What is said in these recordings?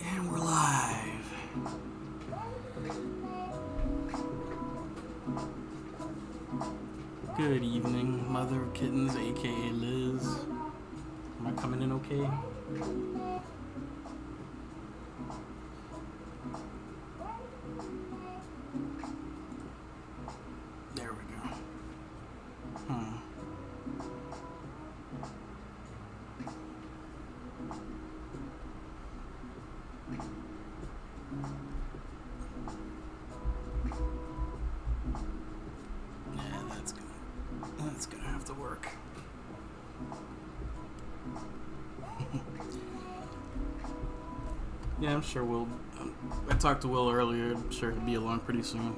And we're live. Good evening, mother of kittens, aka Liz. Am I coming in okay? There we go. Yeah, that's gonna have to work. Yeah, I'm sure Will. I talked to Will earlier. I'm sure he'll be along pretty soon.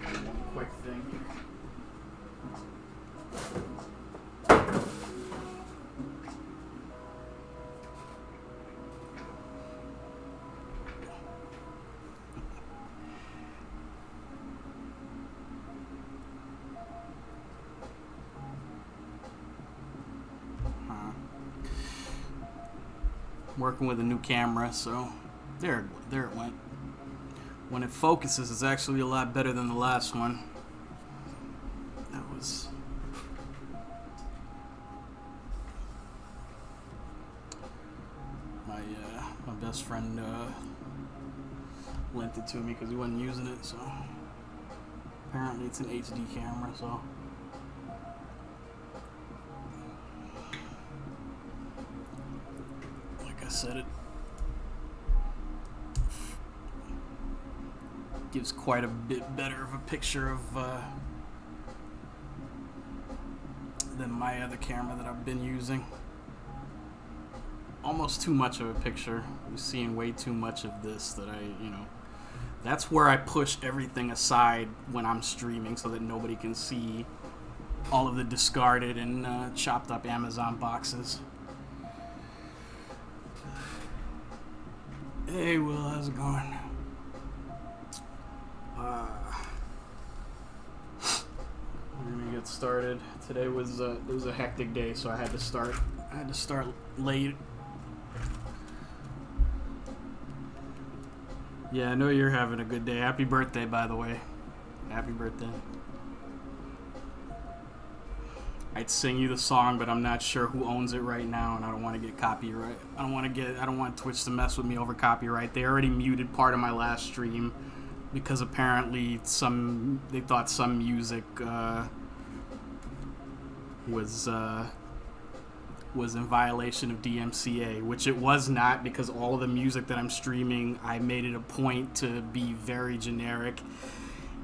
One quick thing here. Working with a new camera, so there it went. When it focuses, it's actually a lot better than the last one. That was my best friend lent it to me because he wasn't using it, so apparently it's an HD camera, so I said, it gives quite a bit better of a picture of than my other camera that I've been using. Almost too much of a picture. You're seeing way too much of this that that's where I push everything aside when I'm streaming so that nobody can see all of the discarded and chopped up Amazon boxes. Hey Will, how's it going? Let me get started. Today was it was a hectic day, so I had to start late. Yeah, I know you're having a good day. Happy birthday, by the way. Happy birthday. I'd sing you the song, but I'm not sure who owns it right now, and I don't want to get copyright. I don't want Twitch to mess with me over copyright. They already muted part of my last stream because apparently they thought some music was in violation of DMCA, which it was not, because all of the music that I'm streaming, I made it a point to be very generic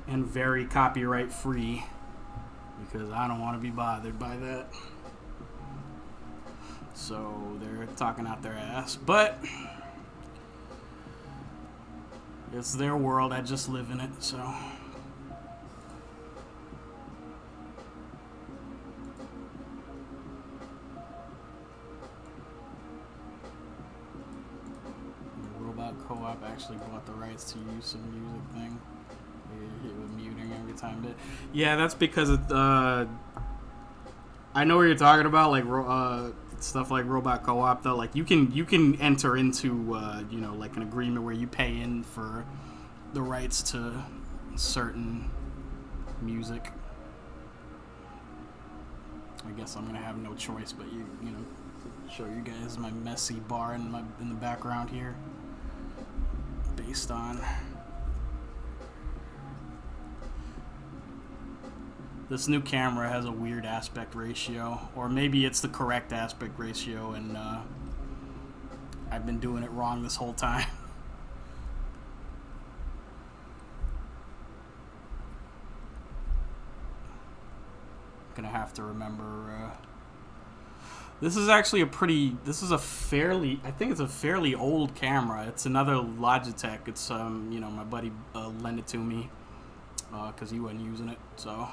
and very copyright free, because I don't want to be bothered by that. So they're talking out their ass, but it's their world. I just live in it, so. The Robot Co-op actually bought the rights to use some music thing. They hit with muting every time. But yeah, that's because I know what you're talking about, like stuff like Robot Co-op, though. Like you can enter into like an agreement where you pay in for the rights to certain music. I guess I'm gonna have no choice but show you guys my messy bar in the background here, based on This new camera has a weird aspect ratio, or maybe it's the correct aspect ratio, and I've been doing it wrong this whole time. Gonna have to remember. This is actually I think it's a fairly old camera. It's another Logitech. It's my buddy lent it to me because he wasn't using it. So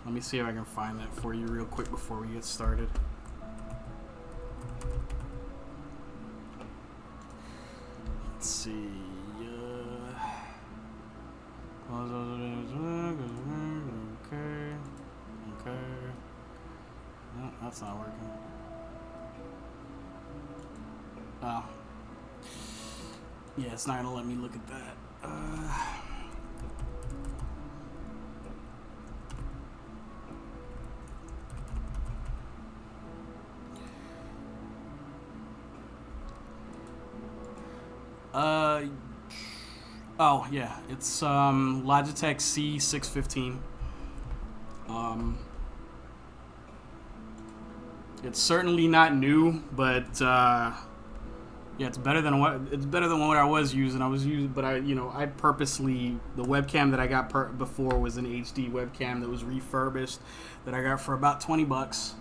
let me see if I can find that for you real quick before we get started. Let's see. Okay. No, that's not working. Oh. Yeah, it's not gonna let me look at that. Oh yeah, it's Logitech C615. It's certainly not new, but yeah, it's better than what I was using. But I purposely, the webcam that I got before was an HD webcam that was refurbished that I got for about $20.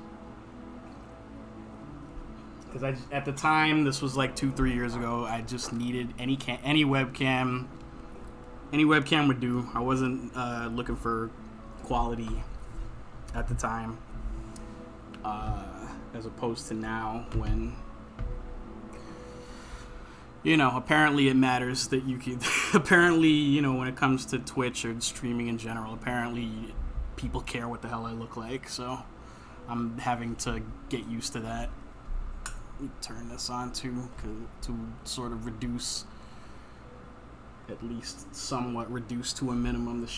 Because at the time, this was like 2-3 years ago, I just needed any webcam. Any webcam would do. I wasn't looking for quality at the time, as opposed to now when, apparently it matters that you can, apparently, when it comes to Twitch or streaming in general, apparently people care what the hell I look like, so I'm having to get used to that. Let me turn this on to sort of reduce, at least somewhat reduce to a minimum the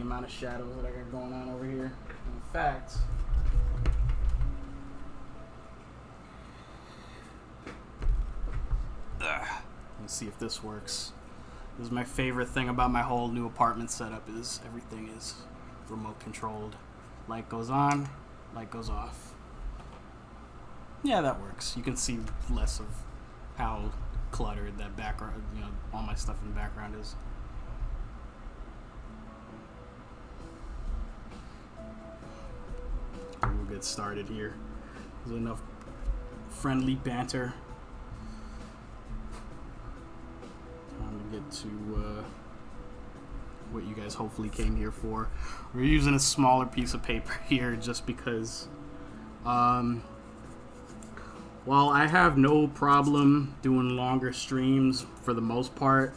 amount of shadows that I got going on over here. In fact, let's see if this works. This is my favorite thing about my whole new apartment setup is everything is remote controlled. Light goes on, light goes off. Yeah, that works. You can see less of how cluttered that background, all my stuff in the background is. We'll get started here. There's enough friendly banter. Time to get to what you guys hopefully came here for. We're using a smaller piece of paper here just because while I have no problem doing longer streams for the most part,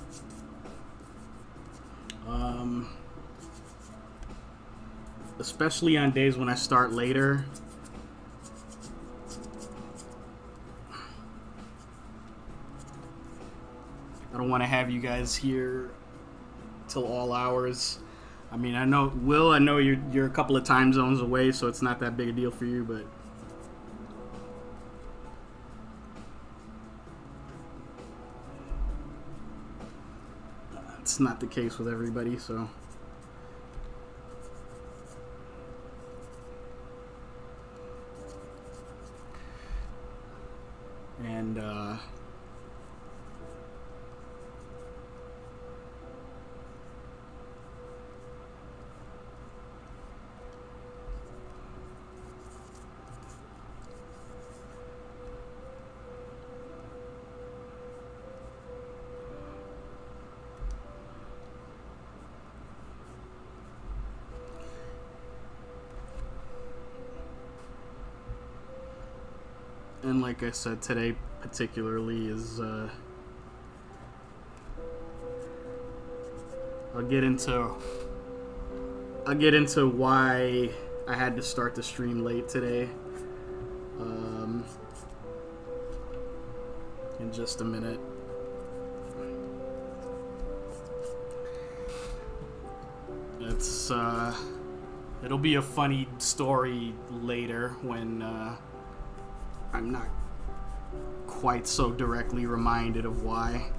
especially on days when I start later, I don't want to have you guys here till all hours. I mean, I know you're a couple of time zones away, so it's not that big a deal for you, but it's not the case with everybody, so. And like I said, today particularly is I'll get into why I had to start the stream late today in just a minute. It's it'll be a funny story later when I'm not quite so directly reminded of why.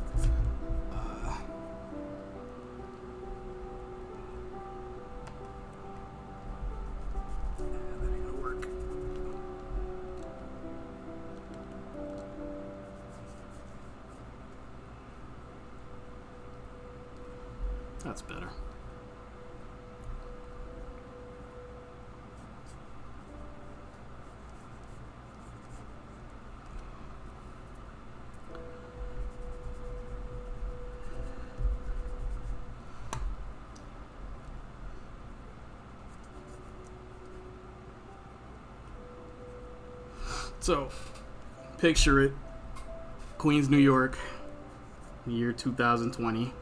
That's better. So, picture it. Queens, New York, year 2020.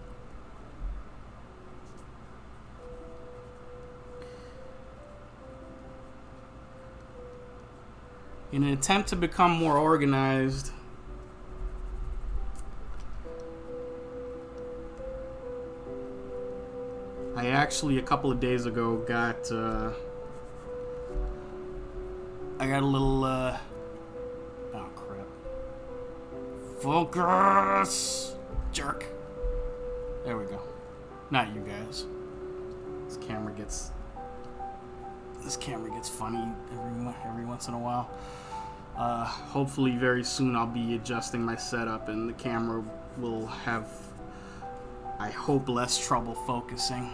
In an attempt to become more organized, I actually a couple of days ago got I got a little oh crap. Focus, jerk. There we go. Not you guys. This camera gets funny every once in a while. Hopefully very soon I'll be adjusting my setup and the camera will have, I hope, less trouble focusing.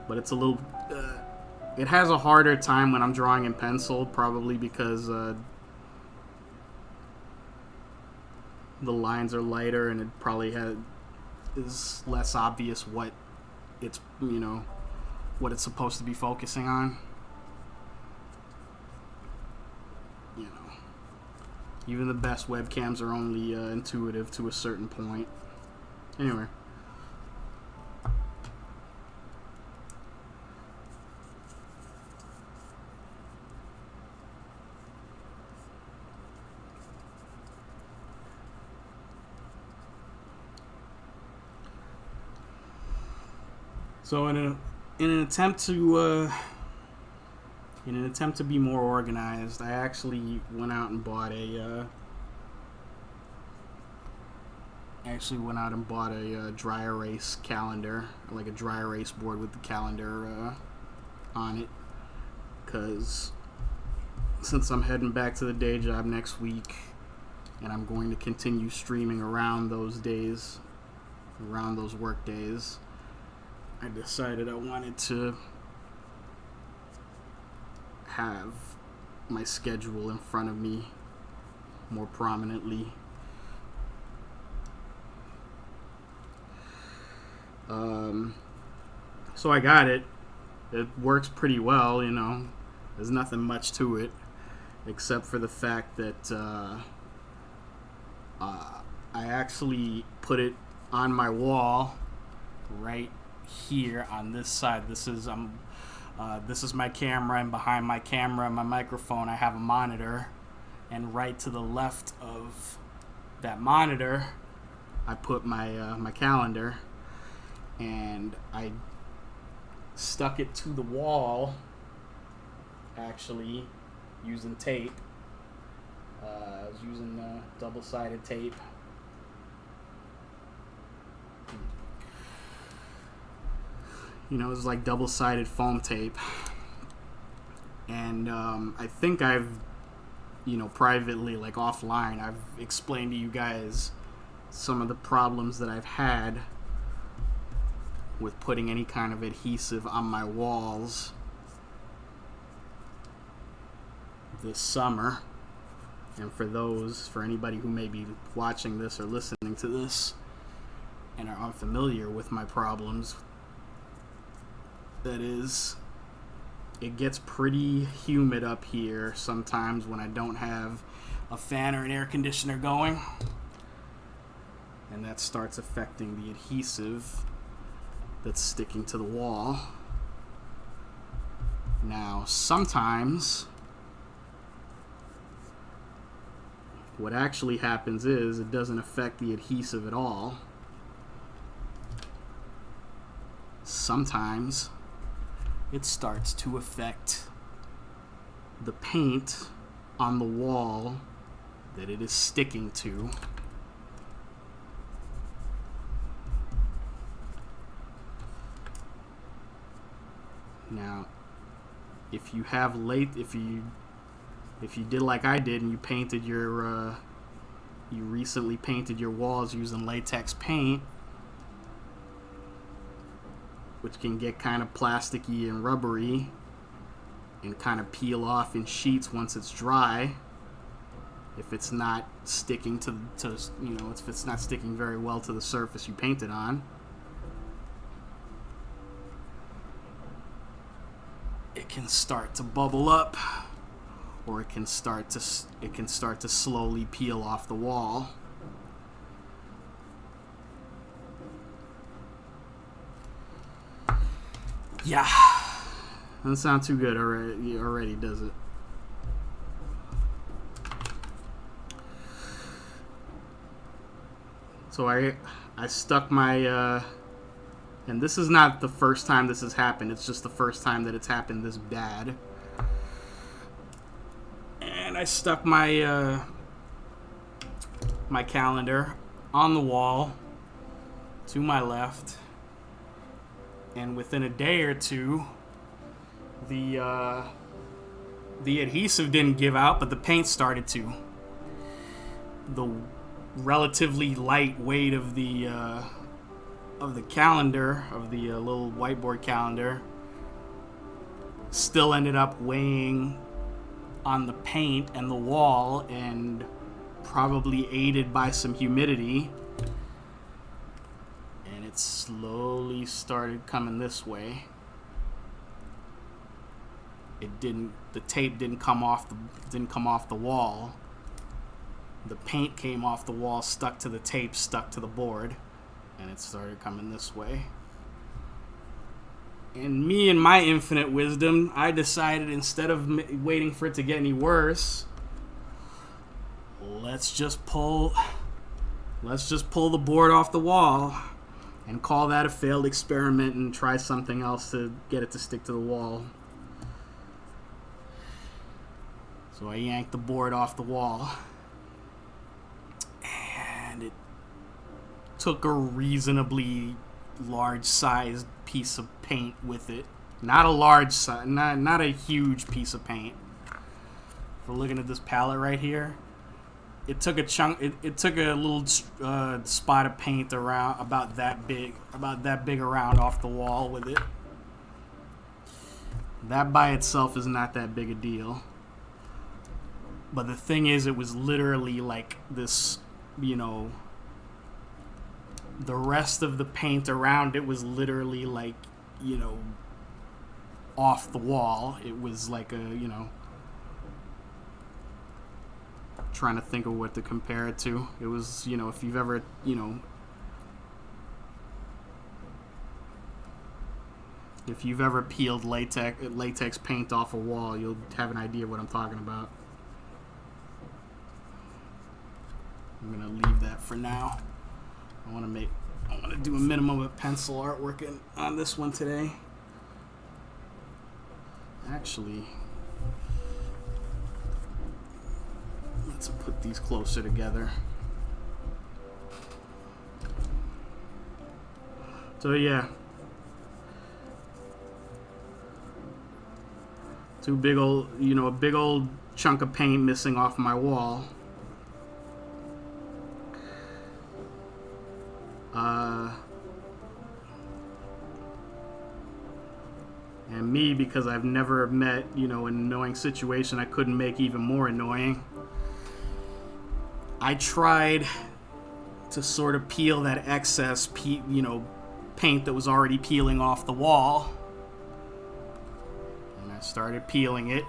But it's a little, it has a harder time when I'm drawing in pencil, probably because the lines are lighter and it probably is less obvious what it's, what it's supposed to be focusing on. Even the best webcams are only intuitive to a certain point. Anyway. So in an attempt to be more organized, I actually went out and bought a dry erase calendar, like a dry erase board with the calendar on it, because since I'm heading back to the day job next week and I'm going to continue streaming around those days, around those work days, I decided I wanted to have my schedule in front of me more prominently. So I got it. It works pretty well, There's nothing much to it, except for the fact that I actually put it on my wall right here on this side. This is my camera, and behind my camera and my microphone I have a monitor, and right to the left of that monitor I put my calendar, and I stuck it to the wall actually using tape. I was using double-sided tape. It was like double-sided foam tape. And I think I've, privately, like offline, I've explained to you guys some of the problems that I've had with putting any kind of adhesive on my walls this summer. And for anybody who may be watching this or listening to this and are unfamiliar with my problems, that is, it gets pretty humid up here sometimes when I don't have a fan or an air conditioner going, and that starts affecting the adhesive that's sticking to the wall. Now, sometimes what actually happens is it doesn't affect the adhesive at all. Sometimes it starts to affect the paint on the wall that it is sticking to. Now, if you did like I did and you painted your you recently painted your walls using latex paint, which can get kind of plasticky and rubbery and kind of peel off in sheets once it's dry. If it's not sticking to if it's not sticking very well to the surface you painted on. It can start to bubble up, or it can start to slowly peel off the wall. Yeah, doesn't sound too good already, does it? So I stuck my and this is not the first time this has happened. It's just the first time that it's happened this bad. And I stuck my my calendar on the wall to my left, and within a day or two, the adhesive didn't give out, but the paint started to. The relatively light weight of the calendar, of the little whiteboard calendar, still ended up weighing on the paint and the wall, and probably aided by some humidity, and it slowly started coming this way. The tape didn't come off the wall. The paint came off the wall, stuck to the tape, stuck to the board, and it started coming this way. And me, in my infinite wisdom, I decided, instead of waiting for it to get any worse, let's just pull the board off the wall and call that a failed experiment and try something else to get it to stick to the wall. So I yanked the board off the wall, and it took a reasonably large-sized piece of paint with it. Not a large size, not a huge piece of paint. If we're looking at this palette right here, it took a chunk. It took a little spot of paint around about that big around off the wall with it. That by itself is not that big a deal. But the thing is, it was literally like this, the rest of the paint around it was literally like, off the wall. It was like trying to think of what to compare it to. It was, if you've ever, if you've ever peeled latex paint off a wall, you'll have an idea what I'm talking about. I'm gonna leave that for now. I want to do a minimum of pencil artwork on this one today. Actually, let's put these closer together. So yeah, a big old chunk of paint missing off my wall. And me, because I've never met, an annoying situation I couldn't make even more annoying, I tried to sort of peel that excess, paint that was already peeling off the wall. And I started peeling it,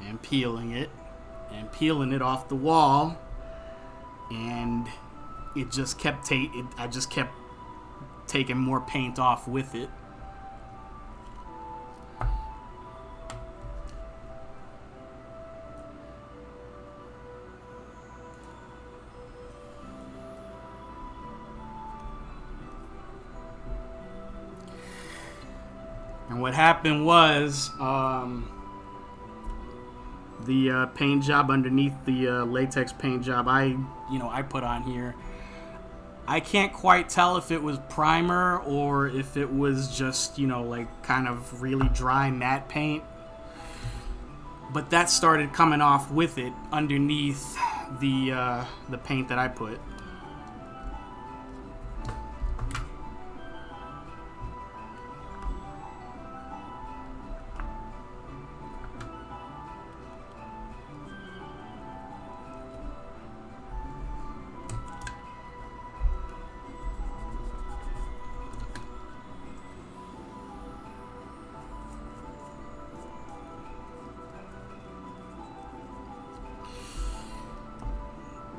and peeling it, and peeling it off the wall, and it just kept I just kept taking more paint off with it. And what happened was, the paint job underneath the latex paint job I put on here, I can't quite tell if it was primer or if it was just, kind of really dry matte paint. But that started coming off with it underneath the paint that I put.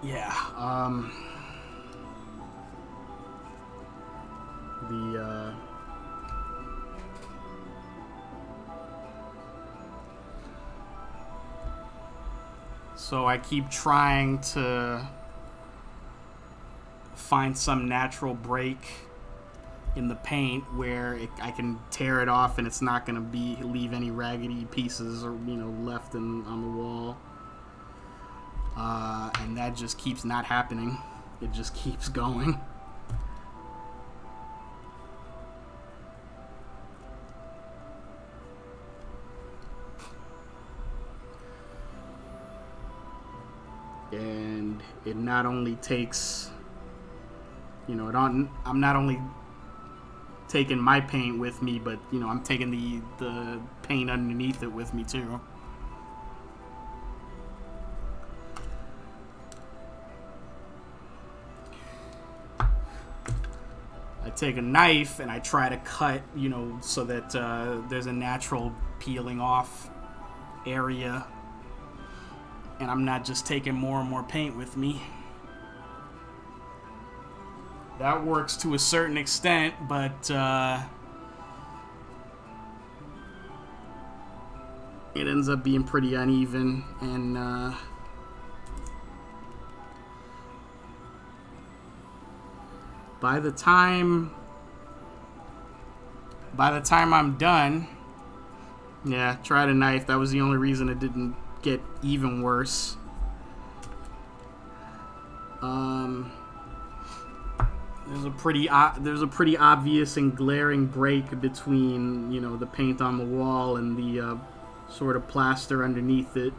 Yeah. So I keep trying to find some natural break in the paint where I can tear it off and it's not going to leave any raggedy pieces or left on the wall. And that just keeps not happening. It just keeps going. And it not only takes, I'm not only taking my paint with me, but I'm taking the paint underneath it with me too. I take a knife and I try to cut, so that there's a natural peeling off area, and I'm not just taking more and more paint with me. That works to a certain extent, but it ends up being pretty uneven, and by the time I'm done, yeah, tried a knife. That was the only reason it didn't get even worse. There's a pretty obvious and glaring break between the paint on the wall and the sort of plaster underneath it.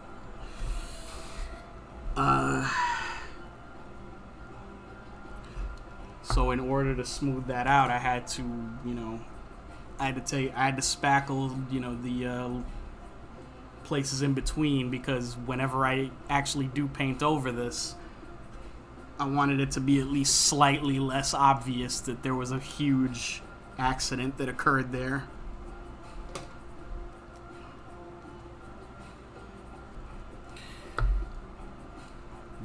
So in order to smooth that out, I had to spackle the places in between, because whenever I actually do paint over this, I wanted it to be at least slightly less obvious that there was a huge accident that occurred there.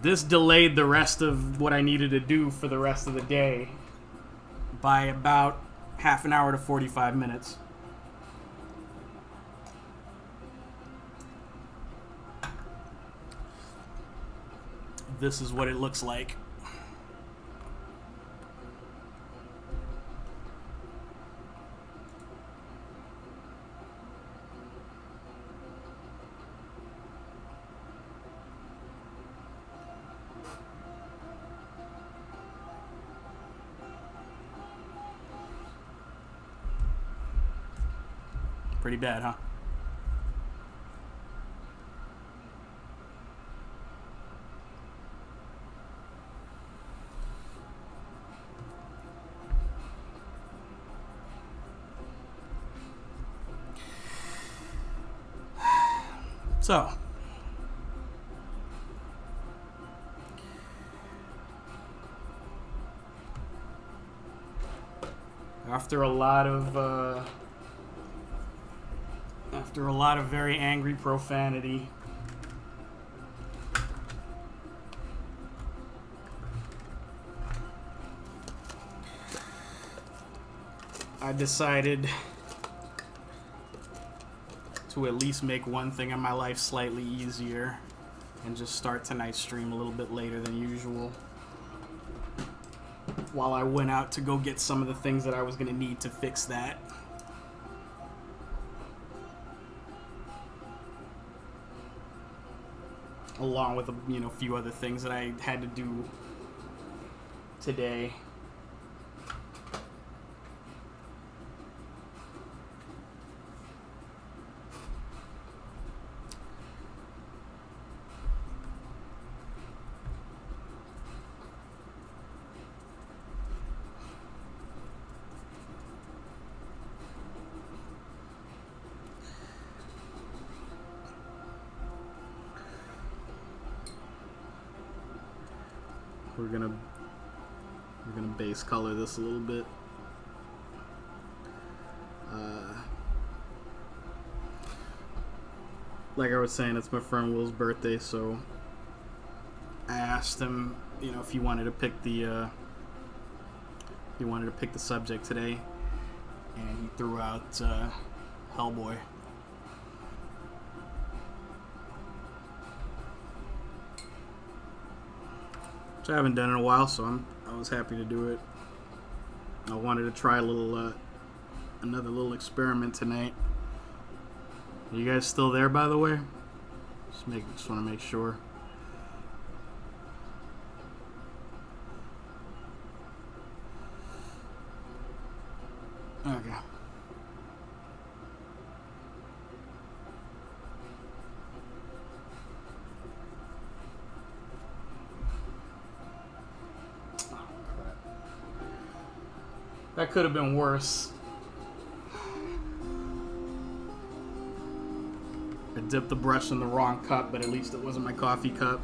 This delayed the rest of what I needed to do for the rest of the day by about half an hour to 45 minutes. This is what it looks like. Pretty bad, huh? So, after a lot of very angry profanity, I decided to at least make one thing in my life slightly easier and just start tonight's stream a little bit later than usual, while I went out to go get some of the things that I was going to need to fix that. Along with a few other things that I had to do today. we're gonna base color this a little bit. Like I was saying, it's my friend Will's birthday, so I asked him, you know, if he wanted to pick the subject today, and he threw out Hellboy. Which I haven't done in a while, so I was happy to do it. I wanted to try a little another little experiment tonight. Are you guys still there, by the way? Just want to make sure. Okay. Oh, crap. That could have been worse. I dipped the brush in the wrong cup, but at least it wasn't my coffee cup.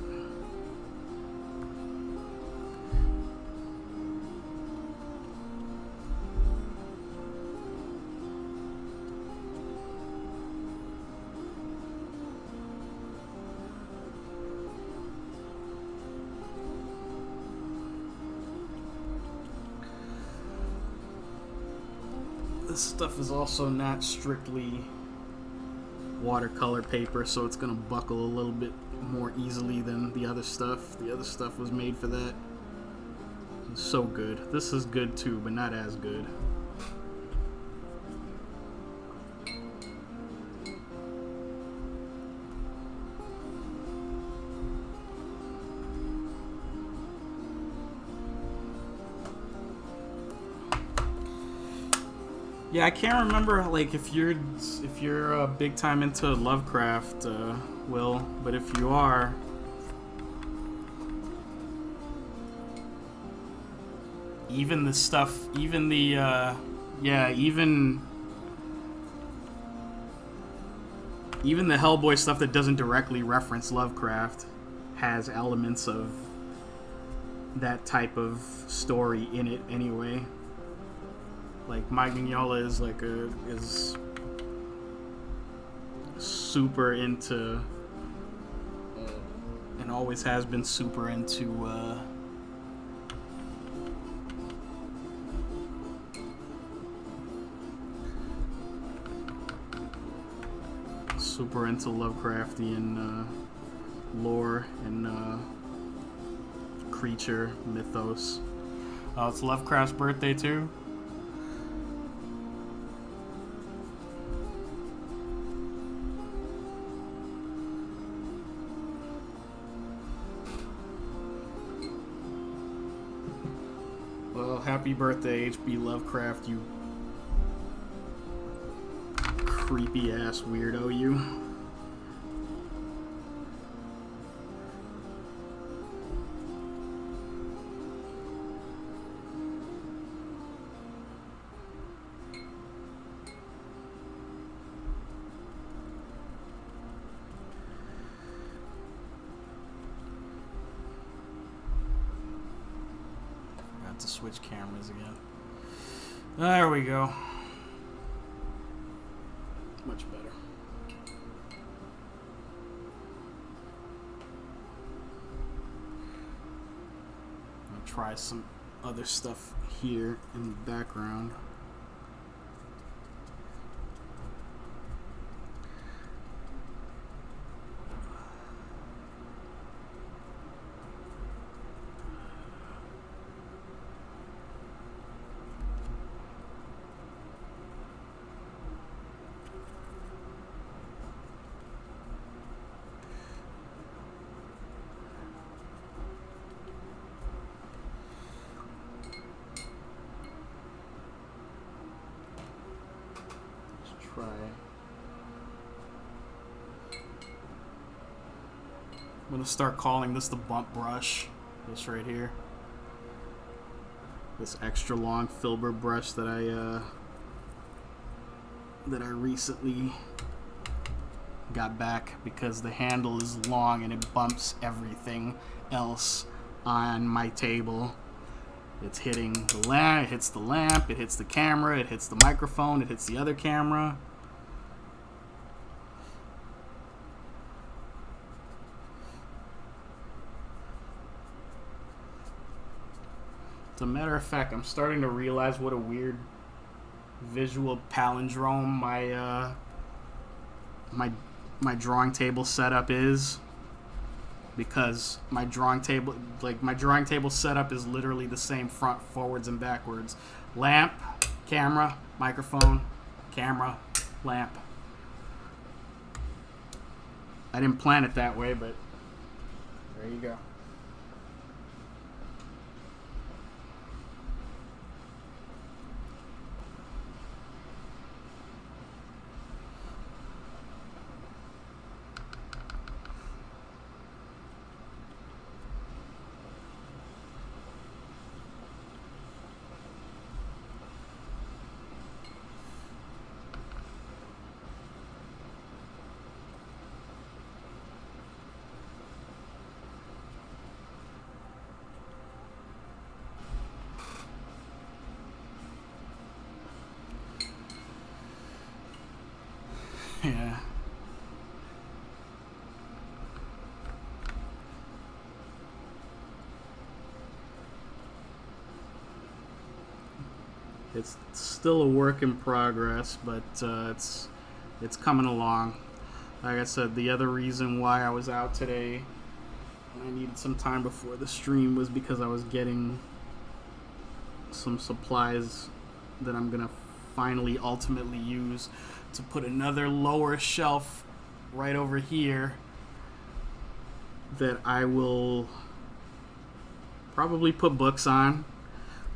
This stuff is also not strictly watercolor paper, so it's gonna buckle a little bit more easily than the other stuff. The other stuff was made for that. It's so good. This is good too, but not as good. Yeah, I can't remember like if you're big time into Lovecraft, Will, but if you are, even the stuff, even the even the Hellboy stuff that doesn't directly reference Lovecraft has elements of that type of story in it anyway. Like Mignola is super into and always has been super into Lovecraftian lore and creature mythos. Oh, it's Lovecraft's birthday too? Well, happy birthday, H.P. Lovecraft, you creepy ass weirdo, you. To switch cameras again. There we go. Much better. I'll try some other stuff here in the background. I'm gonna start calling this the bump brush. This right here. This extra long filbert brush that I recently got back because the handle is long and it bumps everything else on my table. It's hitting the lamp, it hits the lamp, it hits the camera, it hits the microphone, it hits the other camera. As a matter of fact, I'm starting to realize what a weird visual palindrome my drawing table setup is, because my drawing table setup is literally the same front, forwards, and backwards. Lamp, camera, microphone, camera, lamp. I didn't plan it that way, but there you go. Yeah. It's still a work in progress, but it's coming along. Like I said, the other reason why I was out today and I needed some time before the stream was because I was getting some supplies that I'm gonna finally ultimately use to put another lower shelf right over here that I will probably put books on,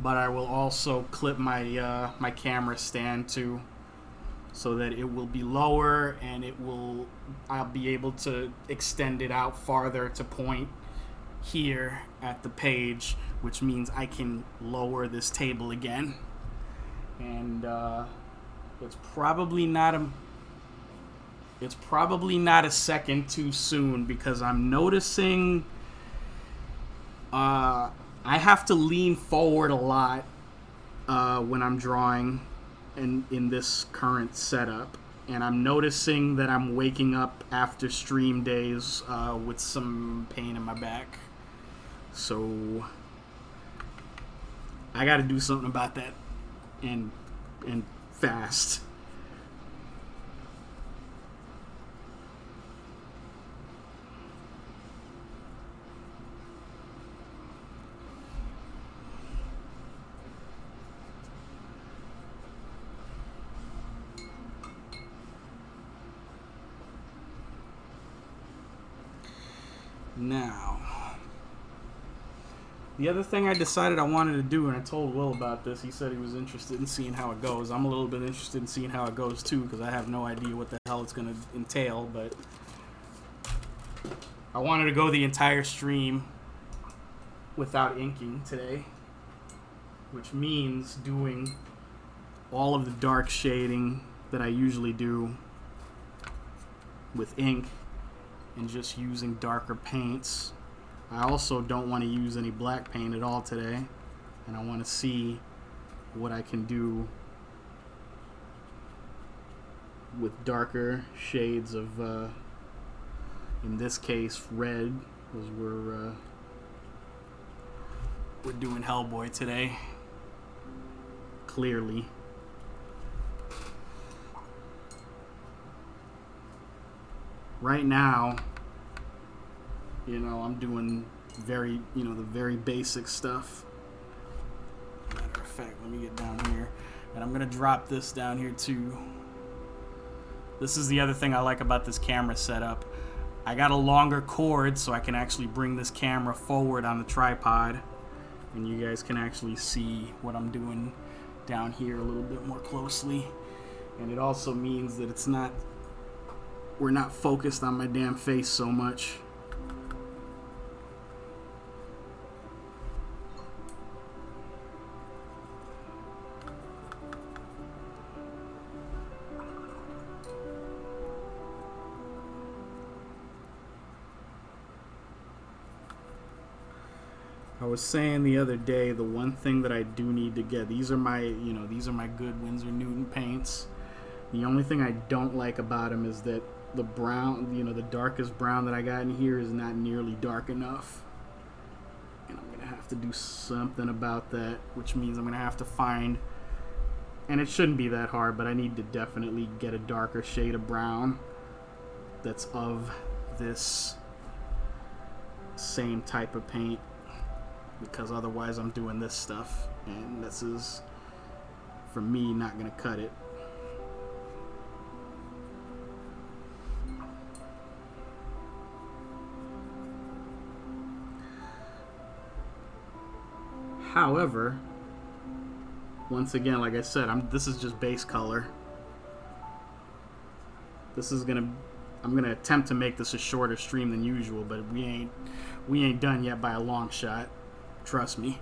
but I will also clip my my camera stand to, so that it will be lower and I'll be able to extend it out farther to point here at the page, which means I can lower this table again. And it's probably not a second too soon, because I'm noticing I have to lean forward a lot when I'm drawing in this current setup, and I'm noticing that I'm waking up after stream days with some pain in my back. So I got to do something about that, and fast. Now, the other thing I decided I wanted to do, and I told Will about this, he said he was interested in seeing how it goes. I'm a little bit interested in seeing how it goes too, because I have no idea what the hell it's going to entail, but I wanted to go the entire stream without inking today, which means doing all of the dark shading that I usually do with ink and just using darker paints. I also don't want to use any black paint at all today, and I want to see what I can do with darker shades of, in this case, red, because we're doing Hellboy today, clearly. Right now, I'm doing the very basic stuff. Matter of fact, let me get down here, and I'm gonna drop this down here too. This is the other thing I like about this camera setup. I got a longer cord, so I can actually bring this camera forward on the tripod, and you guys can actually see what I'm doing down here a little bit more closely. And it also means that we're not focused on my damn face so much. was saying the other day, the one thing that I do need to get, these are my good Winsor Newton paints. The only thing I don't like about them is that the brown, the darkest brown that I got in here is not nearly dark enough. And I'm going to have to do something about that, which means I'm going to have to find, and it shouldn't be that hard, but I need to definitely get a darker shade of brown that's of this same type of paint, because otherwise I'm doing this stuff, and this is, for me, not going to cut it. However, once again, like I said, this is just base color. I'm gonna attempt to make this a shorter stream than usual, but we ain't done yet by a long shot. Trust me.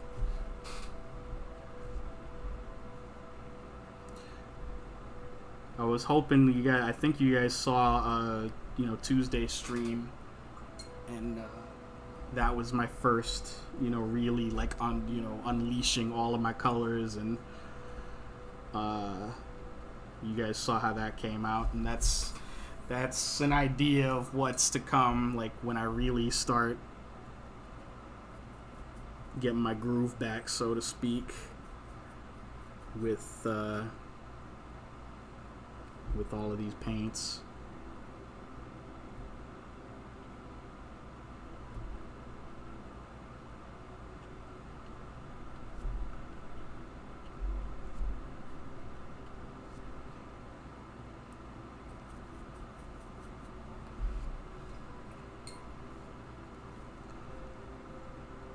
I was hoping you guys. I think you guys saw, Tuesday's stream, and that was my first, really like unleashing all of my colors, and you guys saw how that came out, and that's an idea of what's to come, like when I really start getting my groove back, so to speak, with all of these paints.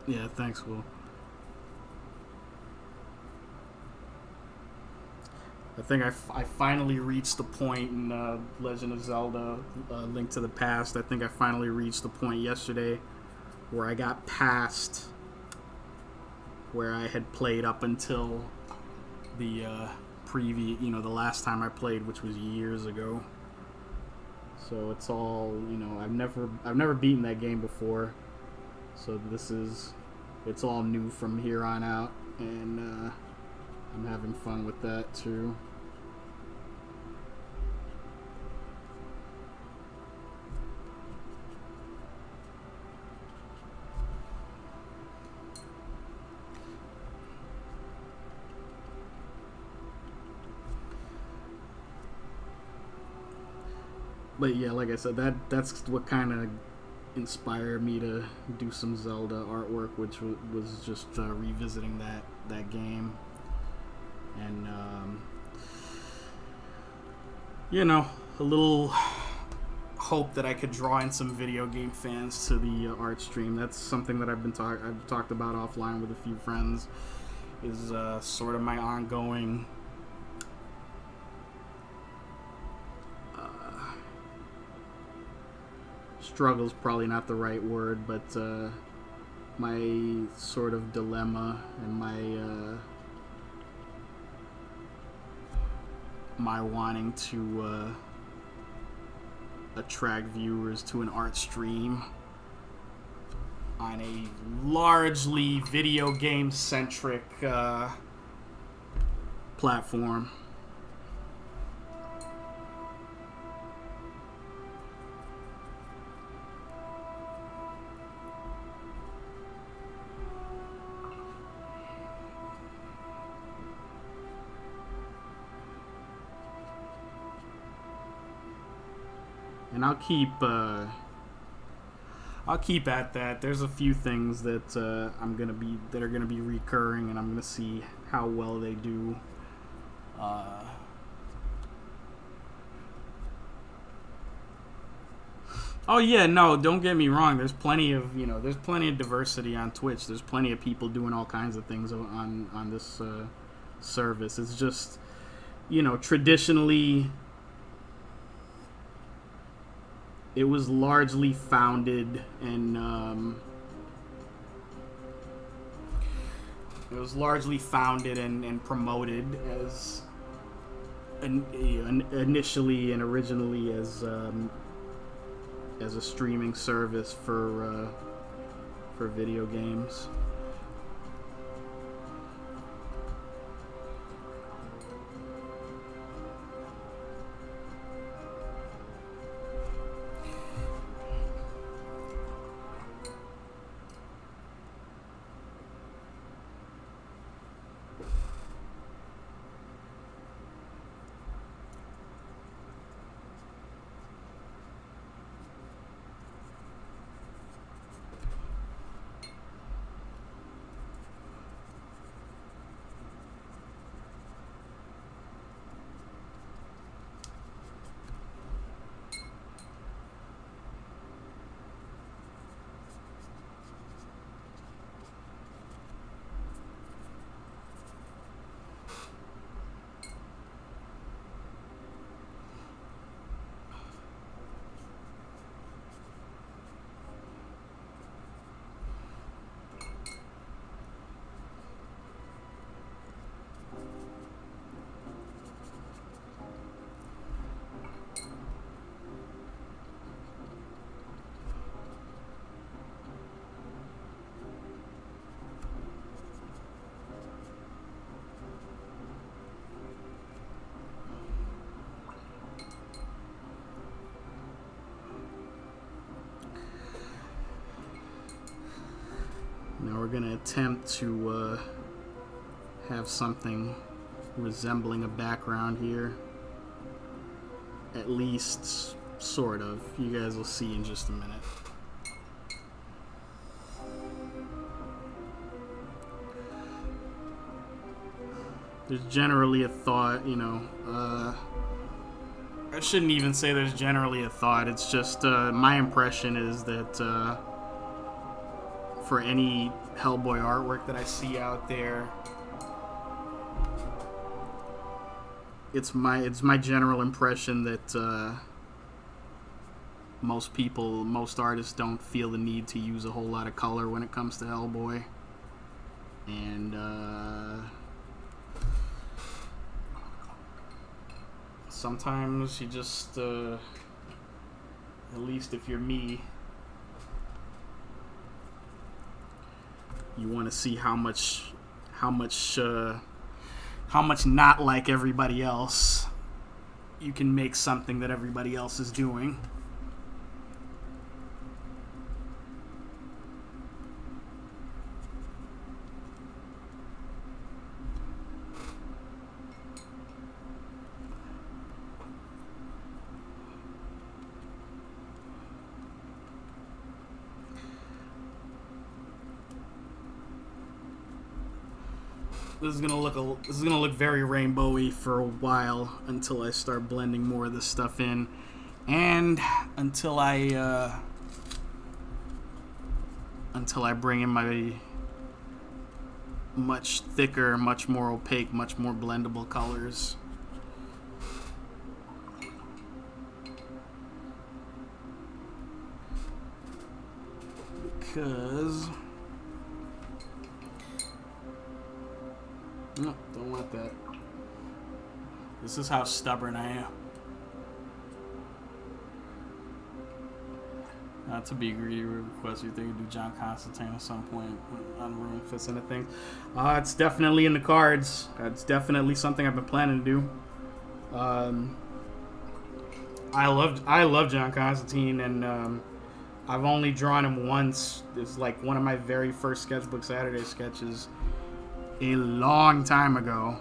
Yeah, thanks, Will. I think I finally reached the point in Legend of Zelda Link to the Past. I think I finally reached the point yesterday where I got past where I had played up until the previous, the last time I played, which was years ago. So it's all, I've never beaten that game before. So it's all new from here on out, and I'm having fun with that too. But yeah, like I said, that's what kind of inspired me to do some Zelda artwork, which was just revisiting that game, and a little hope that I could draw in some video game fans to the art stream. That's something that I've talked about offline with a few friends, is sort of my ongoing struggle's probably not the right word, but my sort of dilemma and my wanting to attract viewers to an art stream on a largely video game centric platform. And I'll keep at that. There's a few things that are gonna be recurring, and I'm gonna see how well they do. Oh yeah, no, don't get me wrong. There's plenty of diversity on Twitch. There's plenty of people doing all kinds of things on this service. It's just, traditionally, it was largely founded and promoted as initially and originally as a streaming service for video games. we're gonna attempt to have something resembling a background here. At least, sort of. You guys will see in just a minute. There's generally a thought, you know, I shouldn't even say there's generally a thought. It's just my impression is that for any Hellboy artwork that I see out there, it's my general impression that most artists don't feel the need to use a whole lot of color when it comes to Hellboy, and sometimes you just, at least if you're me, you want to see how much not like everybody else you can make something that everybody else is doing. This is gonna look very rainbowy for a while until I start blending more of this stuff in, and until I bring in my much thicker, much more opaque, much more blendable colors. Because no, don't want that. This is how stubborn I am. Not to be greedy, request you think you do John Constantine at some point on Room Fits into things. It's definitely in the cards. It's definitely something I've been planning to do. I love John Constantine, and I've only drawn him once. It's like one of my very first Sketchbook Saturday sketches a long time ago,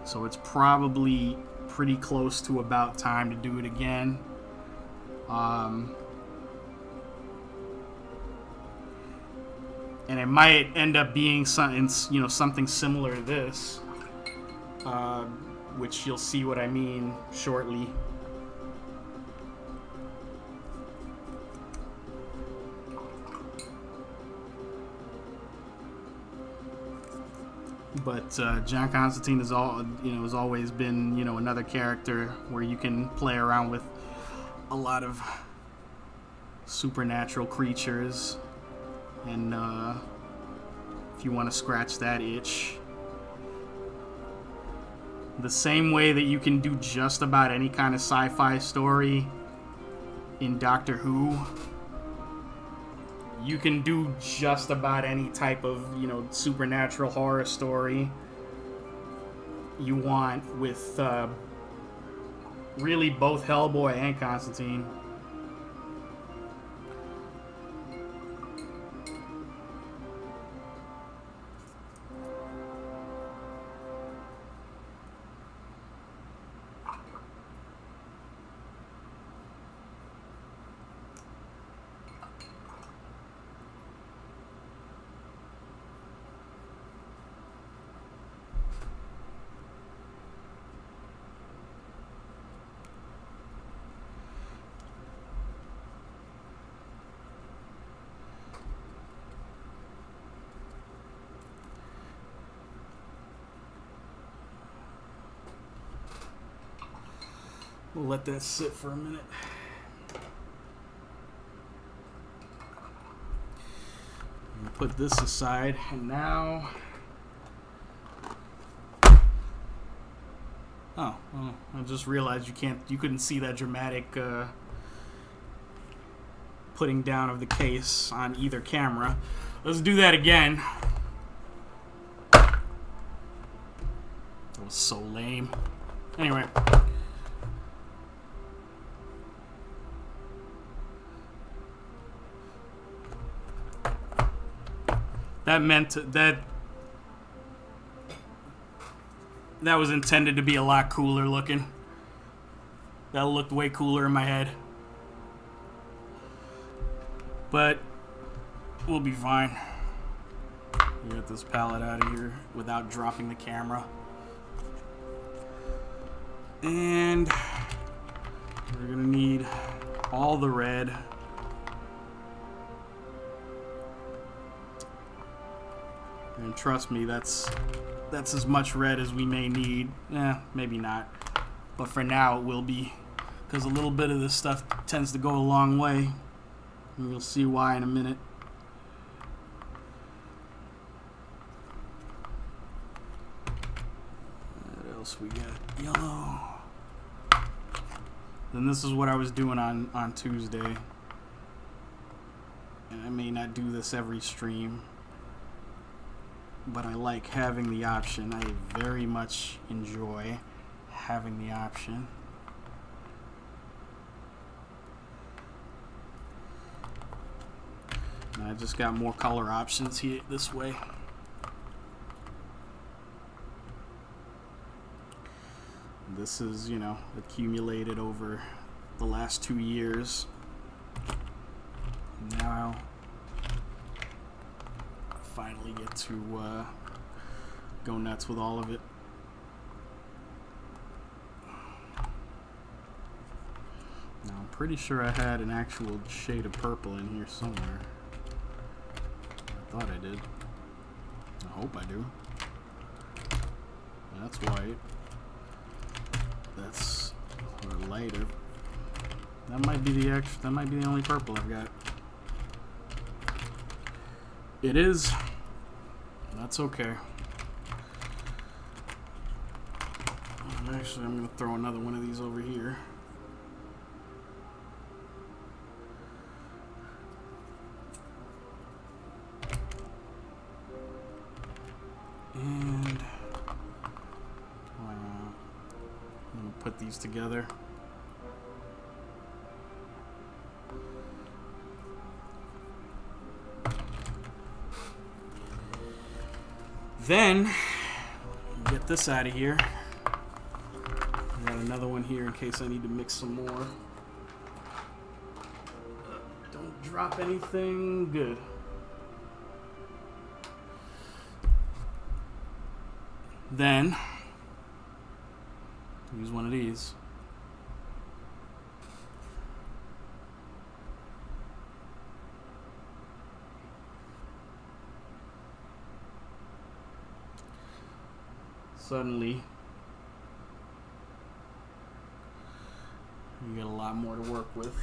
so it's probably pretty close to about time to do it again. And it might end up being something similar to this, which you'll see what I mean shortly. But John Constantine has always been, another character where you can play around with a lot of supernatural creatures, and if you want to scratch that itch, the same way that you can do just about any kind of sci-fi story in Doctor Who, you can do just about any type of, supernatural horror story you want with really both Hellboy and Constantine. We'll let that sit for a minute. Put this aside, and now... Oh, well, I just realized you couldn't see that dramatic putting down of the case on either camera. Let's do that again. That was so lame. Anyway. That meant that was intended to be a lot cooler looking. That looked way cooler in my head. But we'll be fine. Get this palette out of here without dropping the camera. And we're gonna need all the red. And trust me, that's as much red as we may need. Maybe not. But for now it will be. Because a little bit of this stuff tends to go a long way. And you'll see why in a minute. What else we got? Yellow. Then this is what I was doing on Tuesday. And I may not do this every stream. But I like having the option. I very much enjoy having the option. And I just got more color options here this way. This is, you know, accumulated over the last 2 years. Now I finally get to go nuts with all of it. Now I'm pretty sure I had an actual shade of purple in here somewhere. I thought I did. I hope I do. That's white. That's lighter. That might be the only purple I've got. It is. That's okay. Actually, I'm gonna throw another one of these over here. And I'm gonna put these together. Then get this out of here. I got another one here in case I need to mix some more. Don't drop anything. Good. Then use one of these. Suddenly you get a lot more to work with.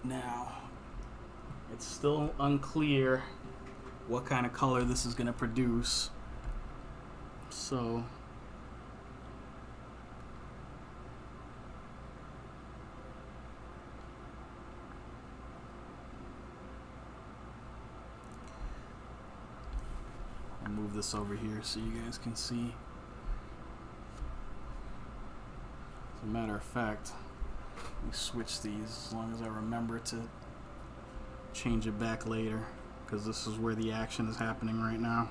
Now it's still unclear what kind of color this is going to produce. So I'll move this over here so you guys can see. As a matter of fact, let me switch these as long as I remember to change it back later, because this is where the action is happening right now,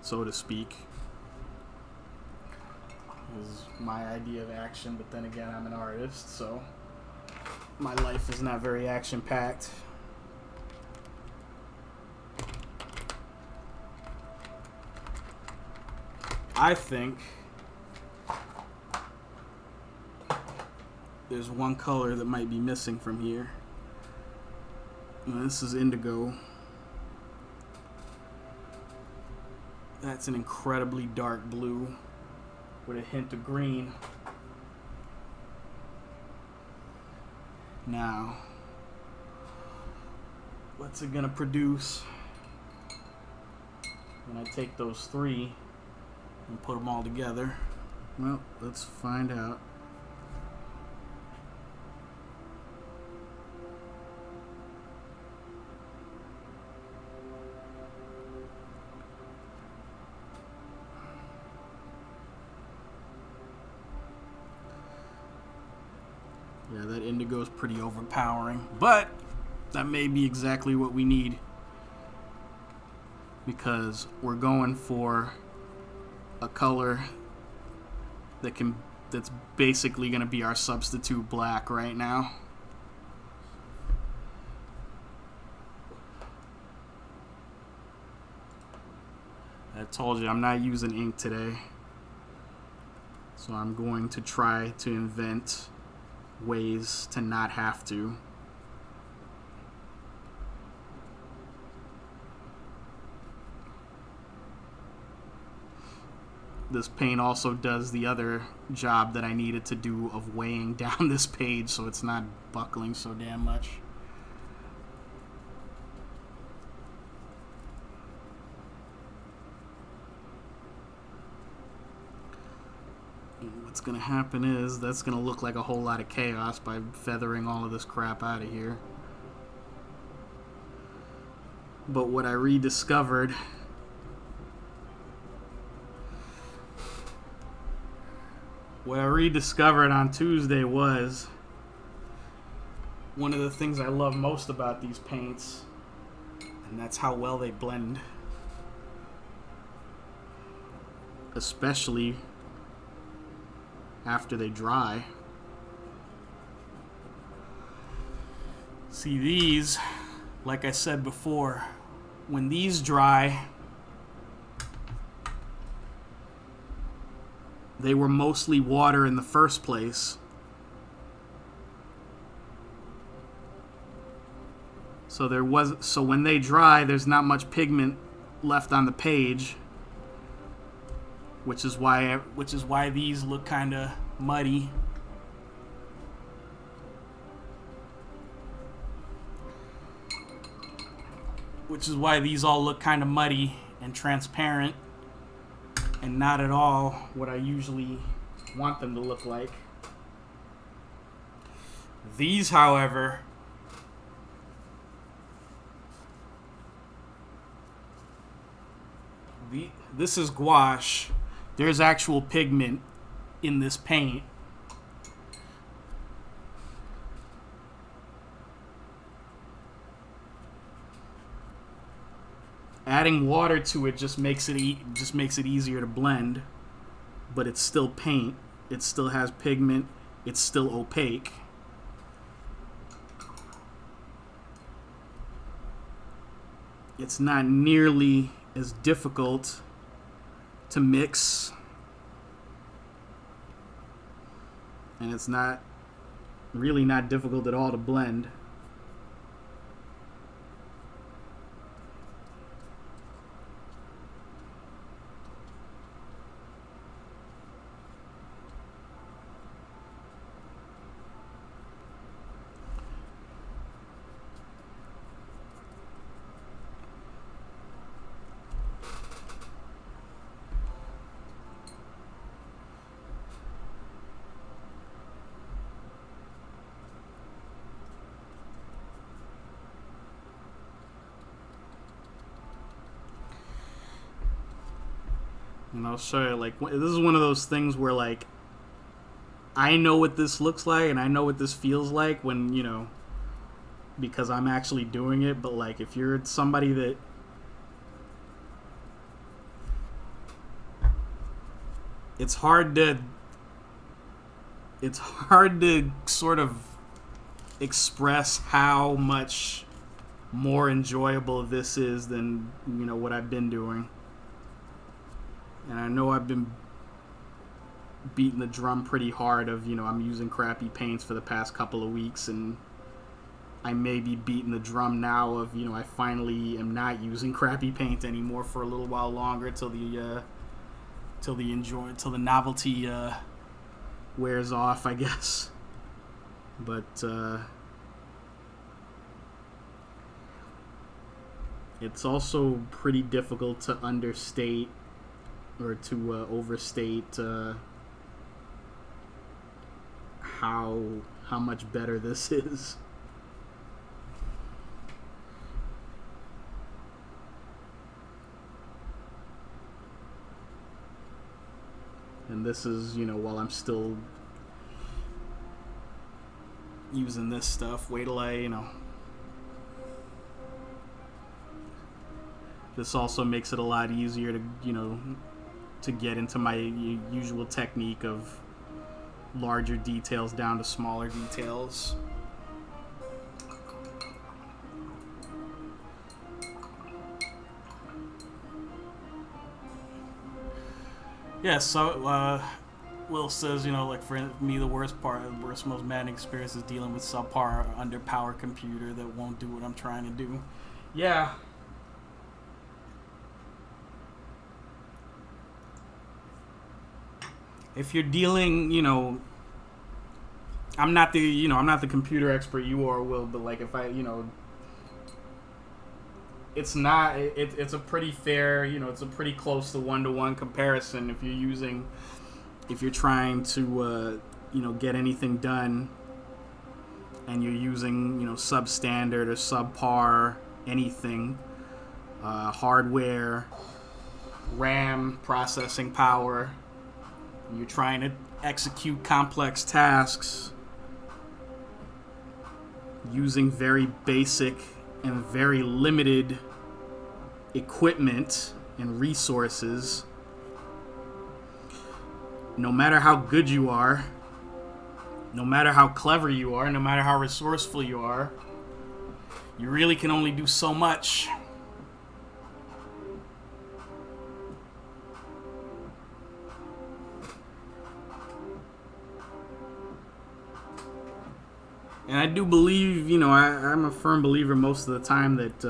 so to speak. This is my idea of action, but then again, I'm an artist, so my life is not very action-packed. I think there's one color that might be missing from here. And this is indigo. That's an incredibly dark blue with a hint of green. Now, what's it gonna produce when I take those three and put them all together? Well, let's find out. Yeah, that indigo is pretty overpowering, but that may be exactly what we need, because we're going for a color that's basically going to be our substitute black right now. I told you I'm not using ink today, so I'm going to try to invent ways to not have to. This paint also does the other job that I needed to do of weighing down this page so it's not buckling so damn much. What's going to happen is that's going to look like a whole lot of chaos by feathering all of this crap out of here. But what I rediscovered on Tuesday was one of the things I love most about these paints, and that's how well they blend. Especially after they dry. See, these, like I said before, when these dry, they were mostly water in the first place. So when they dry, there's not much pigment left on the page, which is why these look kind of muddy. Which is why these all look kind of muddy and transparent, and not at all what I usually want them to look like. These, however, this is gouache. There's actual pigment in this paint. Adding water to it just makes it easier to blend, but it's still paint. It still has pigment. It's still opaque. It's not nearly as difficult to mix, and it's really not difficult at all to blend. And I'll show you, like, this is one of those things where, like, I know what this looks like and I know what this feels like when, because I'm actually doing it. But, like, if you're somebody that it's hard to sort of express how much more enjoyable this is than, what I've been doing. And I know I've been beating the drum pretty hard of, I'm using crappy paints for the past couple of weeks, and I may be beating the drum now of, I finally am not using crappy paint anymore for a little while longer till the novelty wears off, I guess. But it's also pretty difficult to understate or to overstate how much better this is. And this is, while I'm still using this stuff. Wait till this also makes it a lot easier to get into my usual technique of larger details down to smaller details. Yeah, so Will says, like for me, the worst most maddening experience is dealing with subpar, underpowered computer that won't do what I'm trying to do. Yeah. If you're dealing, I'm not the computer expert you are, Will, but like if I, it's not, it's a pretty fair, it's a pretty close to 1-to-1 comparison if you're trying to, get anything done and you're using, substandard or subpar anything, hardware, RAM, processing power, and you're trying to execute complex tasks using very basic and very limited equipment and resources. No matter how good you are, no matter how clever you are, no matter how resourceful you are, you really can only do so much. And I do believe, I'm a firm believer most of the time that,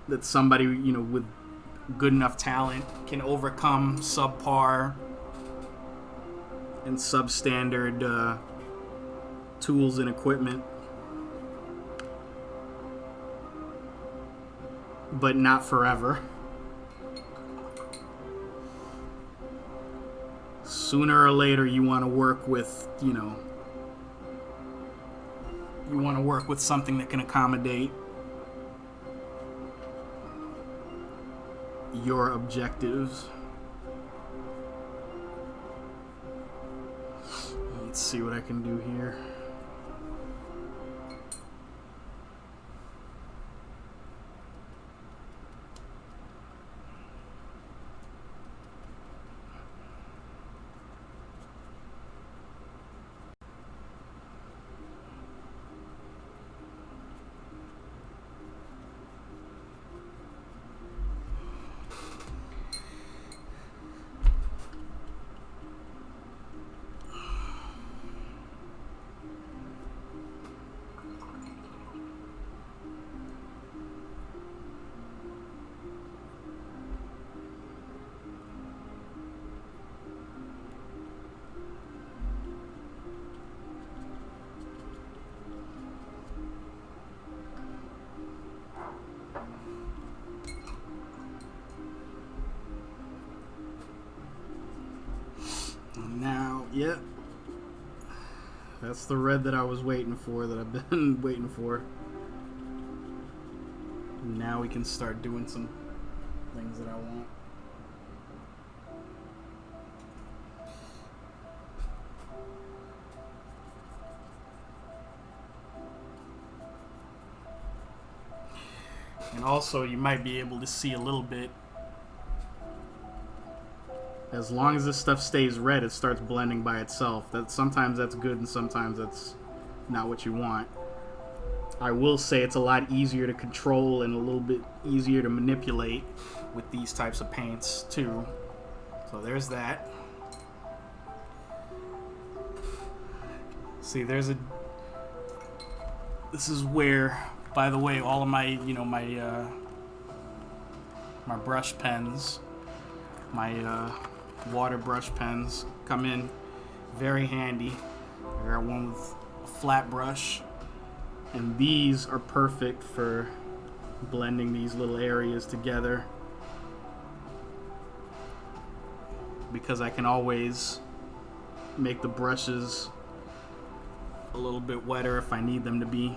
that somebody, with good enough talent can overcome subpar and substandard tools and equipment. But not forever. Sooner or later, you want to work with, you want to work with something that can accommodate your objectives. Let's see what I can do here. Now, yep. That's the red that I was waiting for, that I've been waiting for. Now we can start doing some things that I want. And also, you might be able to see a little bit. As long as this stuff stays red, it starts blending by itself. Sometimes that's good and sometimes that's not what you want. I will say it's a lot easier to control and a little bit easier to manipulate with these types of paints too. So there's that. See, this is where, by the way, all of my, my brush pens, my water brush pens come in very handy. I got one with a flat brush, and these are perfect for blending these little areas together because I can always make the brushes a little bit wetter if I need them to be.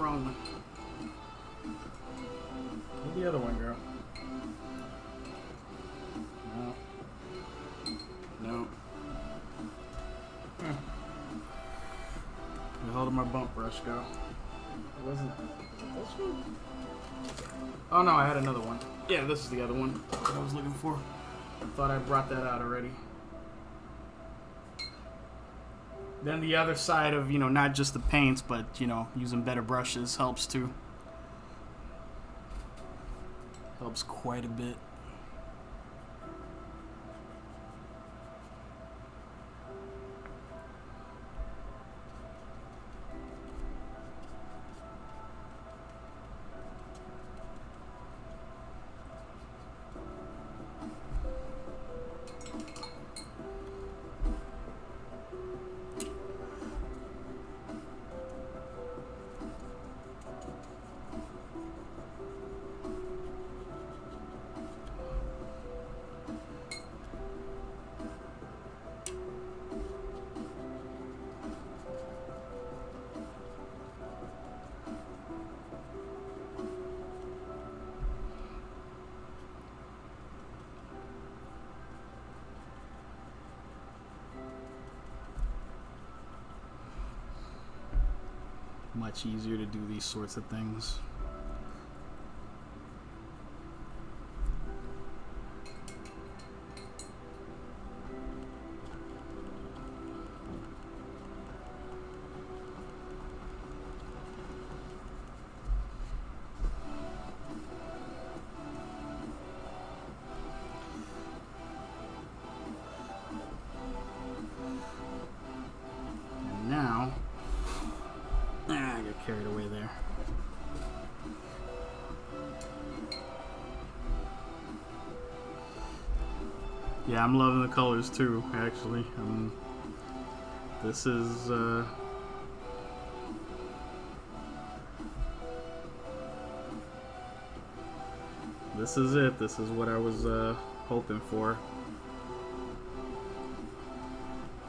wrong one? Where'd the other one go? No. No. The hell did my bump brush go? It wasn't this one? Oh no, I had another one. Yeah, this is the other one that I was looking for. I thought I brought that out already. Then the other side of, you know, not just the paints, but, you know, using better brushes helps too. Helps quite a bit. Much easier to do these sorts of things. And now, I got carried away there. Yeah, I'm loving the colors too, actually. This is it. This is what I was hoping for.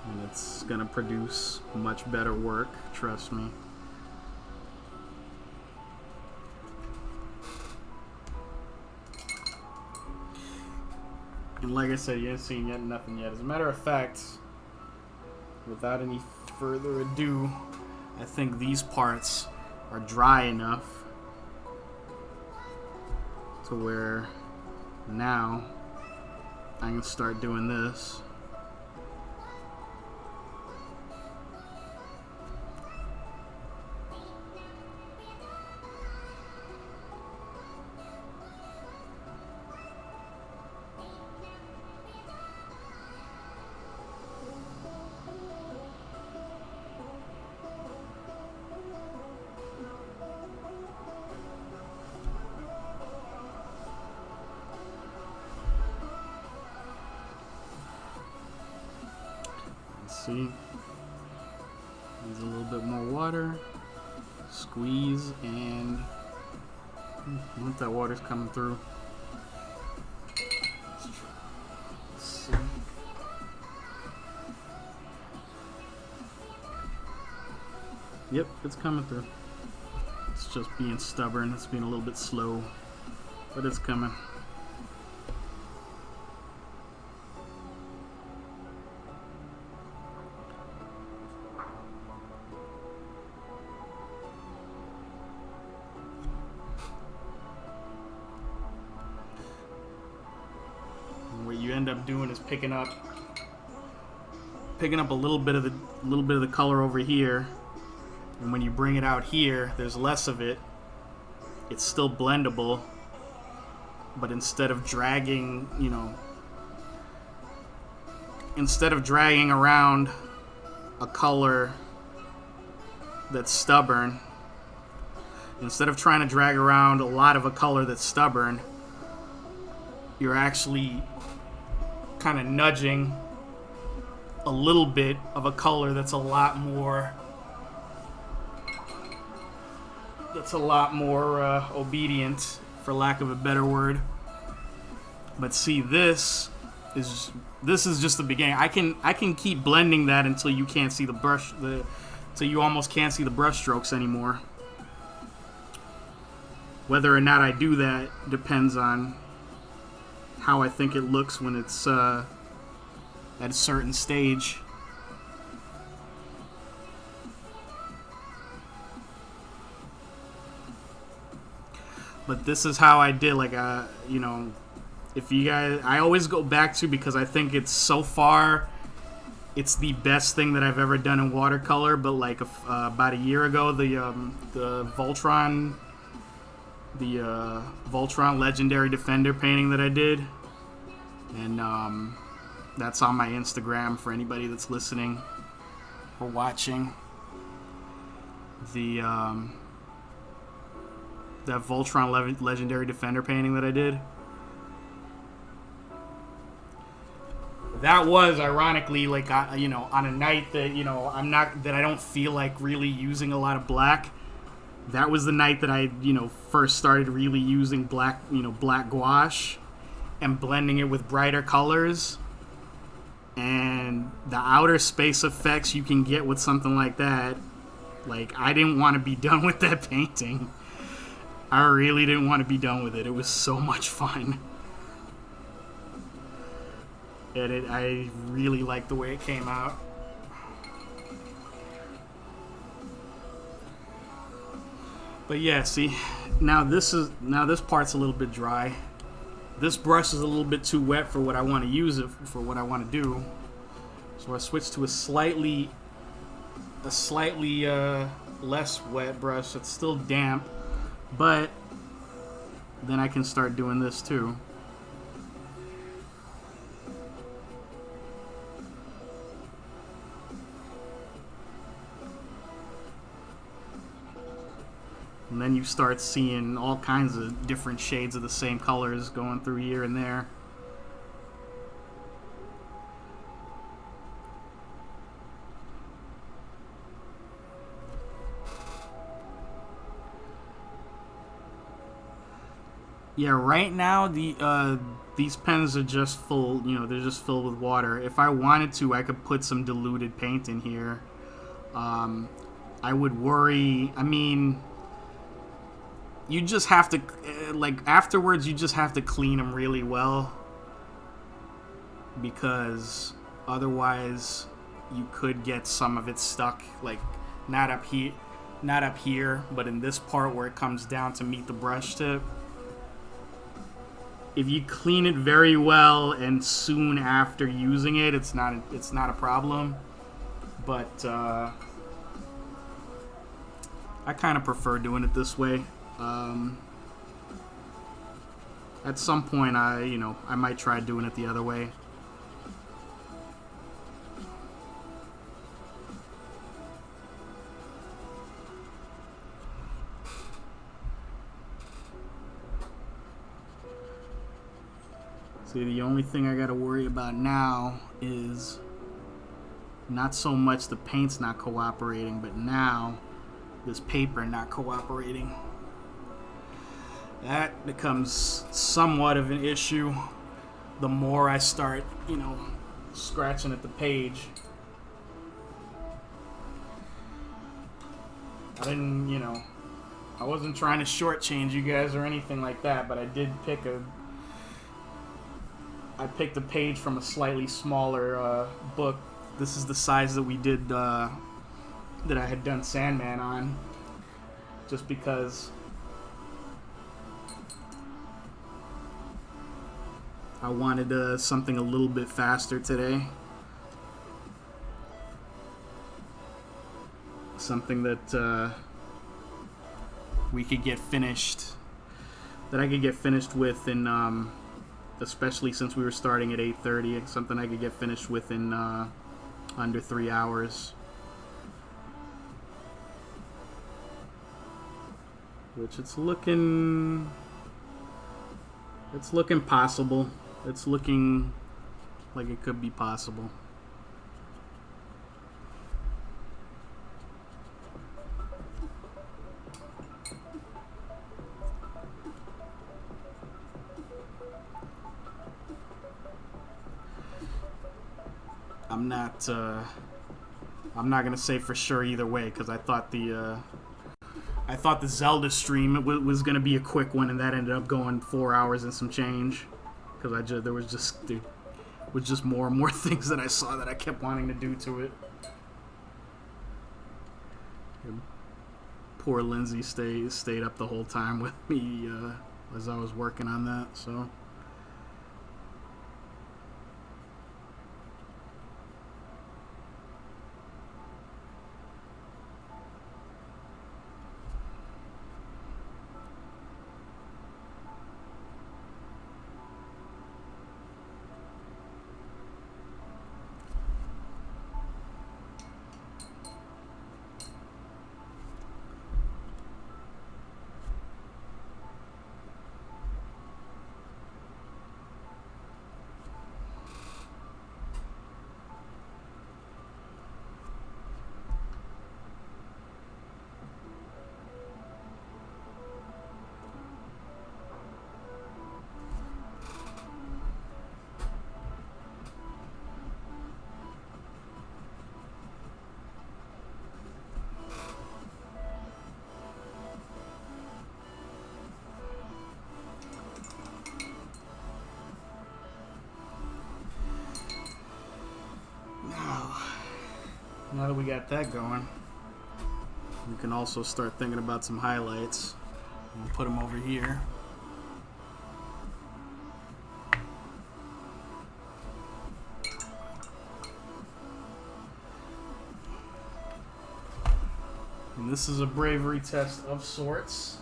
And it's gonna produce much better work, trust me. And like I said, you ain't seen yet nothing yet. As a matter of fact, without any further ado, I think these parts are dry enough to where now I can start doing this. See, needs a little bit more water, squeeze, and once that water's coming through, let's see. Yep, it's coming through. It's just being stubborn, it's being a little bit slow, but it's coming. What you end up doing is picking up a little bit of the color over here, and when you bring it out here, there's less of it. It's still blendable, but instead of dragging, you know, instead of dragging around a color that's stubborn, instead of trying to drag around a lot of a color that's stubborn, you're actually kind of nudging a little bit of a color that's a lot more obedient, for lack of a better word. But see, this is just the beginning. I can keep blending that until you can't see the brush, till you almost can't see the brush strokes anymore. Whether or not I do that depends on how I think it looks when it's at a certain stage. But this is how I did, like, you know, if you guys, I always go back to, because I think it's so far, it's the best thing that I've ever done in watercolor. But like about a year ago, the Voltron Legendary Defender painting that I did, and that's on my Instagram for anybody that's listening or watching. That Voltron Legendary Defender painting that I did. That was ironically like you know, on a night that, you know, I don't feel like really using a lot of black. That was the night that I, you know, first started really using black, you know, black gouache and blending it with brighter colors. And the outer space effects you can get with something like that, like, I didn't want to be done with that painting. I really didn't want to be done with it. It was so much fun. And I really liked the way it came out. But yeah, see, now this part's a little bit dry. This brush is a little bit too wet for what I want to use it for, what I want to do. So I switched to a slightly less wet brush. It's still damp, but then I can start doing this too. And then you start seeing all kinds of different shades of the same colors going through here and there. Yeah, right now these pens are just full, you know, they're just filled with water. If I wanted to, I could put some diluted paint in here. I would worry, I mean, you just have to, like, afterwards you just have to clean them really well, because otherwise you could get some of it stuck, like, not up here, but in this part where it comes down to meet the brush tip. If you clean it very well and soon after using it, it's not a problem. But I kind of prefer doing it this way. At some point, I might try doing it the other way. See, the only thing I gotta worry about now is not so much the paint's not cooperating, but now this paper not cooperating. That becomes somewhat of an issue the more I start, you know, scratching at the page. I didn't, you know, I wasn't trying to shortchange you guys or anything like that, but I did picked a page from a slightly smaller book. This is the size that we did, that I had done Sandman on, just because I wanted something a little bit faster today. Something that we could get finished, that I could get finished with in, especially since we were starting at 8:30, something I could get finished with in under 3 hours. Which it's looking possible. It's looking like it could be possible. I'm not gonna say for sure either way, because I thought I thought the Zelda stream was going to be a quick one, and that ended up going 4 hours and some change. Because there was just more and more things that I saw that I kept wanting to do to it. And poor Lindsay stayed up the whole time with me as I was working on that, so... Now that we got that going, we can also start thinking about some highlights. We'll put them over here. And this is a bravery test of sorts.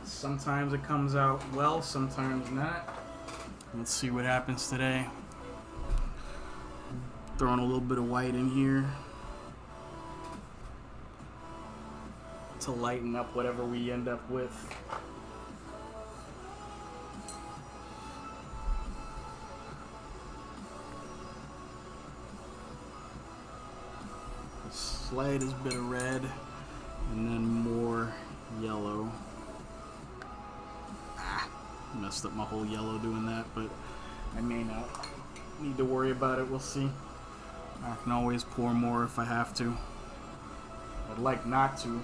Sometimes it comes out well, sometimes not. Let's see what happens today. Throwing a little bit of white in here to lighten up whatever we end up with. The slightest bit of red and then more yellow. Messed up my whole yellow doing that, but I may not need to worry about it. We'll see. I can always pour more if I have to. I'd like not to,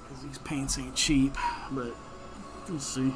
because these paints ain't cheap, but we'll see.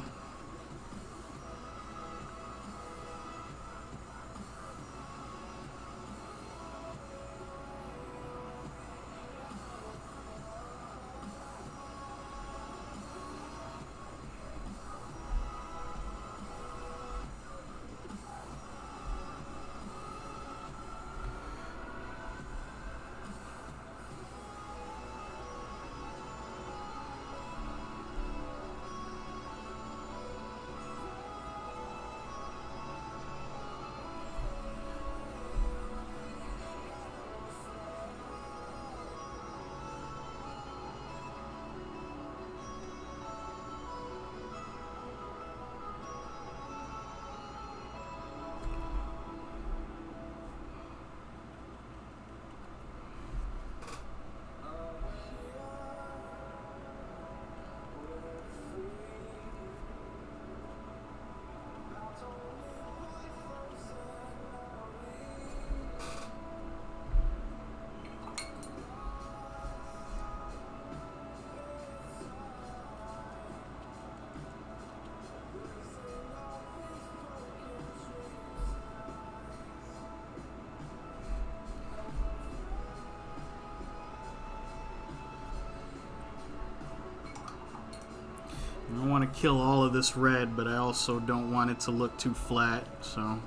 I want to kill all of this red, but I also don't want it to look too flat, so...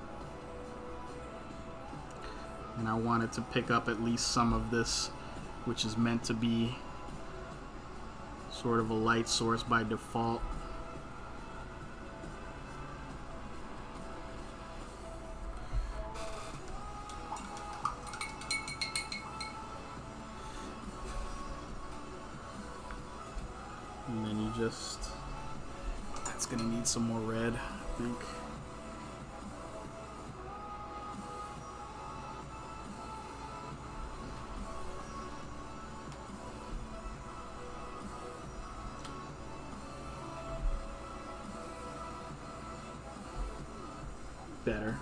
And I want it to pick up at least some of this, which is meant to be sort of a light source by default. And then you just... That's gonna need some more red, I think. Better.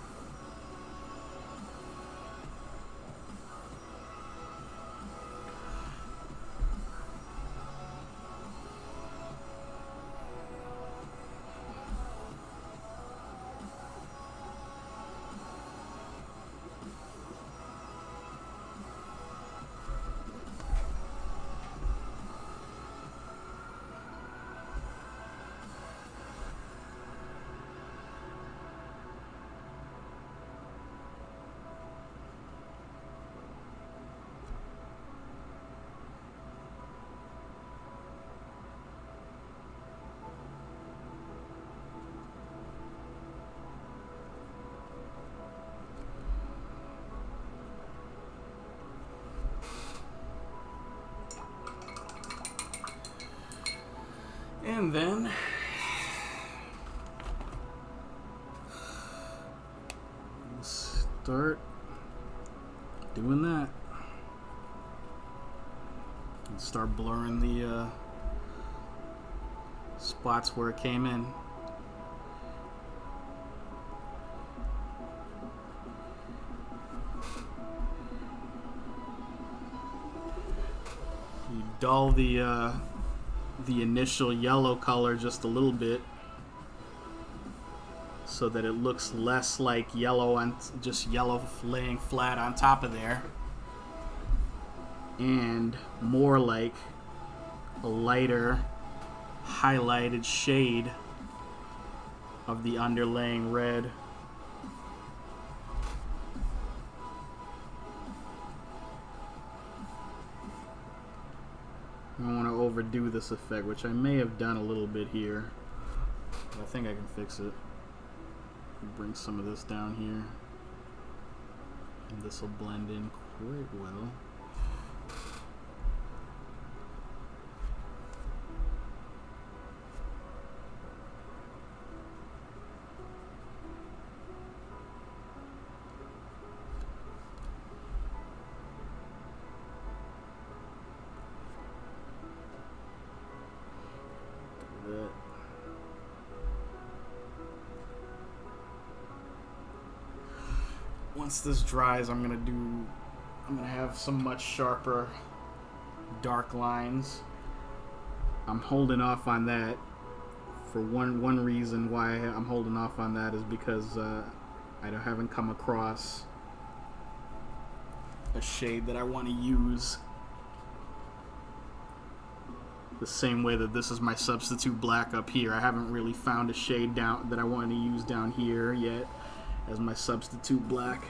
And then start doing that. And start blurring the spots where it came in. You dull the initial yellow color just a little bit so that it looks less like yellow and just yellow laying flat on top of there, and more like a lighter highlighted shade of the underlaying red. I don't want to overdo this effect, which I may have done a little bit here, but I think I can fix it. Bring some of this down here, and this will blend in quite well. Once this dries, I'm gonna have some much sharper dark lines. I'm holding off on that for one reason why I'm holding off on that is because I haven't come across a shade that I want to use the same way that this is my substitute black up here. I haven't really found a shade down that I want to use down here yet as my substitute black.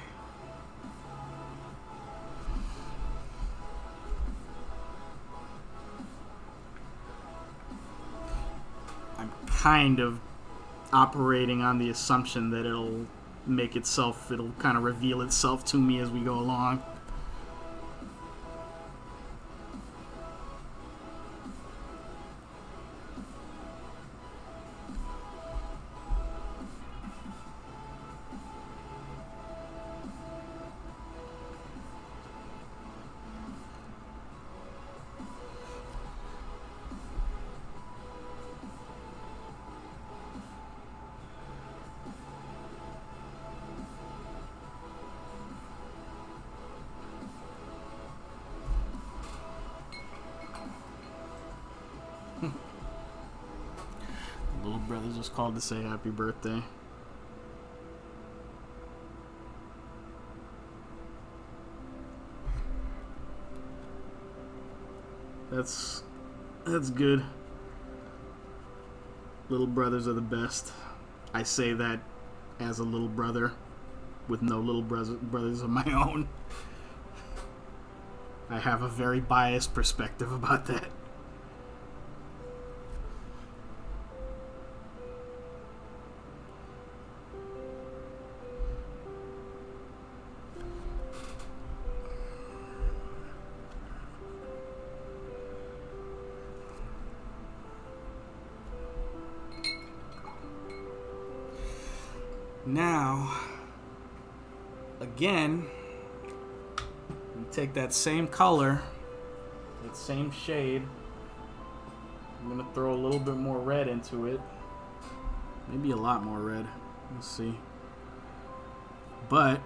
I'm kind of operating on the assumption that it'll kind of reveal itself to me as we go along. Little brother just called to say happy birthday. That's good. Little brothers are the best. I say that as a little brother with no little brothers of my own. I have a very biased perspective about that. Now, again, you take that same color, that same shade. I'm going to throw a little bit more red into it. Maybe a lot more red. Let's see. But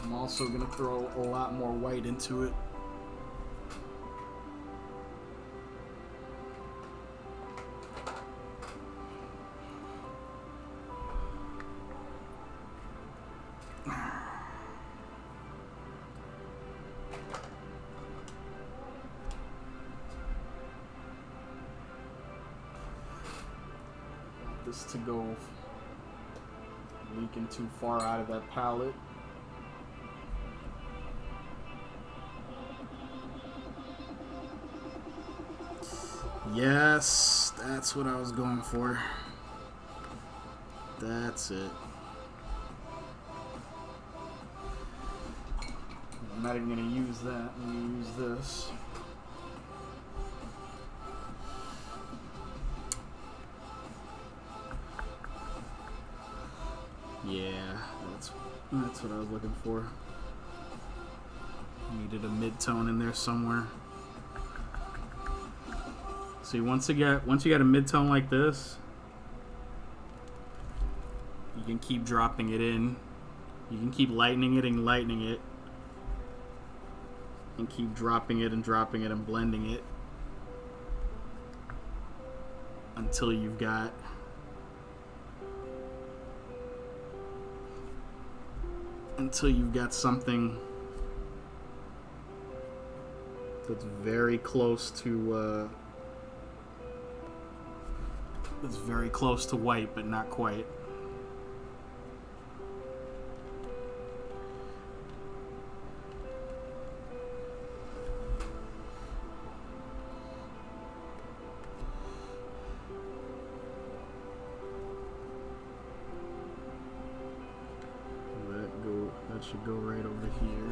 I'm also going to throw a lot more white into it. This to go leaking too far out of that palette. Yes, that's what I was going for. That's it. I'm not even going to use that. I'm going to use this. Yeah, that's what I was looking for. Needed a mid-tone in there somewhere. See, once you get a mid-tone like this, you can keep dropping it in. You can keep lightening it and lightening it. And keep dropping it and dropping it and blending it. Until you've got something that's very close to white, but not quite. That should go right over here.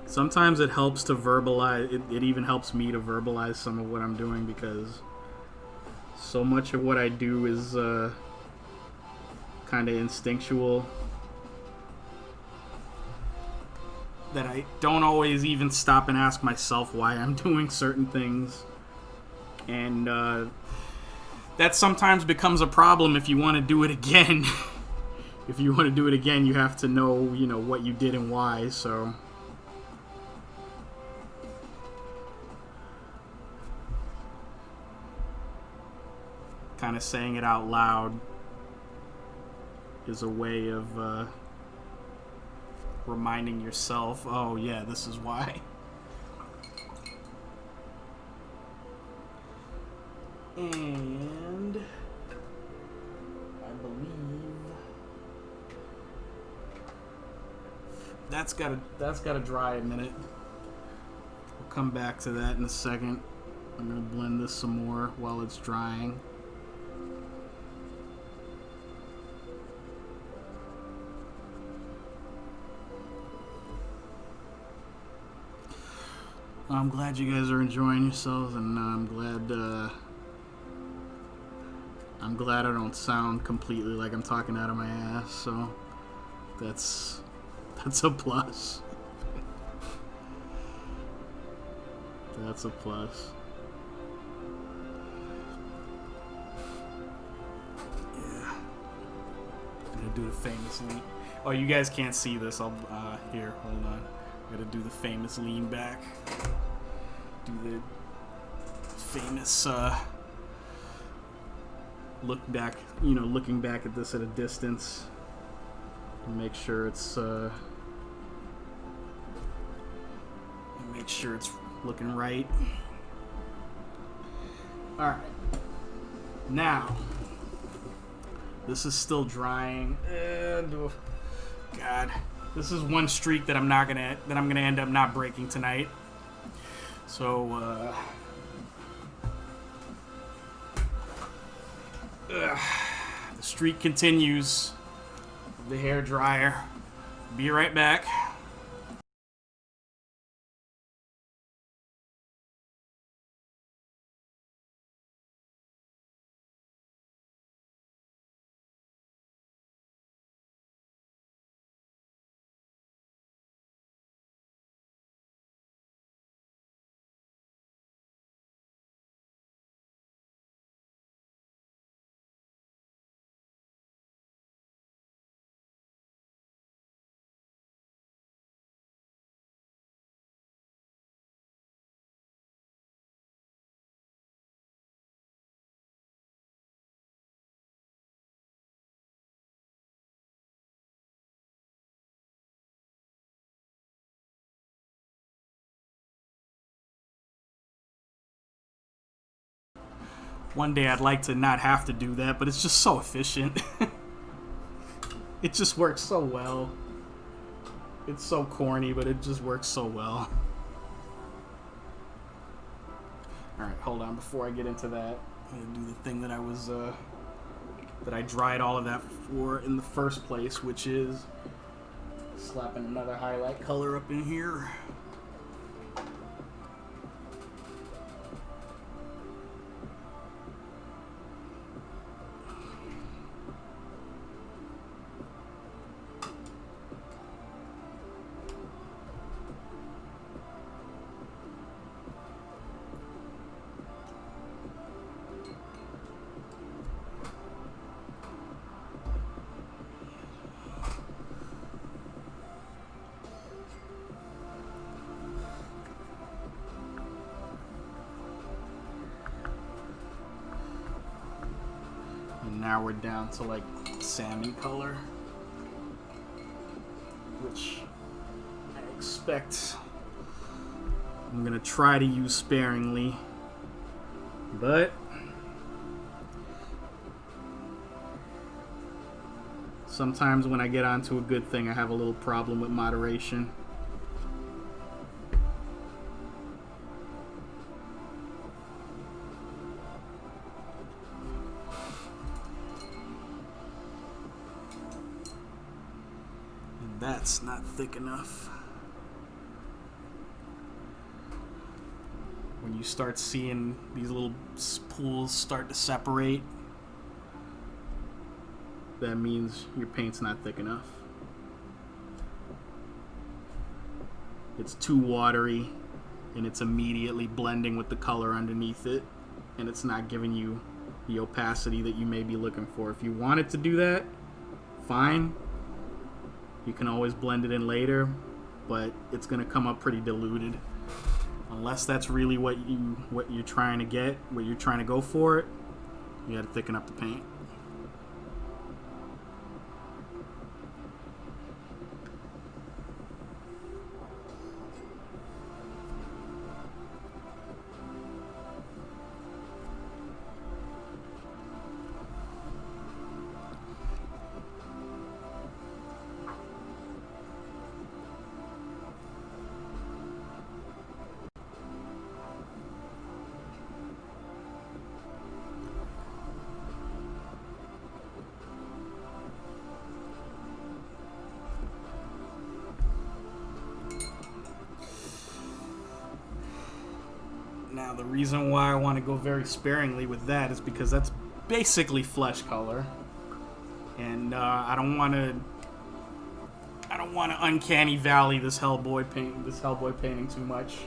Sometimes it helps to verbalize, it even helps me to verbalize some of what I'm doing, because so much of what I do is kind of instinctual that I don't always even stop and ask myself why I'm doing certain things. And that sometimes becomes a problem if you want to do it again. If you want to do it again, you have to know, what you did and why, so... kind of saying it out loud is a way of reminding yourself, oh yeah, this is why. And I believe that's gotta dry a minute. We'll come back to that in a second. I'm gonna blend this some more while it's drying. I'm glad you guys are enjoying yourselves, and I'm glad I don't sound completely like I'm talking out of my ass, so that's a plus. That's a plus. Yeah. I'm gonna do the famous lean. Oh, you guys can't see this. I'll here, hold on. I'm gonna do the famous lean back. Do the famous look back, looking back at this at a distance, and make sure it's looking right. All right, now this is still drying, and oh, God, this is one streak that I'm gonna end up not breaking tonight. So, the streak continues. The hair dryer. Be right back. One day I'd like to not have to do that, but it's just so efficient. It just works so well. It's so corny, but it just works so well. Alright, hold on before I get into that. I'm gonna do the thing that that I dried all of that for in the first place, which is slapping another highlight color up in here. Now we're down to like salmon color, which I expect I'm gonna try to use sparingly, but sometimes when I get onto a good thing, I have a little problem with moderation. That's not thick enough. When you start seeing these little pools start to separate, that means your paint's not thick enough. It's too watery, and it's immediately blending with the color underneath it, and it's not giving you the opacity that you may be looking for. If you want it to do that, fine. You can always blend it in later, but it's going to come up pretty diluted. Unless that's really what you're trying to get, what you're trying to go for it, you got to thicken up the paint. Now, the reason why I want to go very sparingly with that is because that's basically flesh color, and I don't want to uncanny valley this Hellboy painting too much.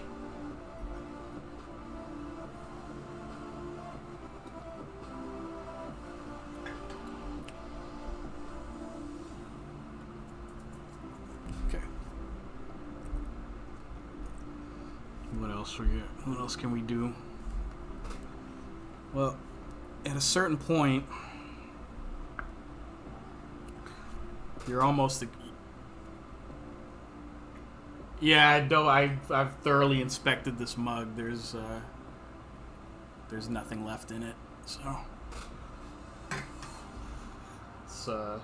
What else can we do? Well, at a certain point, you're almost. Yeah, I've thoroughly inspected this mug. There's nothing left in it, so it's that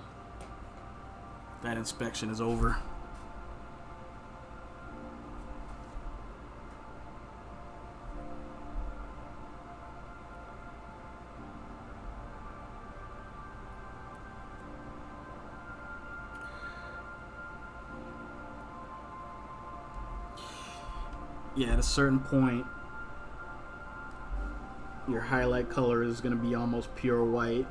inspection is over. Yeah, at a certain point, your highlight color is going to be almost pure white.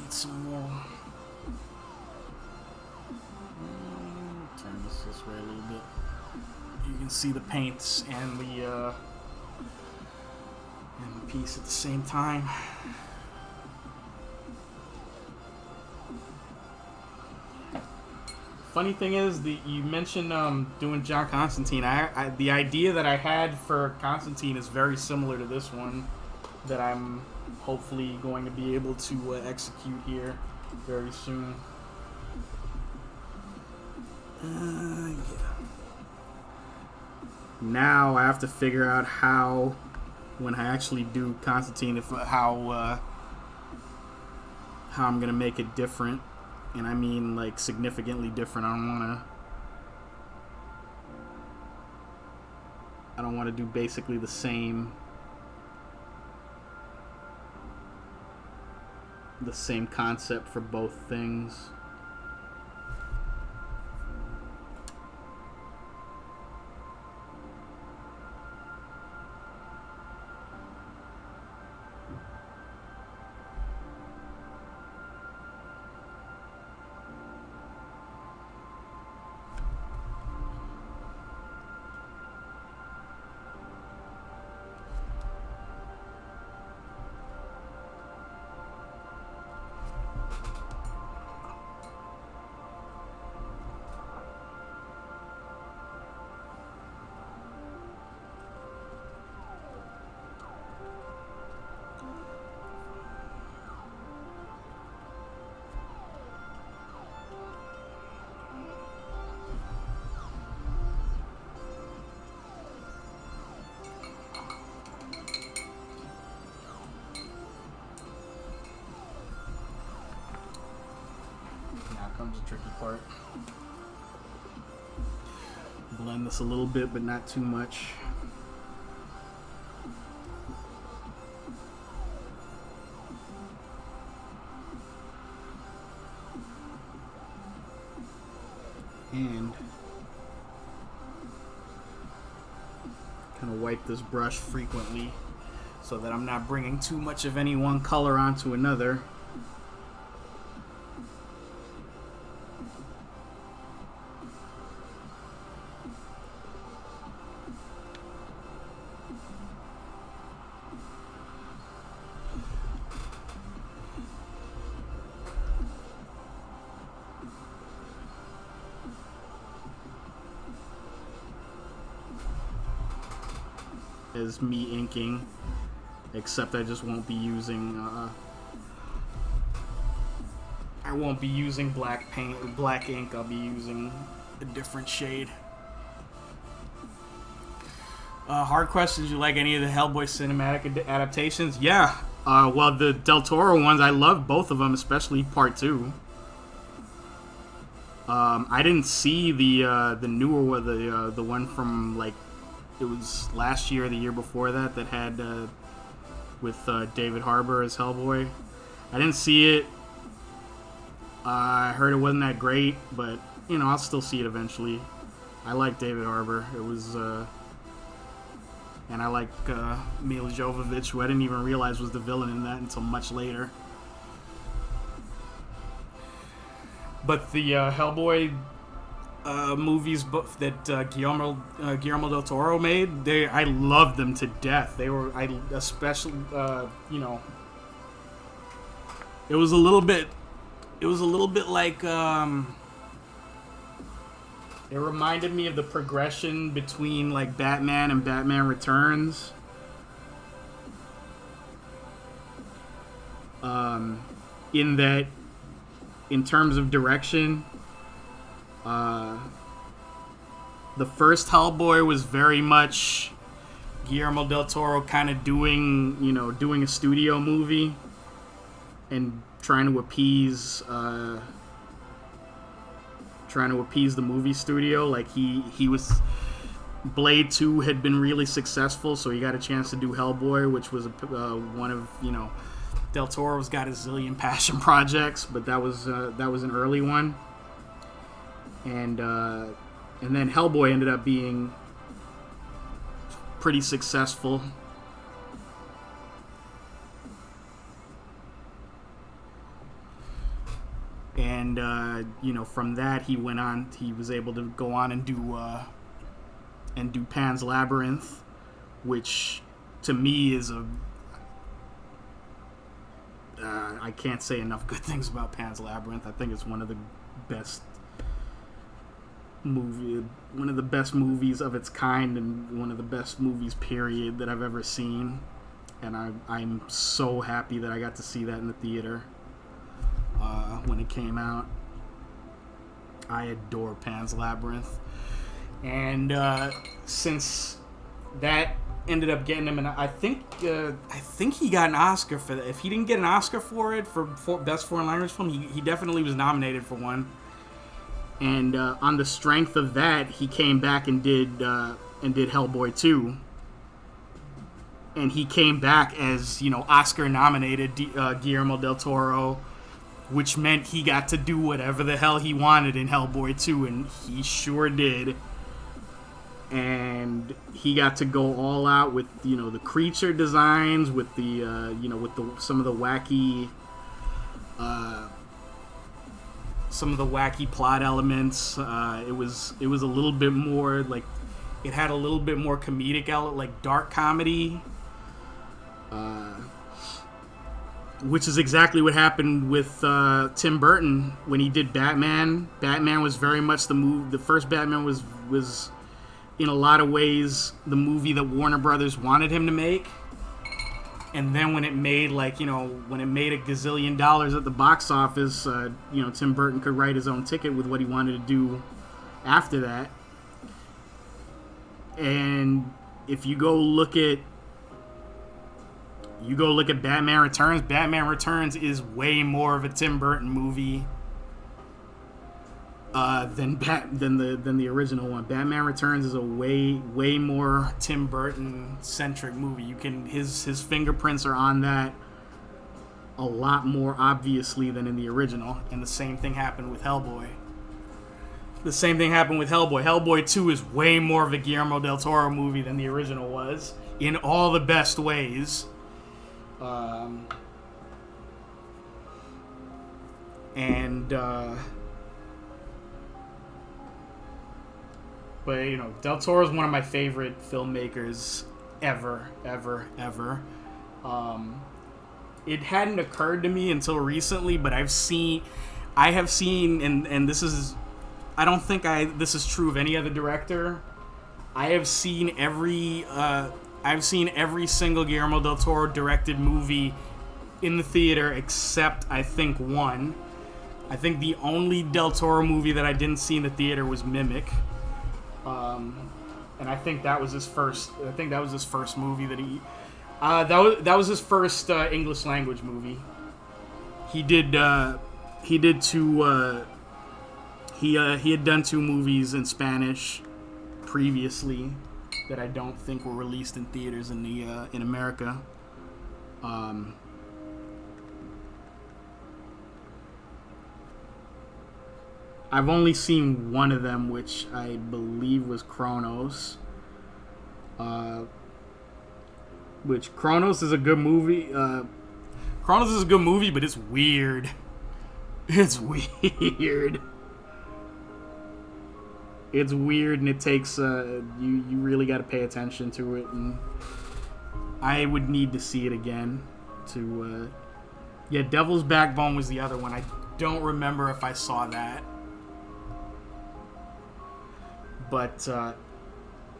Some more. Turn this way a little bit. You can see the paints and the piece at the same time. Funny thing is, you mentioned doing John Constantine. The idea that I had for Constantine is very similar to this one that I'm hopefully going to be able to execute here very soon. Yeah. Now I have to figure out how, when I actually do Constantine, how I'm gonna make it different, and I mean like significantly different. I don't want to do basically the same concept for both things. Comes the tricky part. Blend this a little bit, but not too much. And kind of wipe this brush frequently so that I'm not bringing too much of any one color onto another. Is me inking, except I just won't be using I won't be using black paint or black ink. I'll be using a different shade. Hard question: did you like any of the Hellboy cinematic adaptations? Yeah. Well, the Del Toro ones, I love both of them, especially Part 2. I didn't see the newer one, the one from like, it was last year or the year before that had with David Harbour as Hellboy. I didn't see it. I heard it wasn't that great, but you know, I'll still see it eventually. I like David Harbour. It was, and I like Mila Jovovich, who I didn't even realize was the villain in that until much later. But the Hellboy movies that Guillermo del Toro made, I loved them to death. They were, especially, you know, it was a little bit like, it reminded me of the progression between like Batman and Batman Returns. In that, in terms of direction, the first Hellboy was very much Guillermo del Toro kind of doing a studio movie and trying to appease the movie studio. Like he was, Blade 2 had been really successful, so he got a chance to do Hellboy, which was one of, Del Toro's got a zillion passion projects, but that was an early one. And then Hellboy ended up being pretty successful. And from that he was able to go on and do Pan's Labyrinth, which to me is I can't say enough good things about Pan's Labyrinth. I think it's one of the best movies of its kind, and one of the best movies period that I've ever seen. and I'm so happy that I got to see that in the theater when it came out. I adore Pan's Labyrinth, and since that ended up getting him, and I think he got an Oscar for that. If he didn't get an Oscar for it for best foreign language film, he definitely was nominated for one. And on the strength of that, he came back and did Hellboy 2. And he came back as, Oscar nominated Guillermo del Toro, which meant he got to do whatever the hell he wanted in Hellboy 2, and he sure did. And he got to go all out with, the creature designs, with the, some of the wacky plot elements. It was a little bit more like, it had a little bit more comedic element, like dark comedy, which is exactly what happened with Tim Burton when he did Batman. Batman was very much the first Batman was in a lot of ways the movie that Warner Brothers wanted him to make. And then when it made a gazillion dollars at the box office, Tim Burton could write his own ticket with what he wanted to do after that. And if you go look at Batman Returns is way more of a Tim Burton movie than the original one. Batman Returns is a way more Tim Burton centric movie. His fingerprints are on that a lot more obviously than in the original. And the same thing happened with Hellboy. Hellboy 2 is way more of a Guillermo del Toro movie than the original was, in all the best ways. But Del Toro is one of my favorite filmmakers ever. It hadn't occurred to me until recently, but I have seen, and this is, I don't think this is true of any other director. I've seen every single Guillermo del Toro directed movie in the theater except, I think, one. I think the only Del Toro movie that I didn't see in the theater was Mimic. And I think that was his first. Movie that he. That was his first English language movie. He did two. He had done 2 movies in Spanish previously that I don't think were released in theaters in America. I've only seen one of them, which I believe was Kronos. Which Kronos is a good movie. Kronos is a good movie, but it's weird. It's weird. It's weird, and it takes you really got to pay attention to it, and I would need to see it again to. Devil's Backbone was the other one. I don't remember if I saw that. But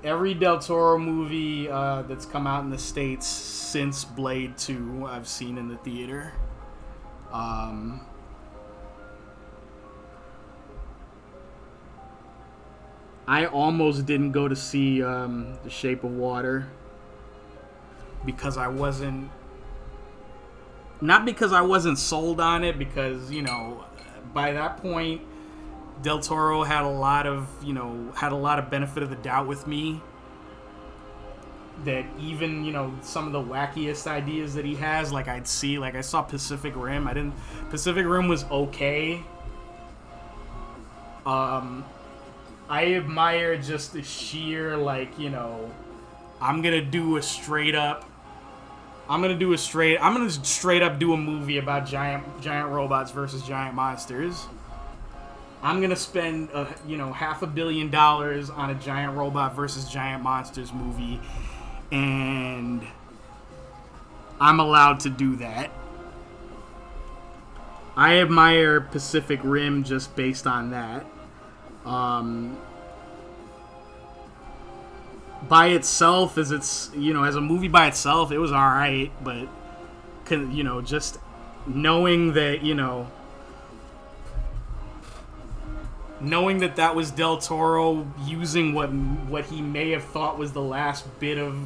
every Del Toro movie that's come out in the States since Blade 2, I've seen in the theater. I almost didn't go to see The Shape of Water because I wasn't... Not because I wasn't sold on it, because, by that point... Del Toro had a lot of benefit of the doubt with me. That even, some of the wackiest ideas that he has, like I saw Pacific Rim. Pacific Rim was okay. I admire just the sheer, I'm gonna straight up do a movie about giant robots versus giant monsters. I'm gonna spend $500 million on a giant robot versus giant monsters movie, and I'm allowed to do that. I admire Pacific Rim just based on that. by itself, as it's, as a movie by itself, it was all right, but just knowing that, knowing that that was Del Toro using what he may have thought was the last bit of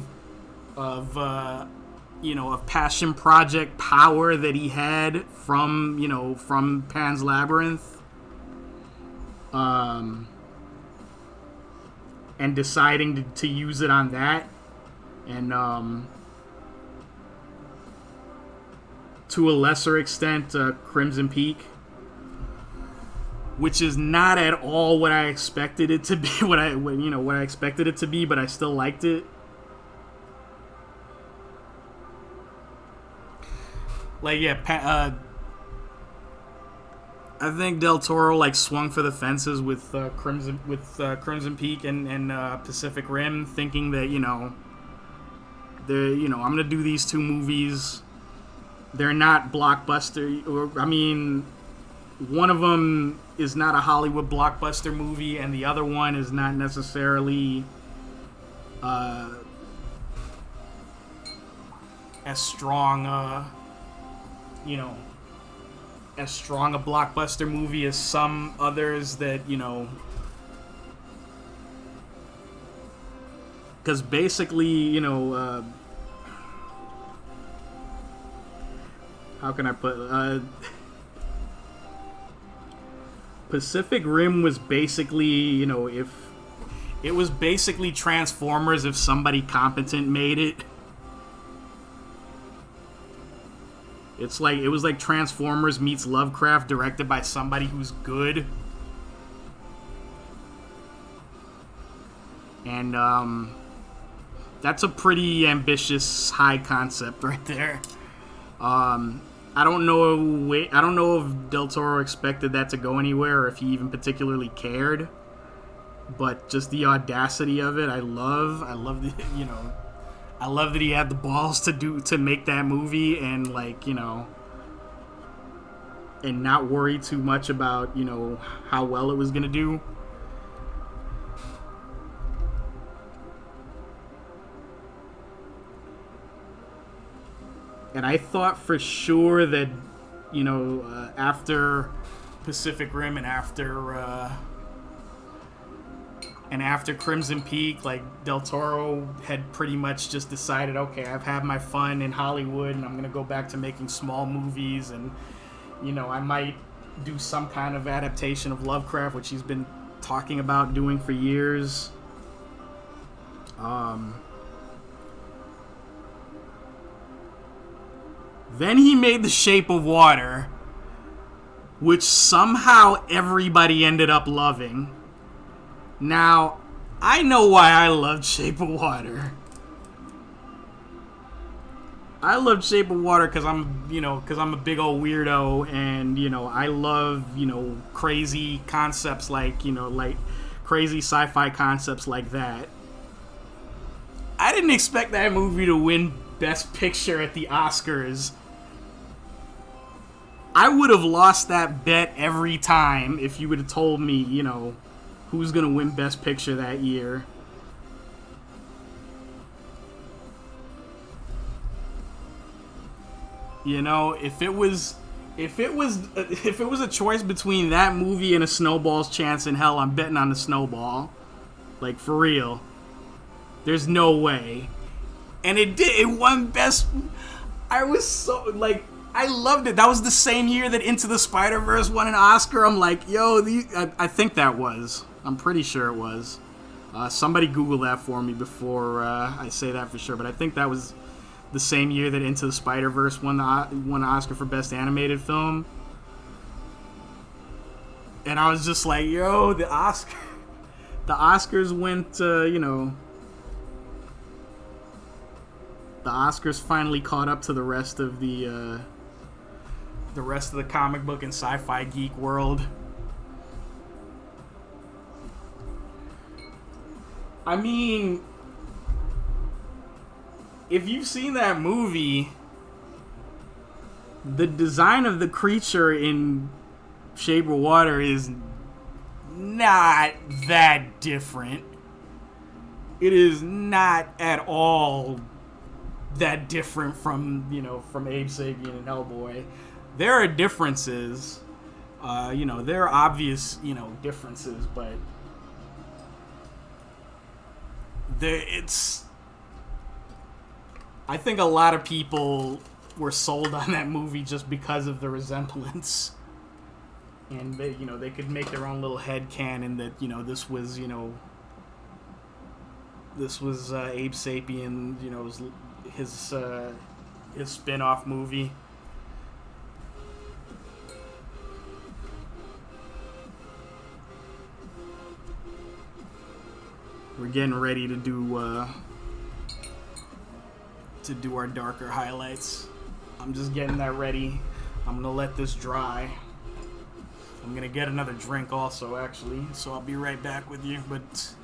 passion project power that he had from Pan's Labyrinth, and deciding to use it on that, and to a lesser extent Crimson Peak, which is not at all what I expected it to be. What I expected it to be, but I still liked it. Like, yeah, I think Del Toro swung for the fences with Crimson Peak and Pacific Rim, thinking that I'm gonna do these two movies. They're not blockbuster, one of them is not a Hollywood blockbuster movie, and the other one is not necessarily as strong as strong a blockbuster movie as some others that, because basically, how can I put, Pacific Rim was basically, if it was basically Transformers if somebody competent made it. It was like Transformers meets Lovecraft, directed by somebody who's good. And that's a pretty ambitious high concept right there. I don't know if Del Toro expected that to go anywhere, or if he even particularly cared. But just the audacity of it, I love the, I love that he had the balls to make that movie and and not worry too much about, how well it was gonna do. And I thought for sure that, after Pacific Rim and after Crimson Peak, Del Toro had pretty much just decided, okay, I've had my fun in Hollywood and I'm going to go back to making small movies, and, I might do some kind of adaptation of Lovecraft, which he's been talking about doing for years. Then he made The Shape of Water, which somehow everybody ended up loving. Now, I know why I loved Shape of Water. I loved Shape of Water because I'm a big old weirdo, and, I love, crazy concepts like crazy sci-fi concepts like that. I didn't expect that movie to win Best Picture at the Oscars. I would have lost that bet every time if you would have told me, who's going to win Best Picture that year. If it was a choice between that movie and A Snowball's Chance in Hell, I'm betting on The Snowball. For real. There's no way. And it did. It won Best. I was so, I loved it. That was the same year that Into the Spider-Verse won an Oscar. I'm like, yo, I think that was. I'm pretty sure it was. Somebody Google that for me before I say that for sure. But I think that was the same year that Into the Spider-Verse won the Oscar for Best Animated Film. And I was just like, yo, the Oscars went, the Oscars finally caught up to the rest of the comic book and sci-fi geek world. I mean, if you've seen that movie, the design of the creature in Shape of Water is not that different. it is not at all that different from, from Abe Sapien and Hellboy. There are differences. There are obvious, differences, but it's. I think a lot of people were sold on that movie just because of the resemblance, and they could make their own little headcanon that this was Abe Sapien, his spin-off movie. We're getting ready to do our darker highlights. I'm just getting that ready. I'm gonna let this dry. I'm gonna get another drink also, actually, so I'll be right back with you, but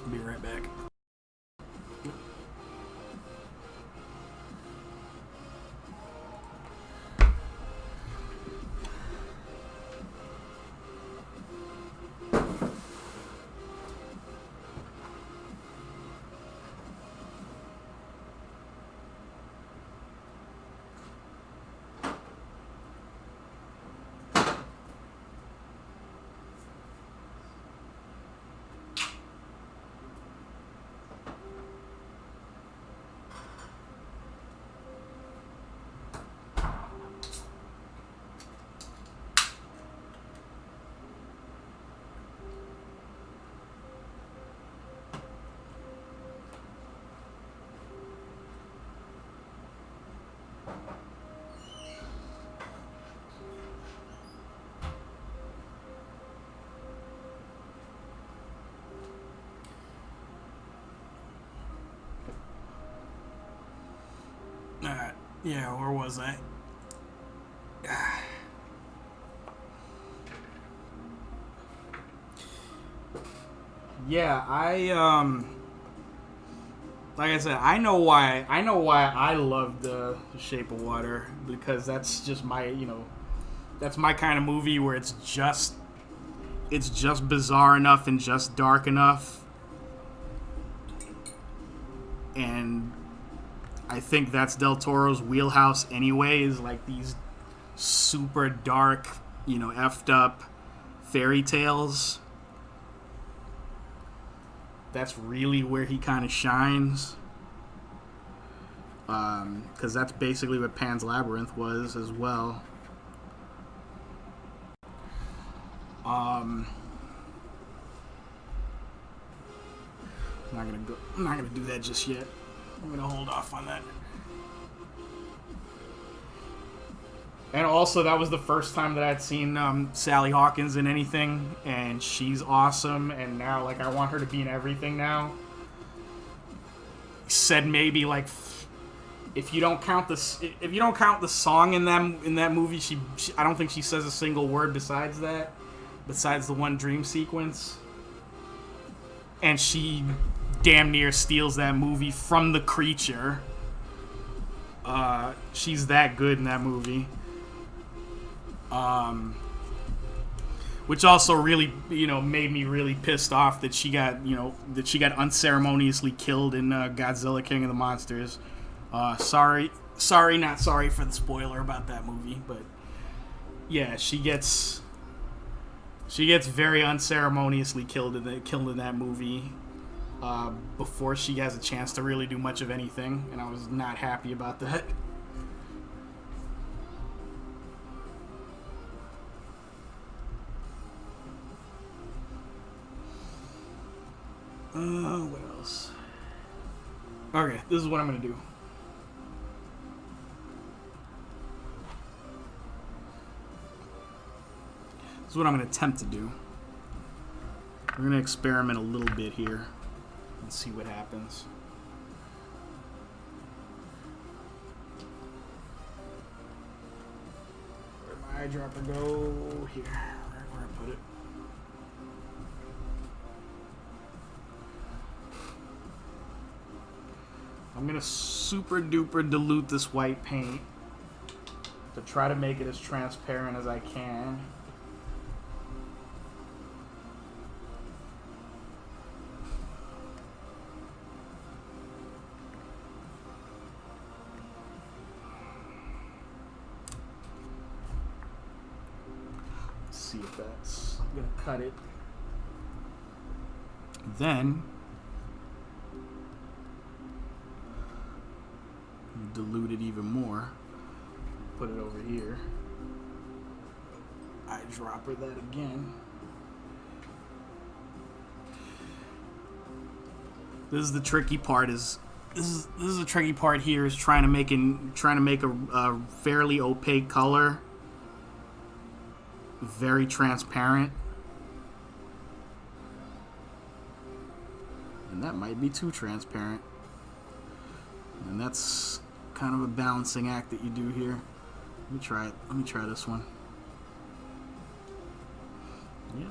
I'll be right back. Alright, yeah, where was I? Yeah, like I said, I know why I love The Shape of Water, because that's just my, that's my kind of movie where it's just bizarre enough and just dark enough. And I think that's Del Toro's wheelhouse anyway, is like these super dark, effed up fairy tales. That's really where he kind of shines. Because that's basically what Pan's Labyrinth was as well. I'm not gonna do that just yet. I'm gonna hold off on that. And also, that was the first time that I'd seen Sally Hawkins in anything, and she's awesome. And now, like, I want her to be in everything now. Said maybe like, if you don't count the song in that movie, she I don't think she says a single word besides the one dream sequence. And she damn near steals that movie from The Creature. She's that good in that movie. Which also really, made me really pissed off that she got unceremoniously killed in Godzilla King of the Monsters. Sorry, not sorry for the spoiler about that movie, but yeah, she gets very unceremoniously killed in that movie before she has a chance to really do much of anything, and I was not happy about that. What else? Okay, this is what I'm gonna do. This is what I'm gonna attempt to do. We're gonna experiment a little bit here and see what happens. Where'd my eyedropper go? Here, right where I put it. I'm gonna super duper dilute this white paint to try to make it as transparent as I can. see if that's gonna cut it. Then dilute it even more. Put it over here. Eyedropper that again. This is the tricky part. This is the tricky part here. Is trying to make a fairly opaque color very transparent, and that might be too transparent. And that's kind of a balancing act that you do here. Let me try it. Let me try this one. Yeah.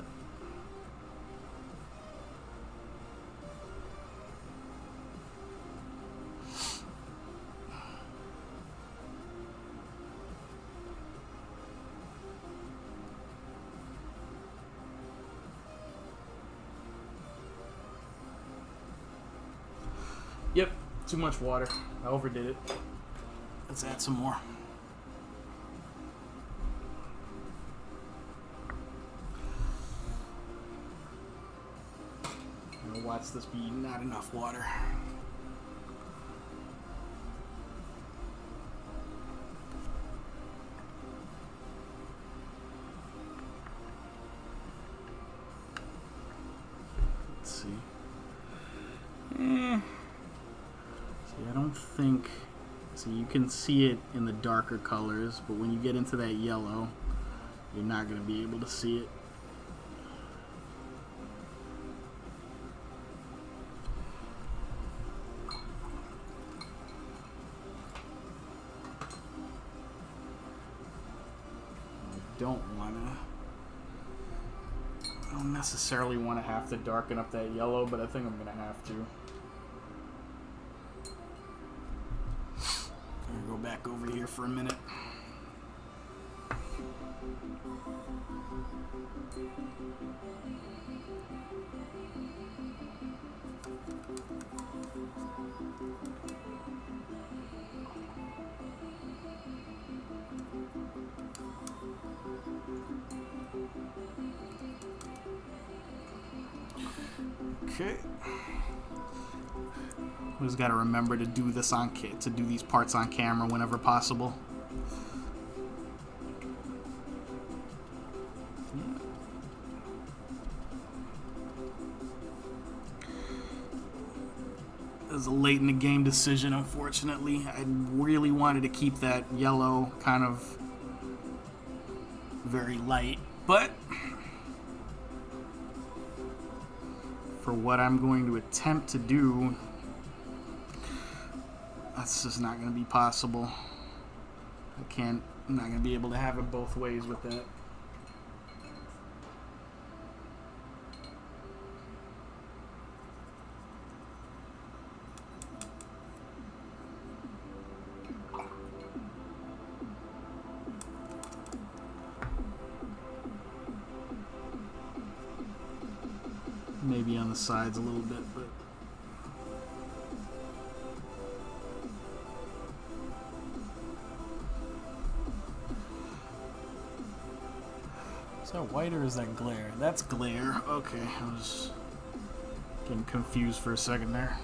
Yep, too much water. I overdid it. Let's add some more. Now watch this be not enough water. Let's see. I don't think, so you can see it in the darker colors, but when you get into that yellow, you're not going to be able to see it. I don't necessarily want to have to darken up that yellow, but I think I'm going to have to. Go back over here for a minute. Okay. We just got to remember to do this to do these parts on camera whenever possible. Yeah. It was a late in the game decision, unfortunately. I really wanted to keep that yellow kind of very light, but for what I'm going to attempt to do, that's just not going to be possible. I'm not going to be able to have it both ways with that. Maybe on the sides a little bit, but is that white or is that glare? That's glare. Okay, I was getting confused for a second there.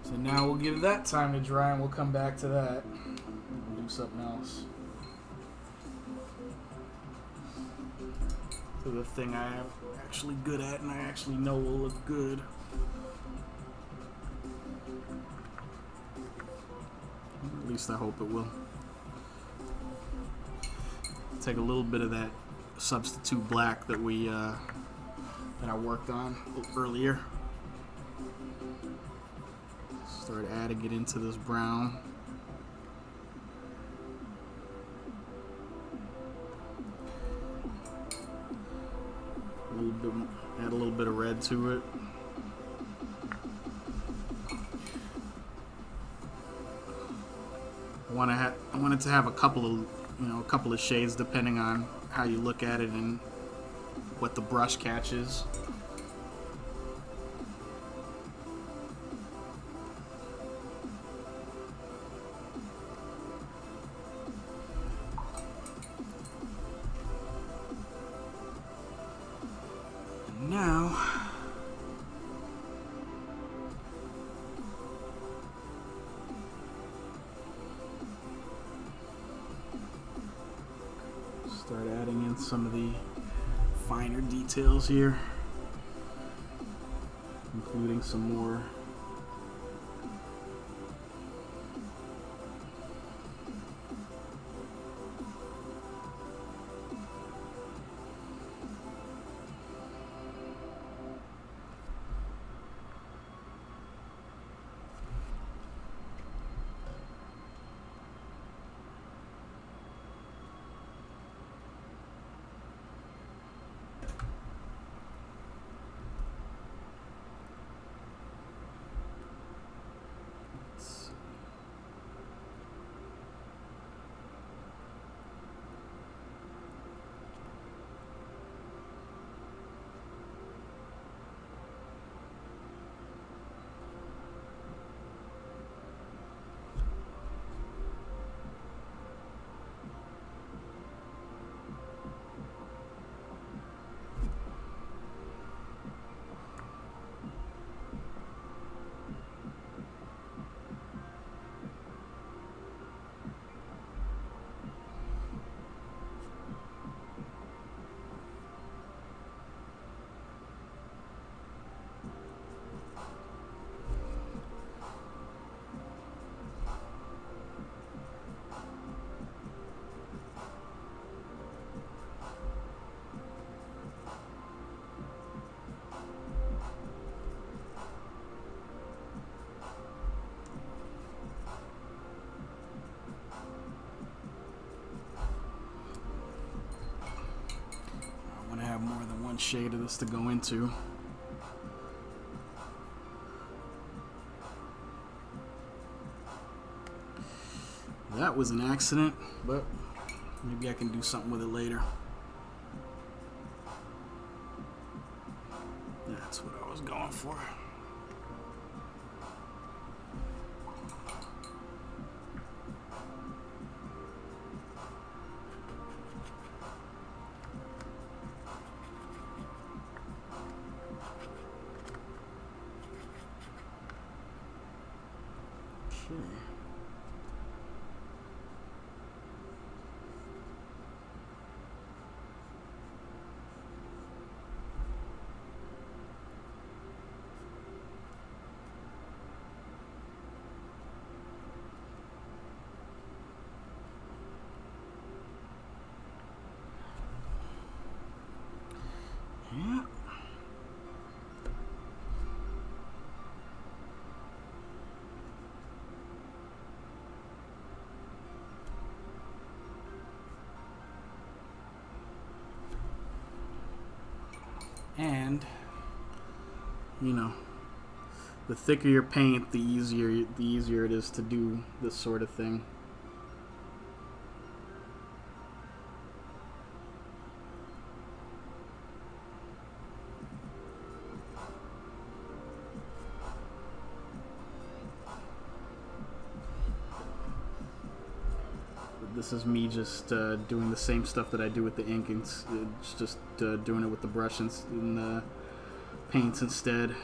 So now we'll give that time to dry and we'll come back to that. We'll do something else. the thing I am actually good at and I actually know will look good. At least I hope it will. Take a little bit of that substitute black that that I worked on earlier. Start adding it into this brown. Add a little bit of red to it. I want it to have a couple of shades depending on how you look at it and what the brush catches. And now start adding in some of the finer details here, including some more more than one shade of this to go into. That was an accident, but maybe I can do something with it later. That's what I was going for. Yeah. And you know, the thicker your paint, the easier it is to do this sort of thing. This is me just doing the same stuff that I do with the ink, and it's just doing it with the brush and the paints instead.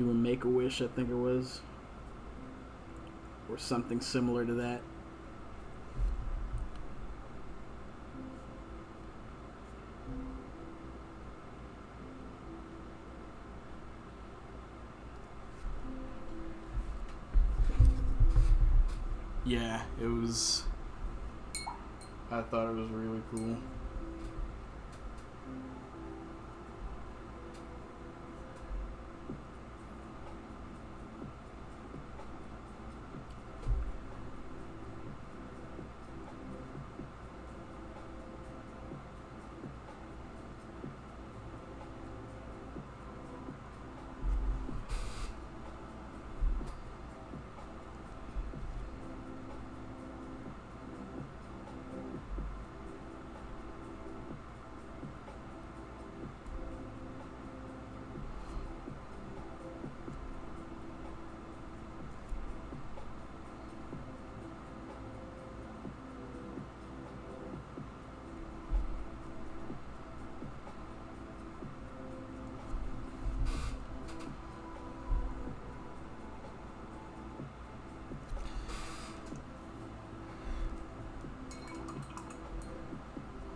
doing Make-A-Wish, I think it was, or something similar to that. Yeah, it was. I thought it was really cool.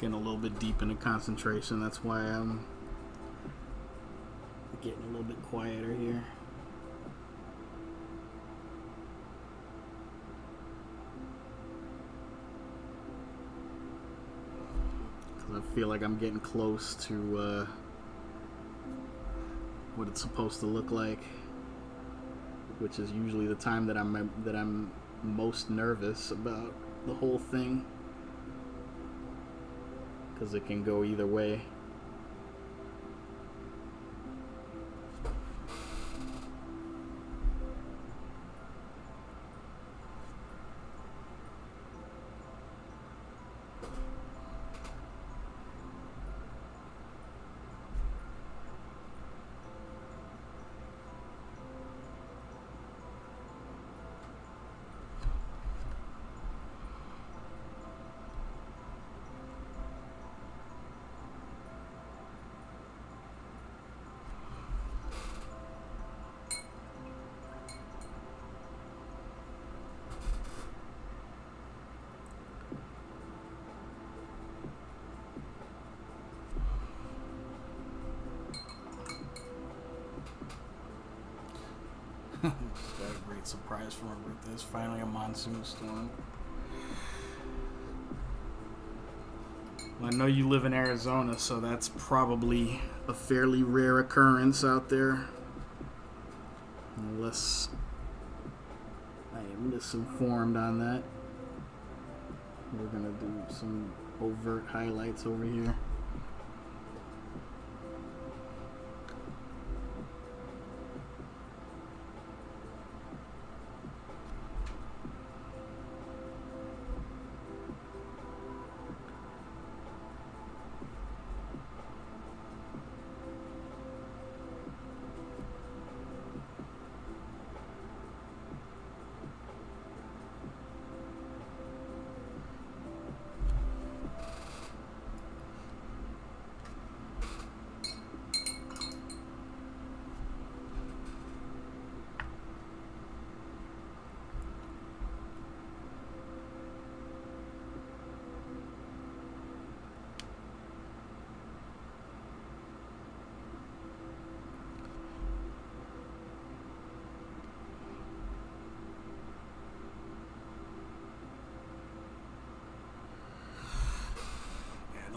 Getting a little bit deep into concentration. That's why I'm getting a little bit quieter here. Because I feel like I'm getting close to what it's supposed to look like, which is usually the time that I'm most nervous about the whole thing. Because it can go either way. Just got a great surprise for my birthday. It's finally a monsoon storm. Well, I know you live in Arizona, so that's probably a fairly rare occurrence out there. Unless I am misinformed on that. We're going to do some overt highlights over here.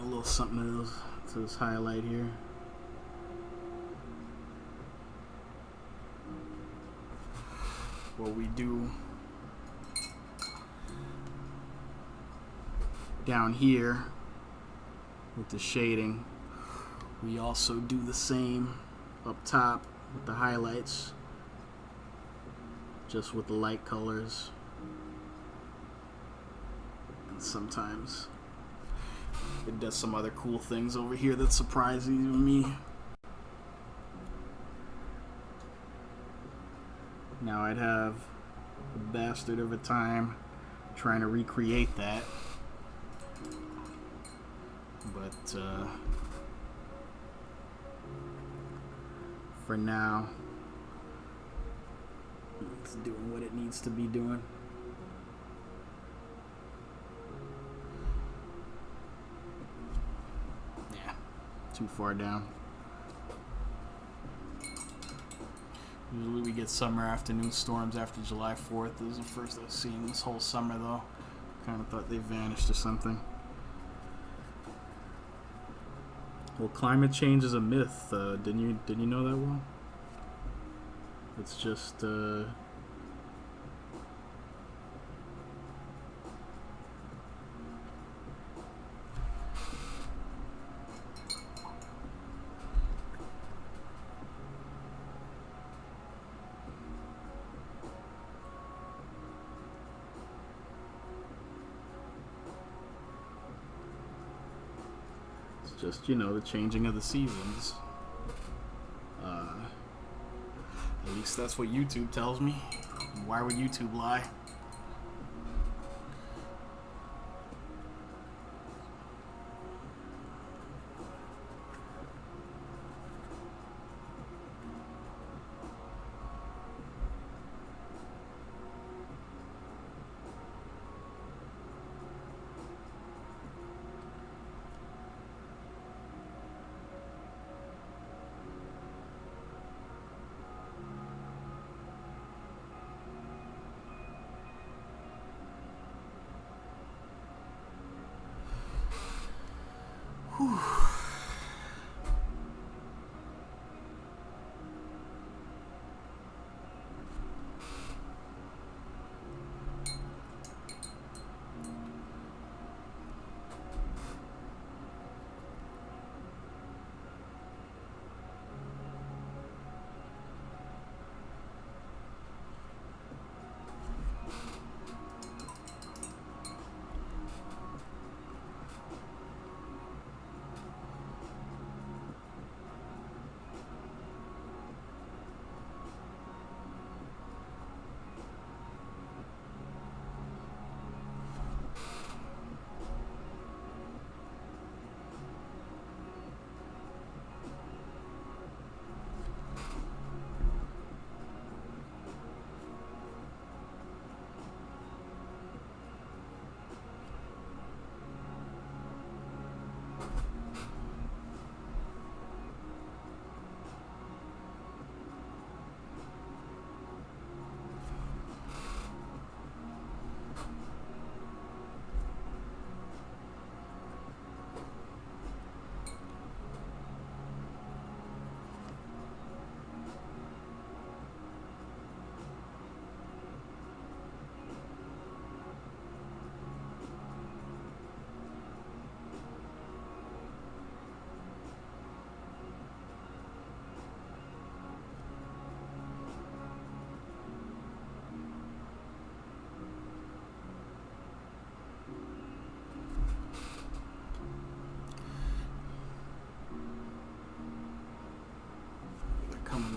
A little something else to this highlight here. What we do down here with the shading, we also do the same up top with the highlights, just with the light colors. And sometimes it does some other cool things over here that surprise me. Now I'd have a bastard of a time trying to recreate that. But for now, It's doing what it needs to be doing. Yeah, too far down. Usually we get summer afternoon storms after July 4th. This is the first I've seen this whole summer, though. Kind of thought they vanished or something. Well, climate change is a myth. Didn't you know that, Will? It's just just, you know, the changing of the seasons. At least that's what YouTube tells me. Why would YouTube lie? Whew.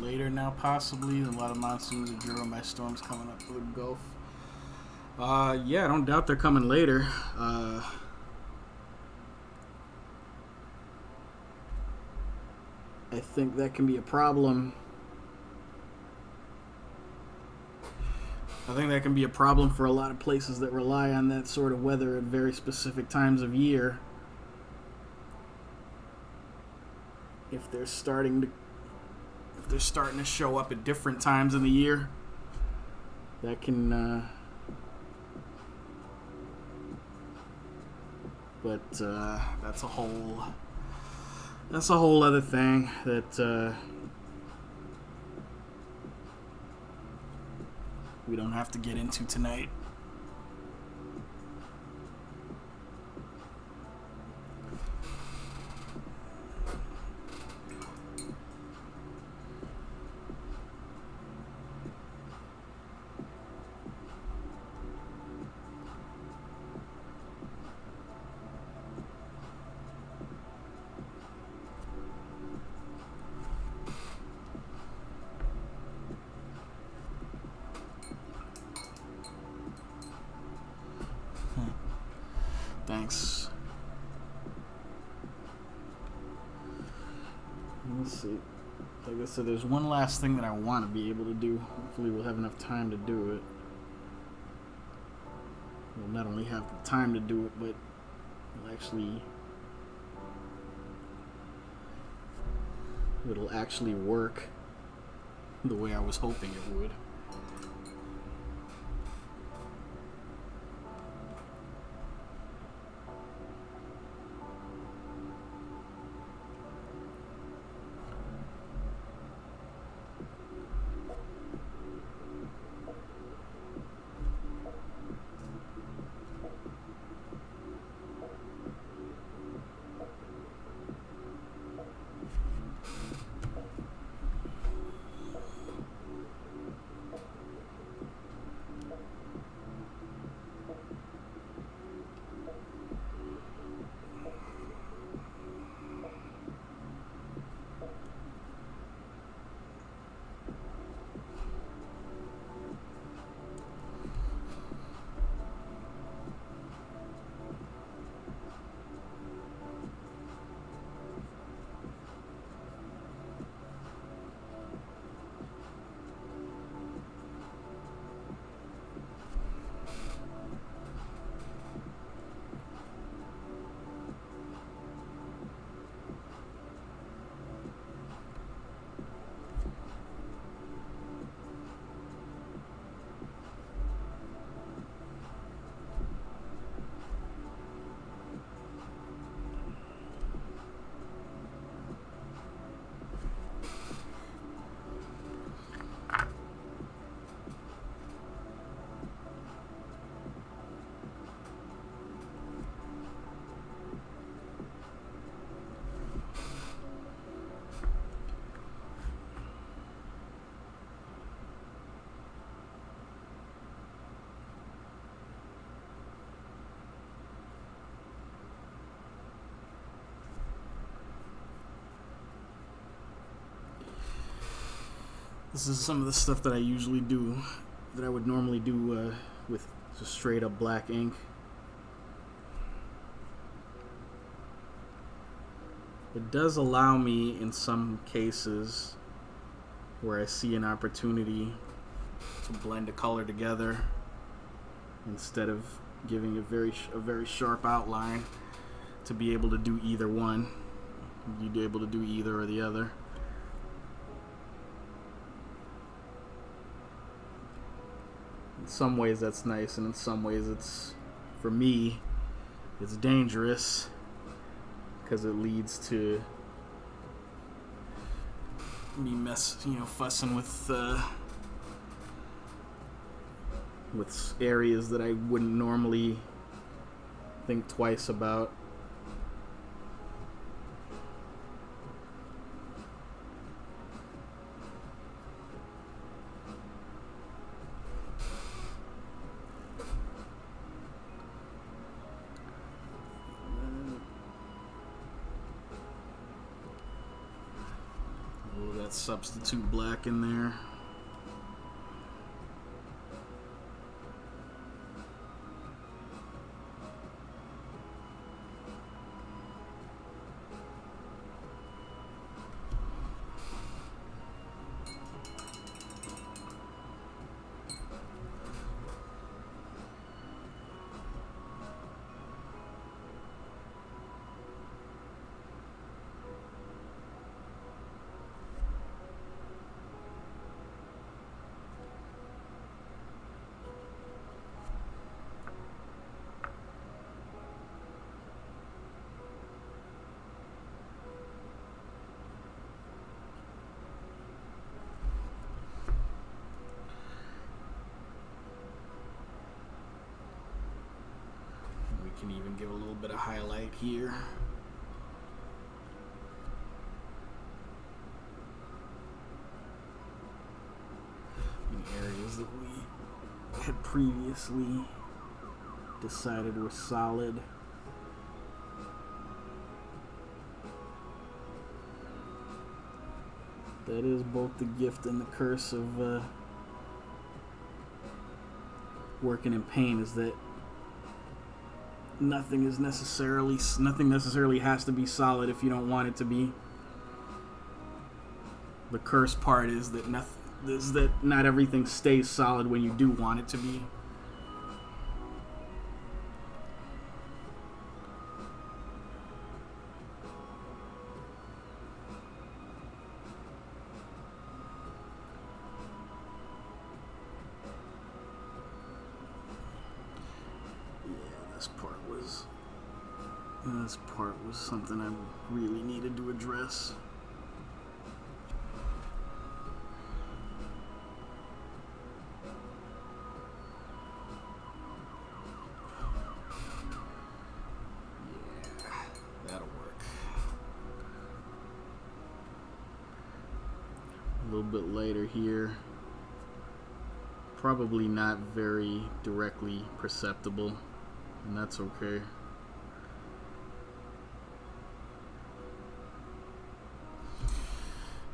Later now, possibly. A lot of monsoons are driven by storms coming up through the Gulf. Yeah, I don't doubt they're coming later. I think that can be a problem. I think that can be a problem for a lot of places that rely on that sort of weather at very specific times of year. If they're starting to show up at different times in the year, that can but that's a whole other thing that we don't have to get into tonight. Thanks. Let's see. Like I said, there's one last thing that I want to be able to do. Hopefully we'll have enough time to do it. We'll not only have the time to do it, but it'll actually work the way I was hoping it would. This is some of the stuff that I usually do, that I would normally do with just straight up black ink. It does allow me, in some cases, where I see an opportunity to blend a color together instead of giving a very sharp outline, to be able to do either one. You'd be able to do either or the other. In some ways that's nice, and in some ways it's, for me, it's dangerous, because it leads to me fussing with areas that I wouldn't normally think twice about. Substitute black in there. Can even give a little bit of highlight here. In areas that we had previously decided were solid. That is both the gift and the curse of working in paint, is that nothing necessarily has to be solid if you don't want it to be. The curse part is that not everything stays solid when you do want it to be. This part was something I really needed to address. Yeah, that'll work. A little bit later here. Probably not very directly perceptible, and that's okay.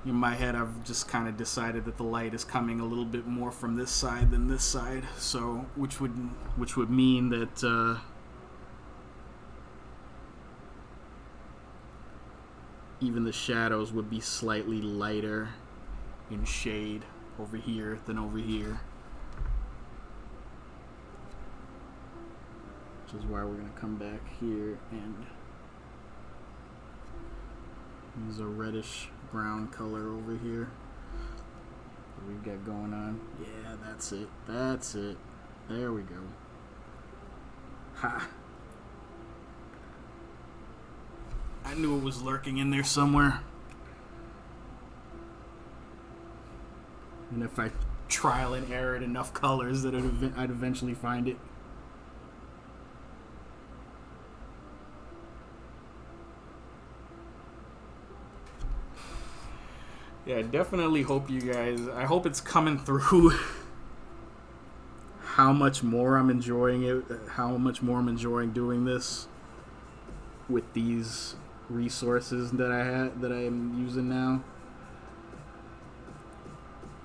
In my head, I've just kind of decided that the light is coming a little bit more from this side than this side, so which would mean that even the shadows would be slightly lighter in shade over here than over here, which is why we're going to come back here and use a reddish brown color over here that we've got going on. Yeah, that's it. That's it. There we go. Ha! I knew it was lurking in there somewhere. And if I trial and error at enough colors, that I'd eventually find it. Yeah, I definitely hope you guys, I hope it's coming through how much more I'm enjoying it, how much more I'm enjoying doing this with these resources that I am using now.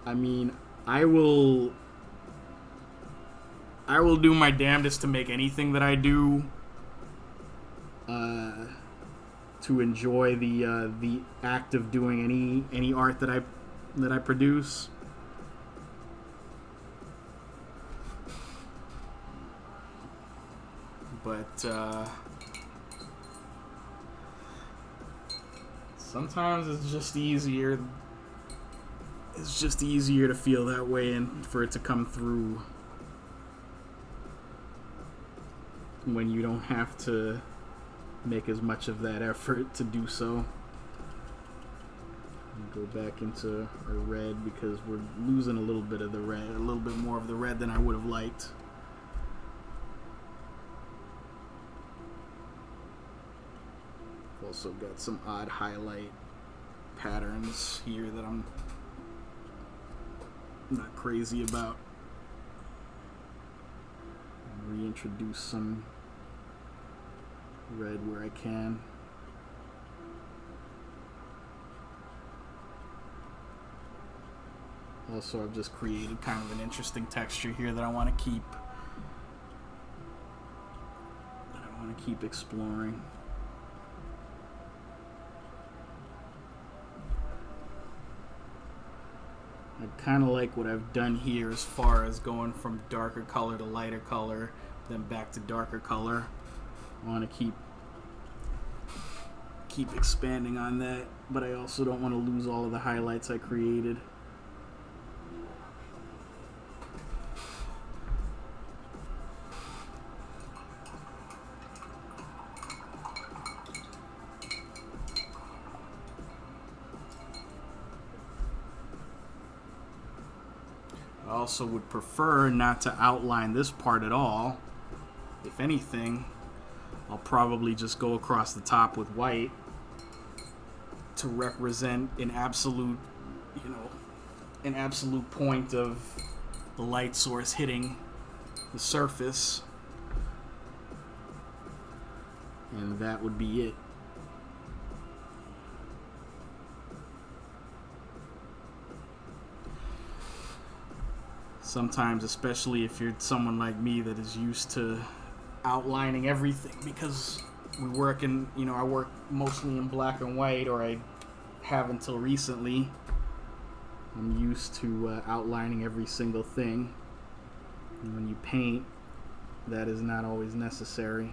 I mean, I will do my damnedest to make anything that I do to enjoy the act of doing any art that I produce. But sometimes it's just easier to feel that way and for it to come through when you don't have to make as much of that effort to do so. And go back into our red because we're losing a little bit of the red, a little bit more of the red than I would have liked. Also got some odd highlight patterns here that I'm not crazy about. Reintroduce some red where I can. Also, I've just created kind of an interesting texture here that I want to keep exploring. I kind of like what I've done here as far as going from darker color to lighter color, then back to darker color. I want to keep expanding on that, but I also don't want to lose all of the highlights I created. I also would prefer not to outline this part at all. If anything, I'll probably just go across the top with white to represent an absolute point of the light source hitting the surface. And that would be it. Sometimes, especially if you're someone like me that is used to outlining everything, because I work mostly in black and white, or I have until recently. I'm used to outlining every single thing. And when you paint, that is not always necessary.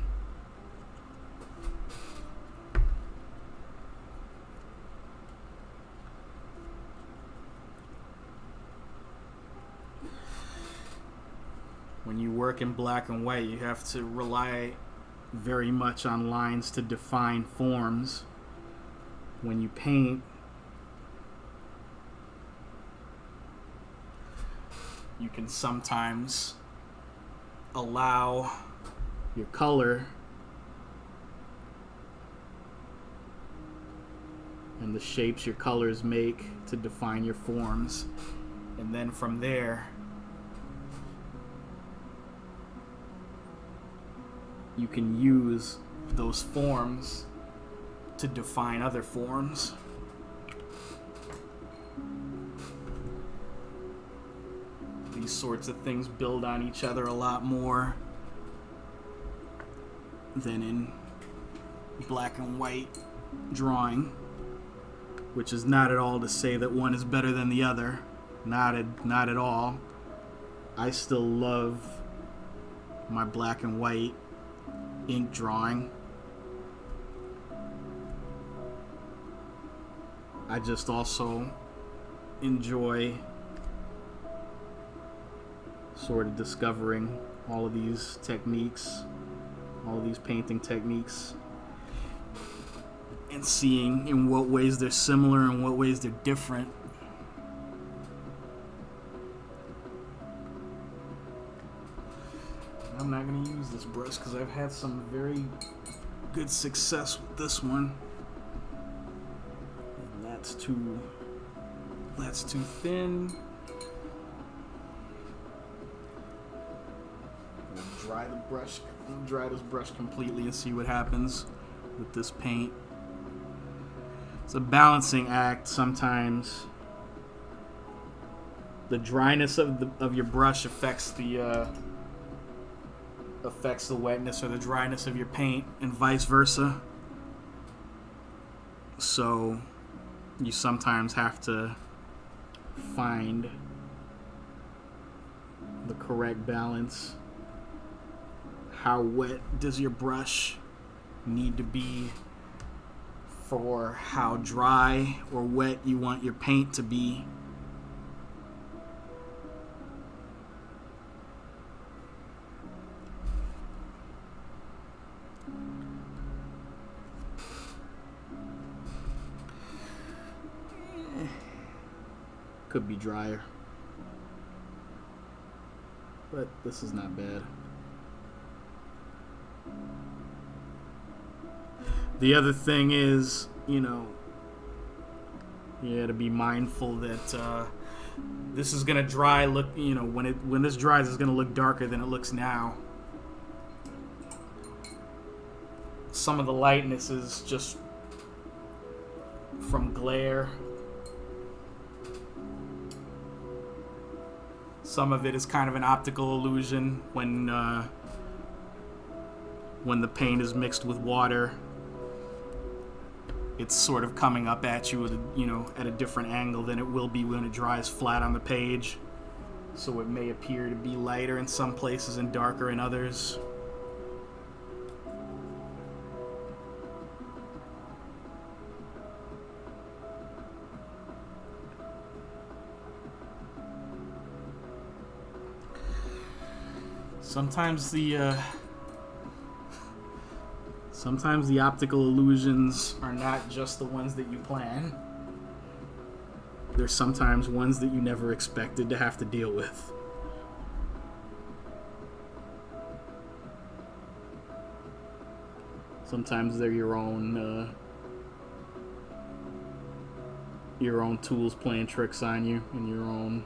When you work in black and white, you have to rely very much on lines to define forms. When you paint, you can sometimes allow your color and the shapes your colors make to define your forms. And then from there, you can use those forms to define other forms. These sorts of things build on each other a lot more than in black and white drawing, which is not at all to say that one is better than the other. Not at all. I still love my black and white ink drawing. I just also enjoy sort of discovering all of these techniques, all of these painting techniques, and seeing in what ways they're similar and what ways they're different. I'm not going to use this brush because I've had some very good success with this one. And that's too thin. I'm going to dry this brush completely and see what happens with this paint. It's a balancing act sometimes. The dryness of your brush affects the wetness or the dryness of your paint, and vice versa. So you sometimes have to find the correct balance. How wet does your brush need to be for how dry or wet you want your paint to be? Could be drier, but this is not bad. The other thing is, you gotta be mindful that this is gonna dry. When this dries, it's gonna look darker than it looks now. Some of the lightness is just from glare. Some of it is kind of an optical illusion when the paint is mixed with water. It's sort of coming up at you at a different angle than it will be when it dries flat on the page. So it may appear to be lighter in some places and darker in others. Sometimes the optical illusions are not just the ones that you plan. There's sometimes ones that you never expected to have to deal with. Sometimes they're your own tools playing tricks on you, and your own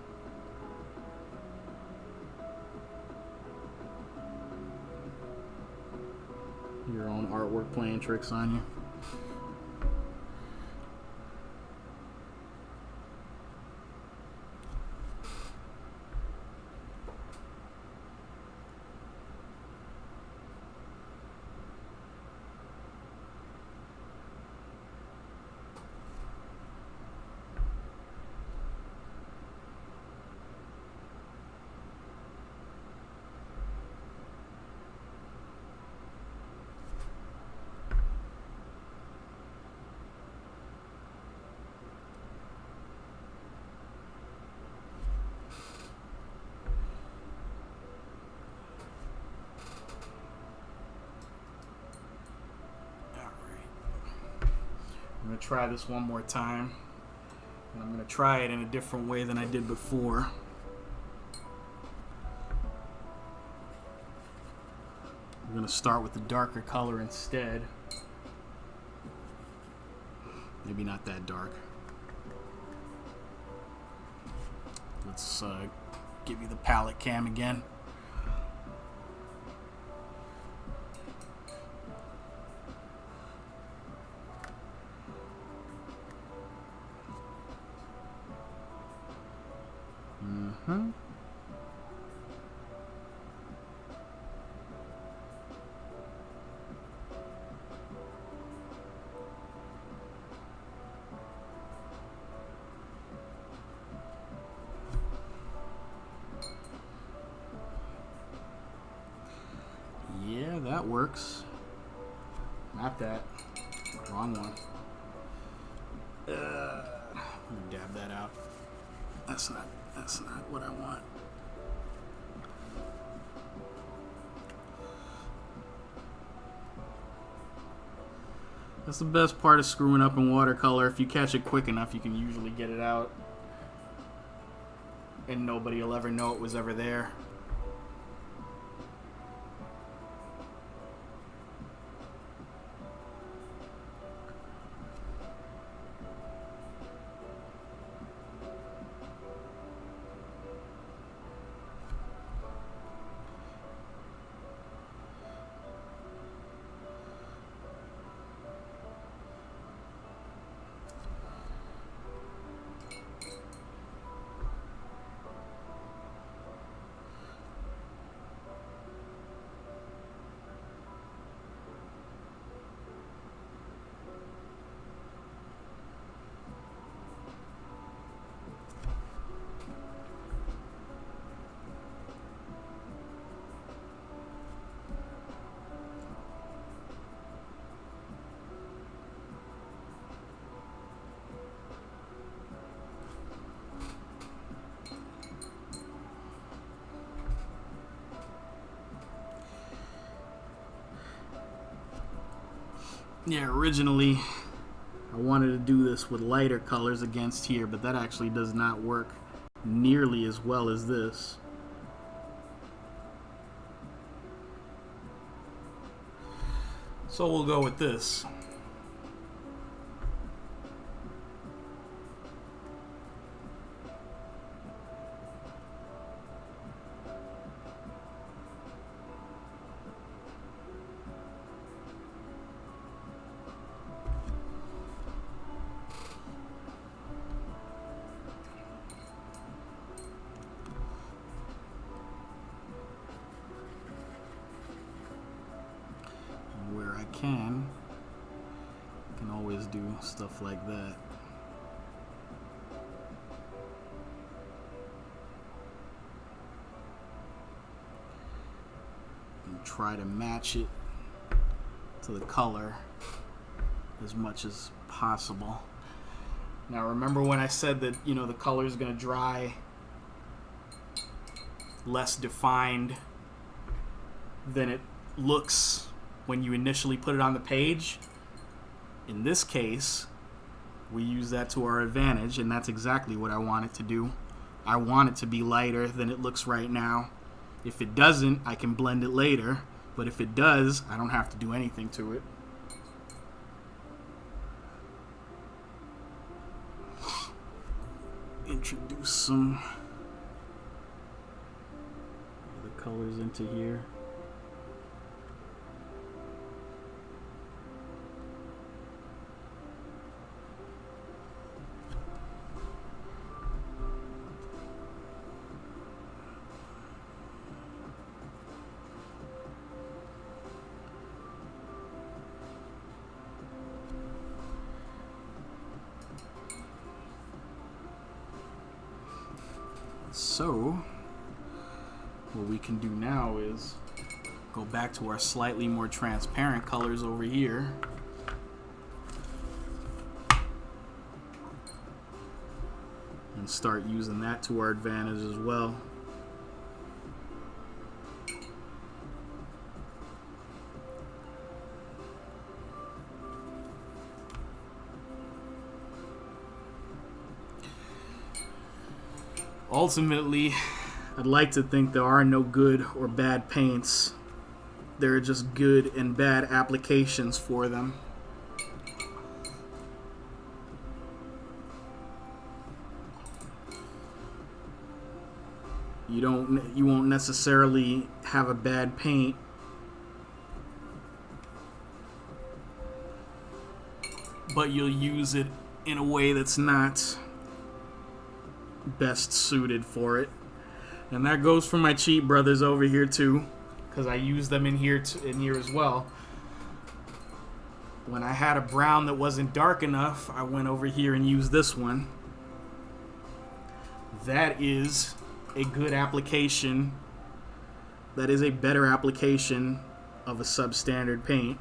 artwork playing tricks on you. I'm going to try this one more time. And I'm going to try it in a different way than I did before. I'm going to start with the darker color instead. Maybe not that dark. Let's give you the palette cam again. Yeah, that works. Not that. Wrong one. Let me dab that out. That's not what I want. That's the best part of screwing up in watercolor. If you catch it quick enough, you can usually get it out. And nobody will ever know it was ever there. Yeah, originally I wanted to do this with lighter colors against here, but that actually does not work nearly as well as this. So we'll go with this. Where I can always do stuff like that. And try to match it to the color as much as possible. Now remember when I said that, you know, the color is going to dry less defined than it looks when you initially put it on the page? In this case, we use that to our advantage, and that's exactly what I want it to do. I want it to be lighter than it looks right now. If it doesn't, I can blend it later, but if it does, I don't have to do anything to it. Introduce some other colors into here. So, what we can do now is go back to our slightly more transparent colors over here. And start using that to our advantage as well. Ultimately, I'd like to think there are no good or bad paints. There are just good and bad applications for them. You won't necessarily have a bad paint, but you'll use it in a way that's not best suited for it. And that goes for my cheat brothers over here too, because I use them in here as well. When I had a brown that wasn't dark enough, I went over here and used this one. That is a good application. That is a better application of a substandard paint.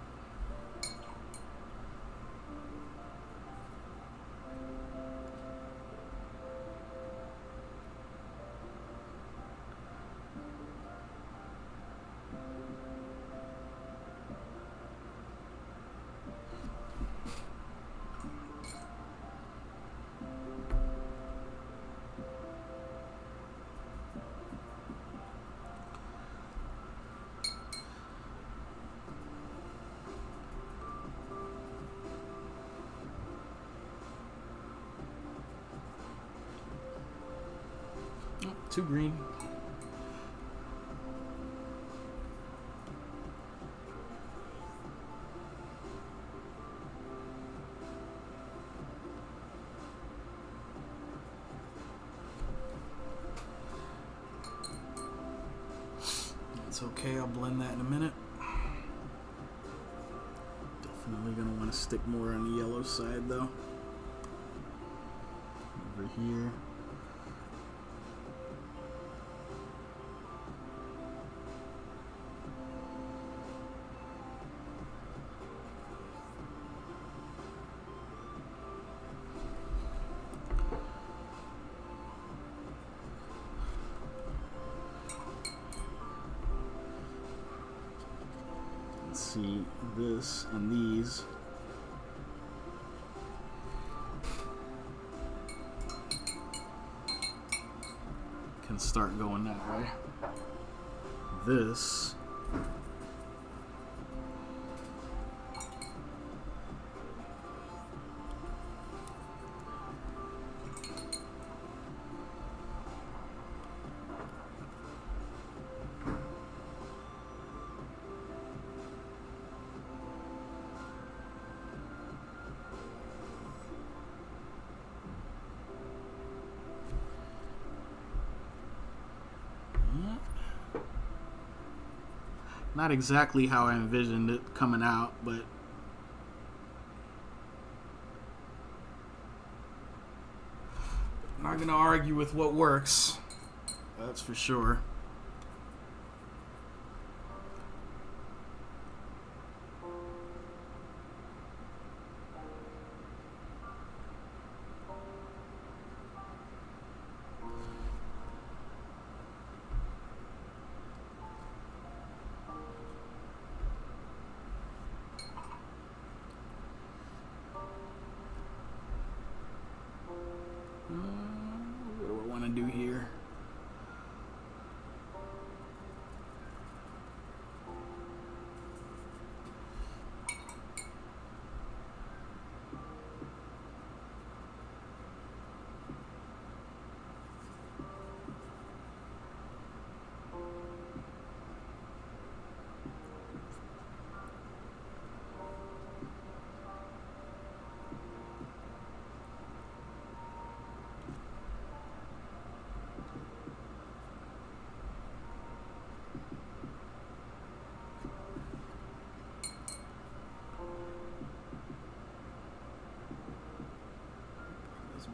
Too green. That's okay, I'll blend that in a minute. Definitely gonna want to stick more on the yellow side though. Over here. See this and these can start going that way. This not exactly how I envisioned it coming out, but I'm not gonna argue with what works. That's for sure. What do I want to do here?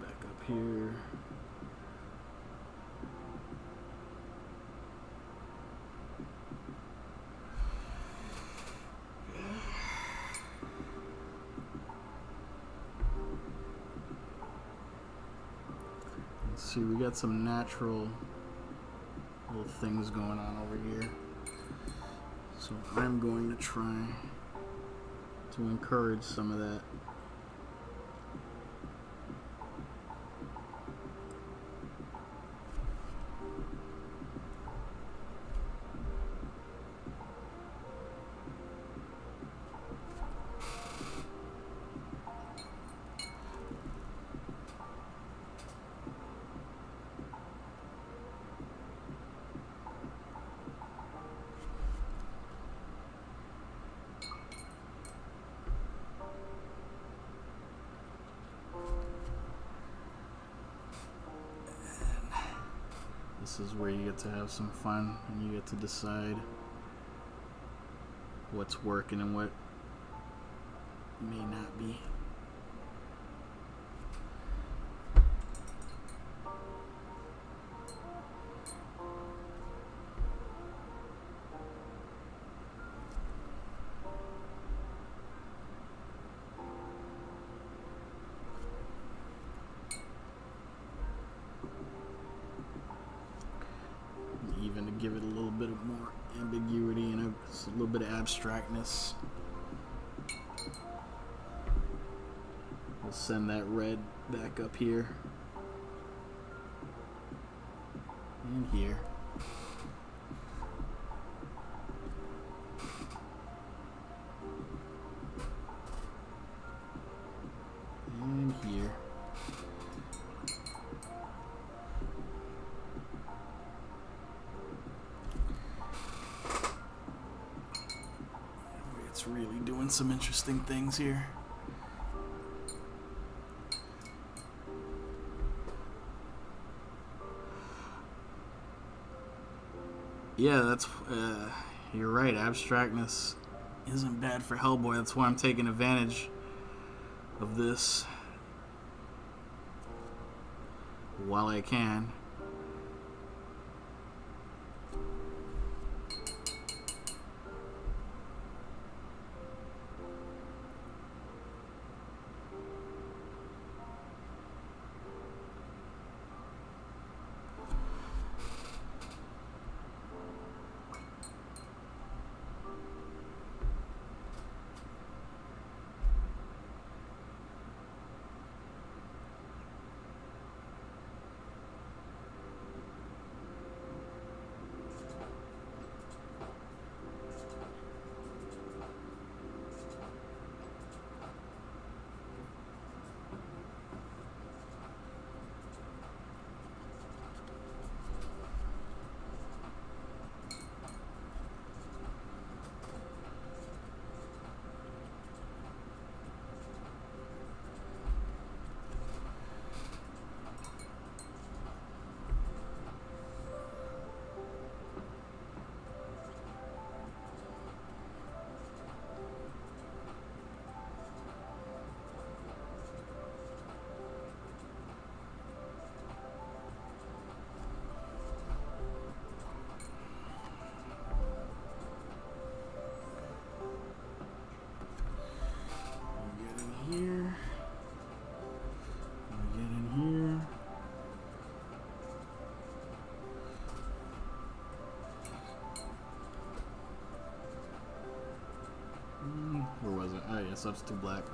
Back up here. Let's see, we got some natural little things going on over here. So I'm going to try to encourage some of that. this is where you get to have some fun and you get to decide what's working and what may not be. Even to give it a little bit of more ambiguity and a little bit of abstractness. We'll send that red back up here and here. And here. It's really doing some interesting things here. Yeah, that's you're right. Abstractness isn't bad for Hellboy. That's why I'm taking advantage of this while I can. Here. Get in here. Where was it? Oh yeah, substitute black.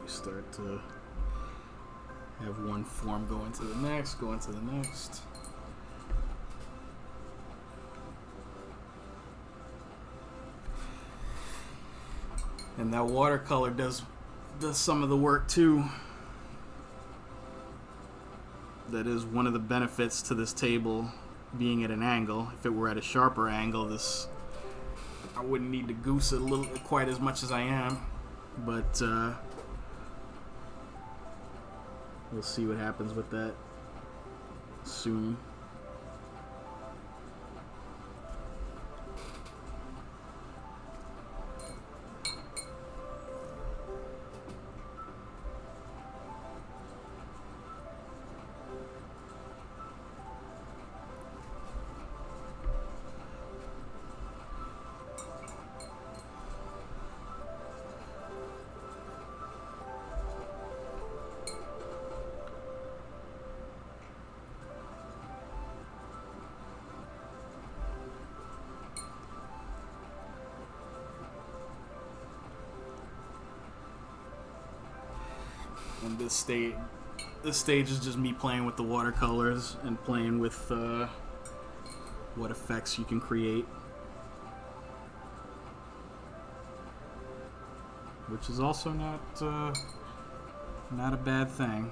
Start to have one form go into the next, go into the next. And that watercolor does some of the work too. That is one of the benefits to this table being at an angle. If it were at a sharper angle, I wouldn't need to goose it quite as much as I am. But we'll see what happens with that soon. In this state, This stage is just me playing with the watercolors and playing with what effects you can create, which is also not a bad thing.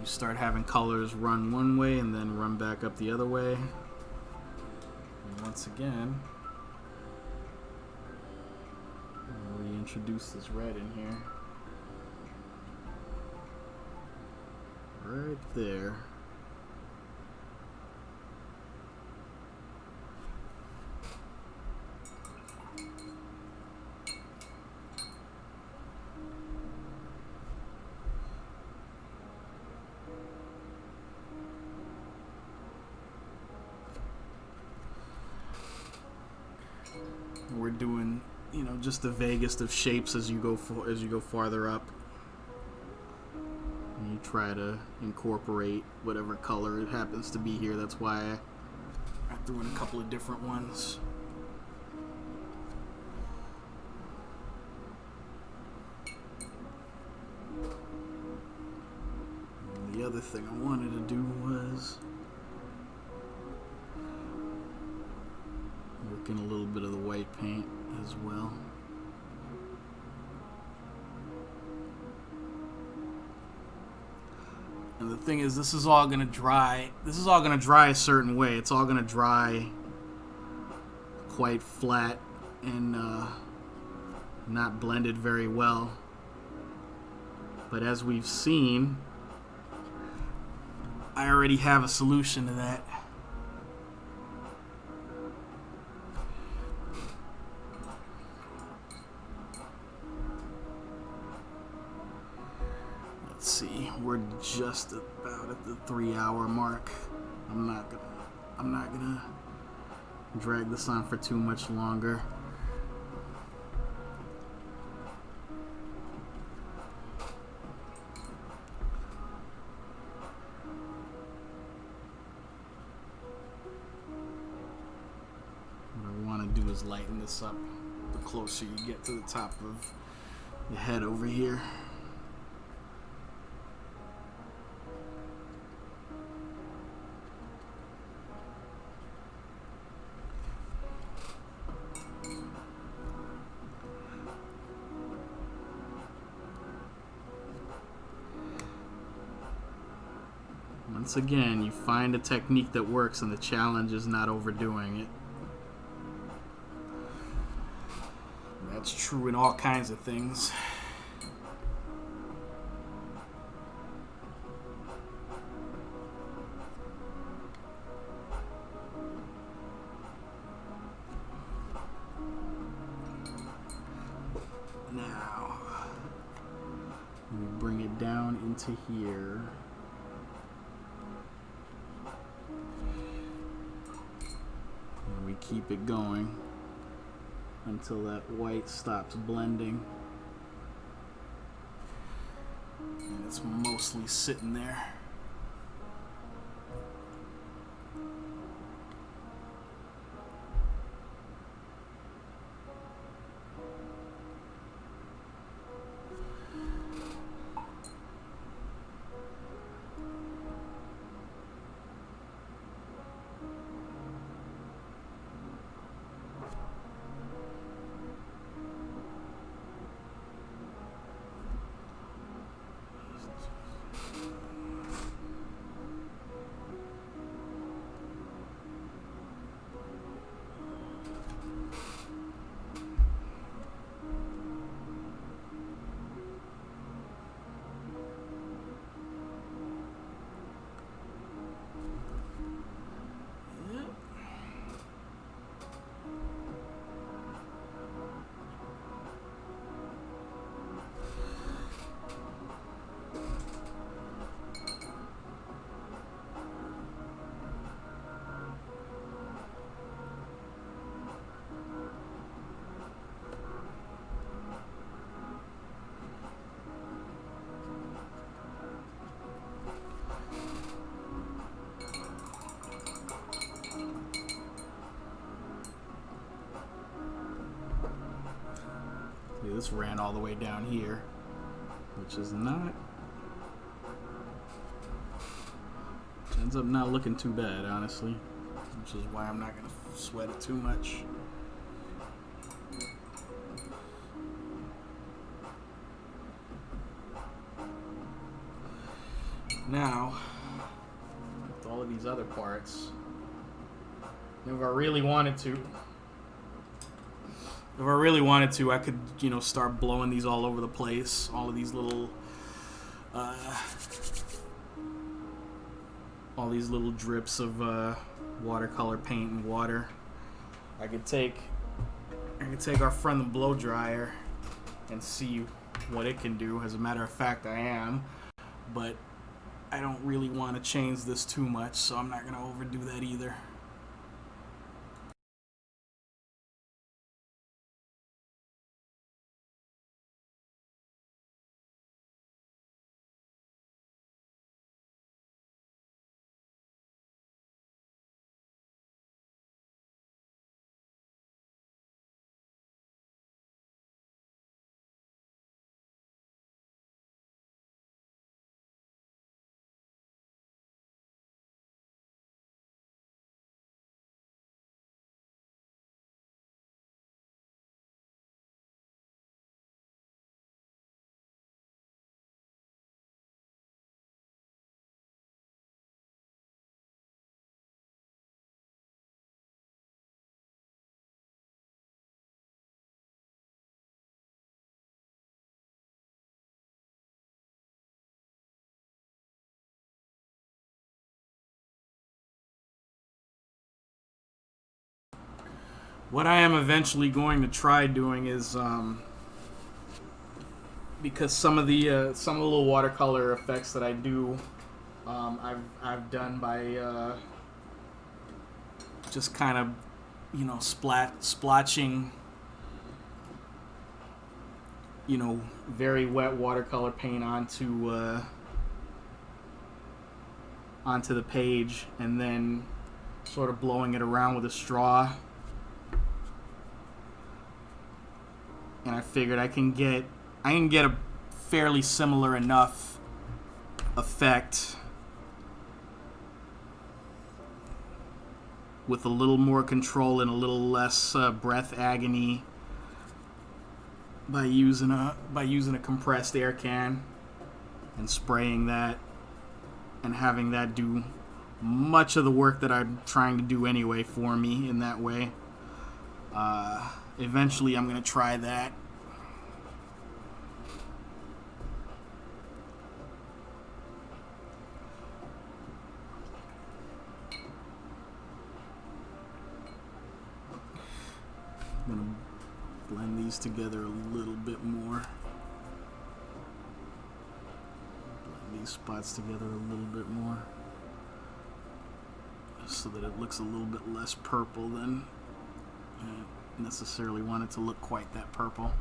You start having colors run one way and then run back up the other way. And once again, I'll reintroduce this red in here. Right there. We're doing, you know, just the vaguest of shapes as you go farther up. And you try to incorporate whatever color it happens to be here. That's why I threw in a couple of different ones. And the other thing I wanted to do was work in a little bit of the white paint as well. And the thing is, this is all gonna dry. This is all gonna dry a certain way. It's all gonna dry quite flat and not blended very well. But as we've seen, I already have a solution to that. Let's see, we're just about at the 3-hour mark. I'm not gonna drag this on for too much longer. What I want to do is lighten this up the closer you get to the top of the head over here. Once again, you find a technique that works, and the challenge is not overdoing it. That's true in all kinds of things. Now, we bring it down into here. And we keep it going until that white stops blending. And it's mostly sitting there. See, this ran all the way down here, which is not... which ends up not looking too bad, honestly. Which is why I'm not going to sweat it too much. Now, with all of these other parts, if I really wanted to, I could, start blowing these all over the place. All of these little, drips of watercolor paint and water. I could take our friend the blow dryer and see what it can do. As a matter of fact, I am, but I don't really want to change this too much, so I'm not going to overdo that either. What I am eventually going to try doing is, because some of the little watercolor effects that I do, I've done by just kind of, splotching, very wet watercolor paint onto the page, and then sort of blowing it around with a straw. And I figured I can get a fairly similar enough effect with a little more control and a little less breath agony by using a compressed air can and spraying that and having that do much of the work that I'm trying to do anyway for me in that way. Eventually I'm going to try that. I'm going to blend these together a little bit more. Blend these spots together a little bit more, so that it looks a little bit less purple than I necessarily want it to look quite that purple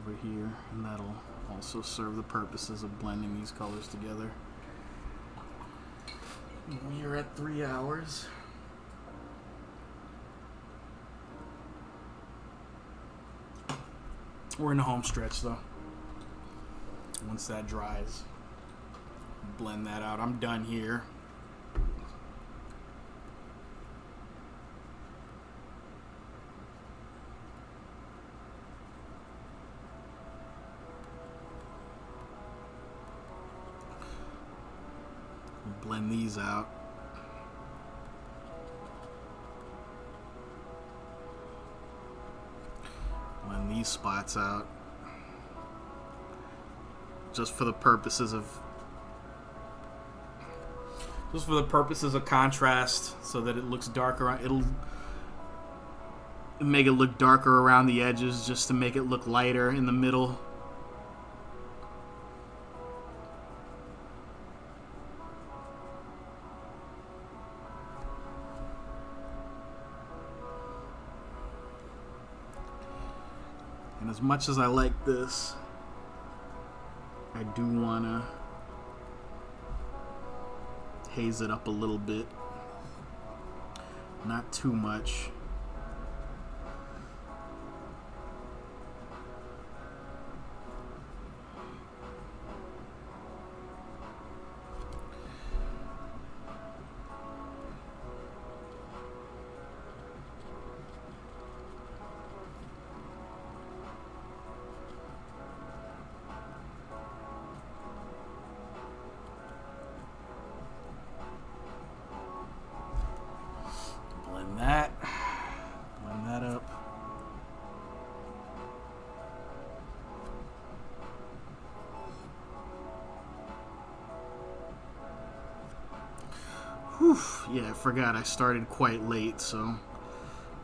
over here, and that'll also serve the purposes of blending these colors together. We are at 3 hours. We're in the home stretch though. Once that dries, blend that out. I'm done here. Blend these out. Blend these spots out. Just for the purposes of contrast, so that it looks darker. It'll make it look darker around the edges, just to make it look lighter in the middle. And as much as I like this, I do want to haze it up a little bit. Not too much. Yeah, I forgot I started quite late, so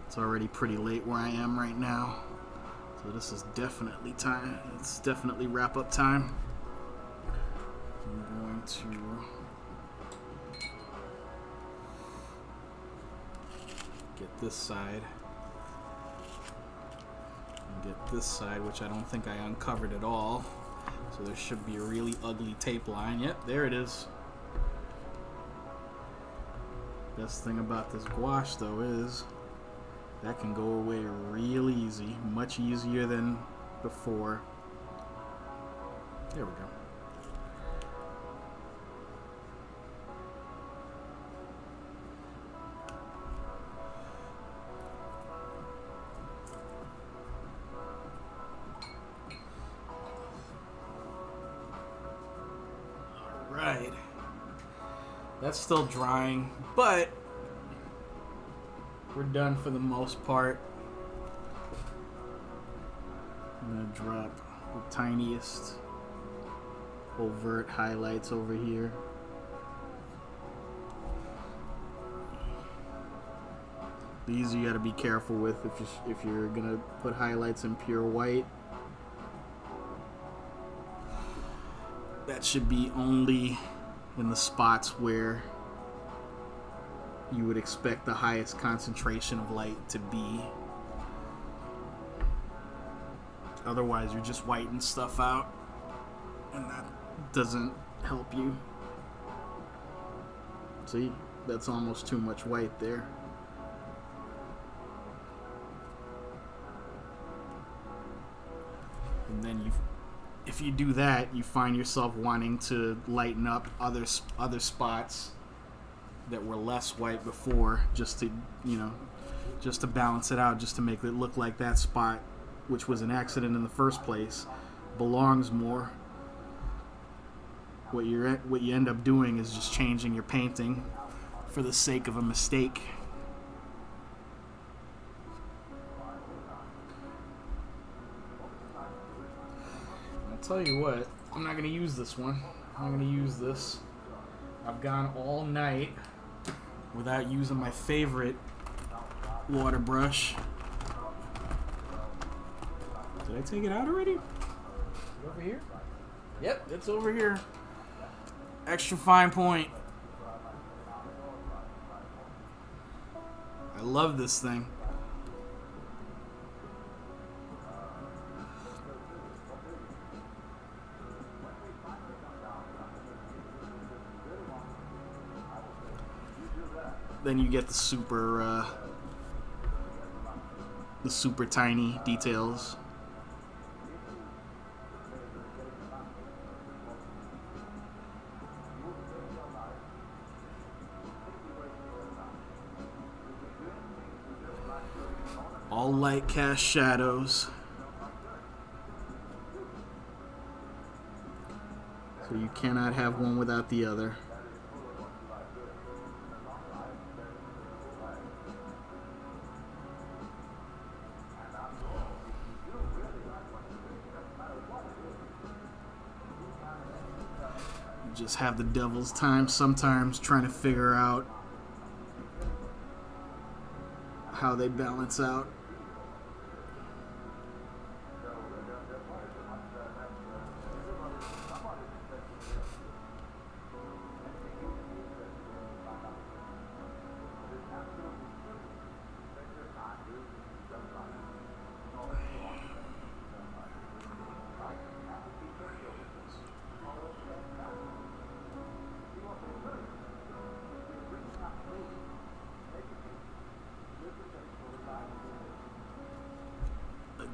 it's already pretty late where I am right now. So this is definitely time. It's definitely wrap up time. I'm going to get this side. And get this side, which I don't think I uncovered at all. So there should be a really ugly tape line. Yep, there it is. Best thing about this gouache, though, is that can go away real easy. Much easier than before. There we go. Right. That's still drying, but we're done for the most part. I'm gonna drop the tiniest overt highlights over here. These you gotta be careful with if you're gonna put highlights in pure white. That should be only in the spots where you would expect the highest concentration of light to be. Otherwise, you're just whitening stuff out, and that doesn't help you. See, that's almost too much white there. And then if you do that, you find yourself wanting to lighten up other spots that were less white before, just to just to balance it out, just to make it look like that spot, which was an accident in the first place, belongs more. What you end up doing is just changing your painting for the sake of a mistake. Tell you what, I'm not going to use this one. I'm going to use this. I've gone all night without using my favorite water brush. Did I take it out already? Is it over here? Yep, it's over here. Extra fine point. I love this thing. Then you get the super tiny details. All light cast shadows. So you cannot have one without the other. Just have the devil's time sometimes trying to figure out how they balance out.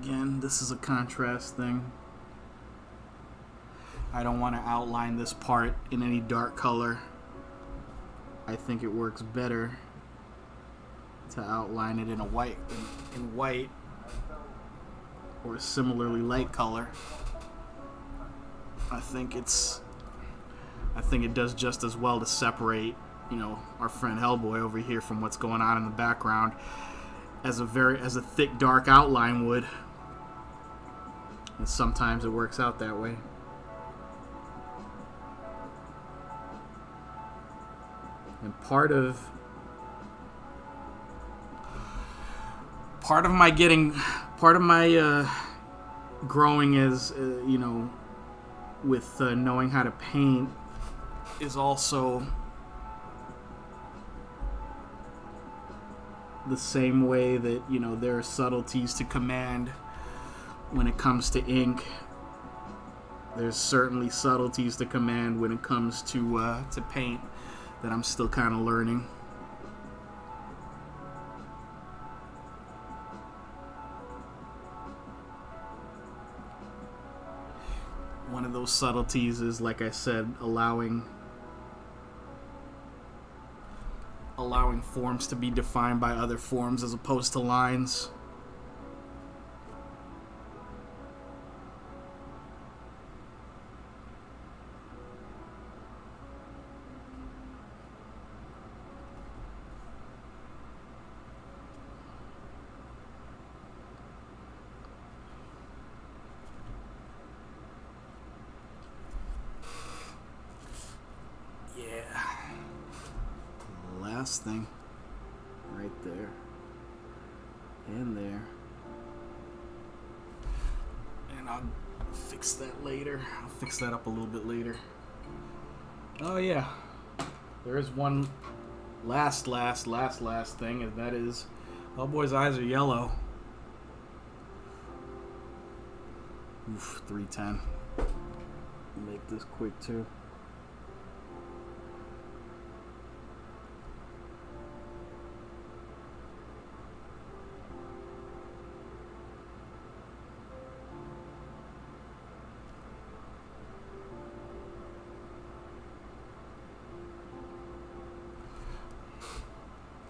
Again, this is a contrast thing. I don't want to outline this part in any dark color. I think it works better to outline it in a white, in white or a similarly light color. I think it does just as well to separate, our friend Hellboy over here from what's going on in the background as a thick dark outline would. And sometimes it works out that way. And part of my growing as with knowing how to paint is also the same way that there are subtleties to command when it comes to ink. There's certainly subtleties to command when it comes to paint that I'm still kind of learning. One of those subtleties is, like I said, allowing forms to be defined by other forms as opposed to lines. Last thing right there and there, and I'll fix that later. I'll fix that up a little bit later. Oh yeah, there is one last thing, and that is Hellboy's eyes are yellow. Oof, 310. Make this quick too.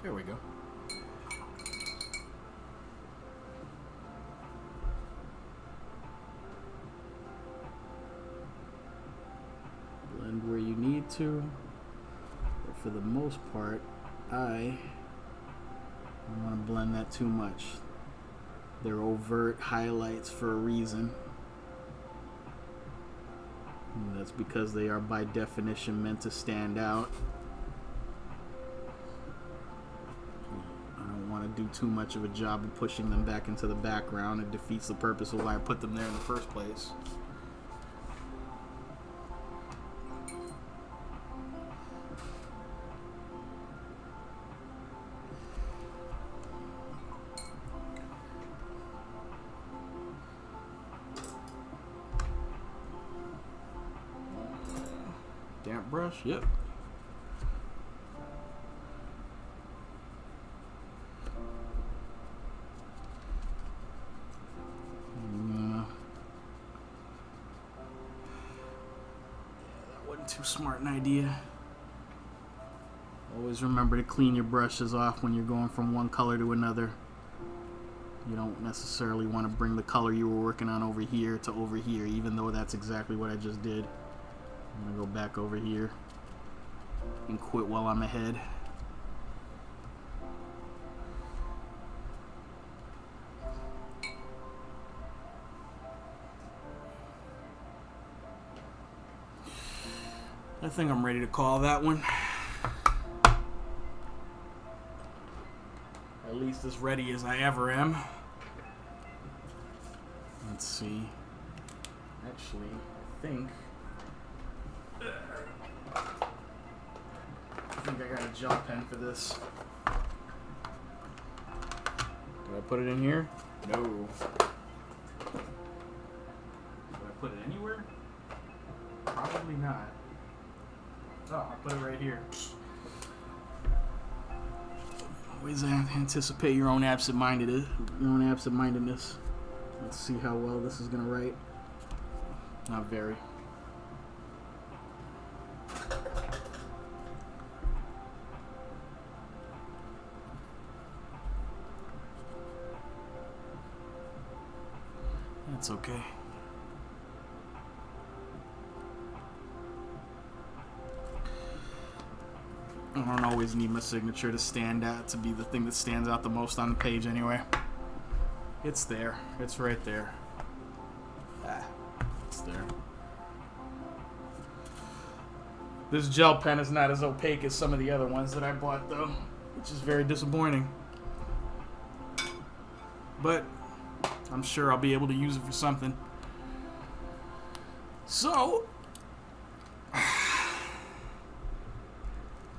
There we go. Blend where you need to, but for the most part, I don't want to blend that too much. They're overt highlights for a reason. And that's because they are by definition meant to stand out. Do too much of a job of pushing them back into the background. It defeats the purpose of why I put them there in the first place. Damp brush, yep. Too smart an idea. Always remember to clean your brushes off when you're going from one color to another. You don't necessarily want to bring the color you were working on over here to over here, even though that's exactly what I just did. I'm gonna go back over here and quit while I'm ahead. I think I'm ready to call that one. At least as ready as I ever am. Let's see. Actually, I think I got a gel pen for this. Did I put it in here? No. Did I put it anywhere? Probably not. Oh, I put it right here. Always anticipate your own absent-mindedness. Let's see how well this is gonna write. Not very. That's okay. I don't always need my signature to stand out, to be the thing that stands out the most on the page anyway. It's there. It's right there. It's there. This gel pen is not as opaque as some of the other ones that I bought, though, which is very disappointing. But I'm sure I'll be able to use it for something. So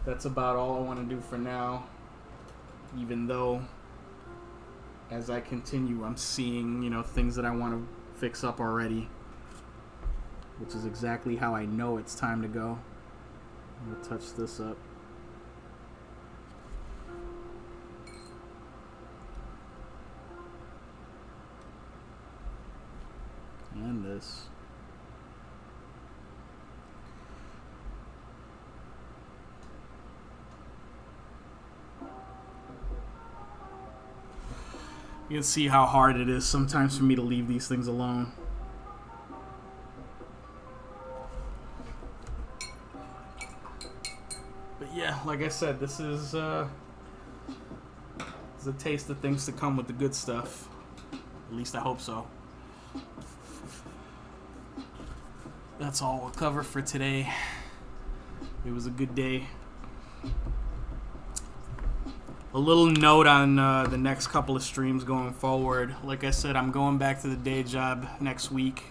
that's about all I want to do for now. Even though, as I continue, I'm seeing, things that I want to fix up already, which is exactly how I know it's time to go. I'm going to touch this up. And this. You can see how hard it is sometimes for me to leave these things alone. But yeah, like I said, this is a taste of things to come with the good stuff. At least I hope so. That's all we'll cover for today. It was a good day. A little note on the next couple of streams going forward. Like I said, I'm going back to the day job next week.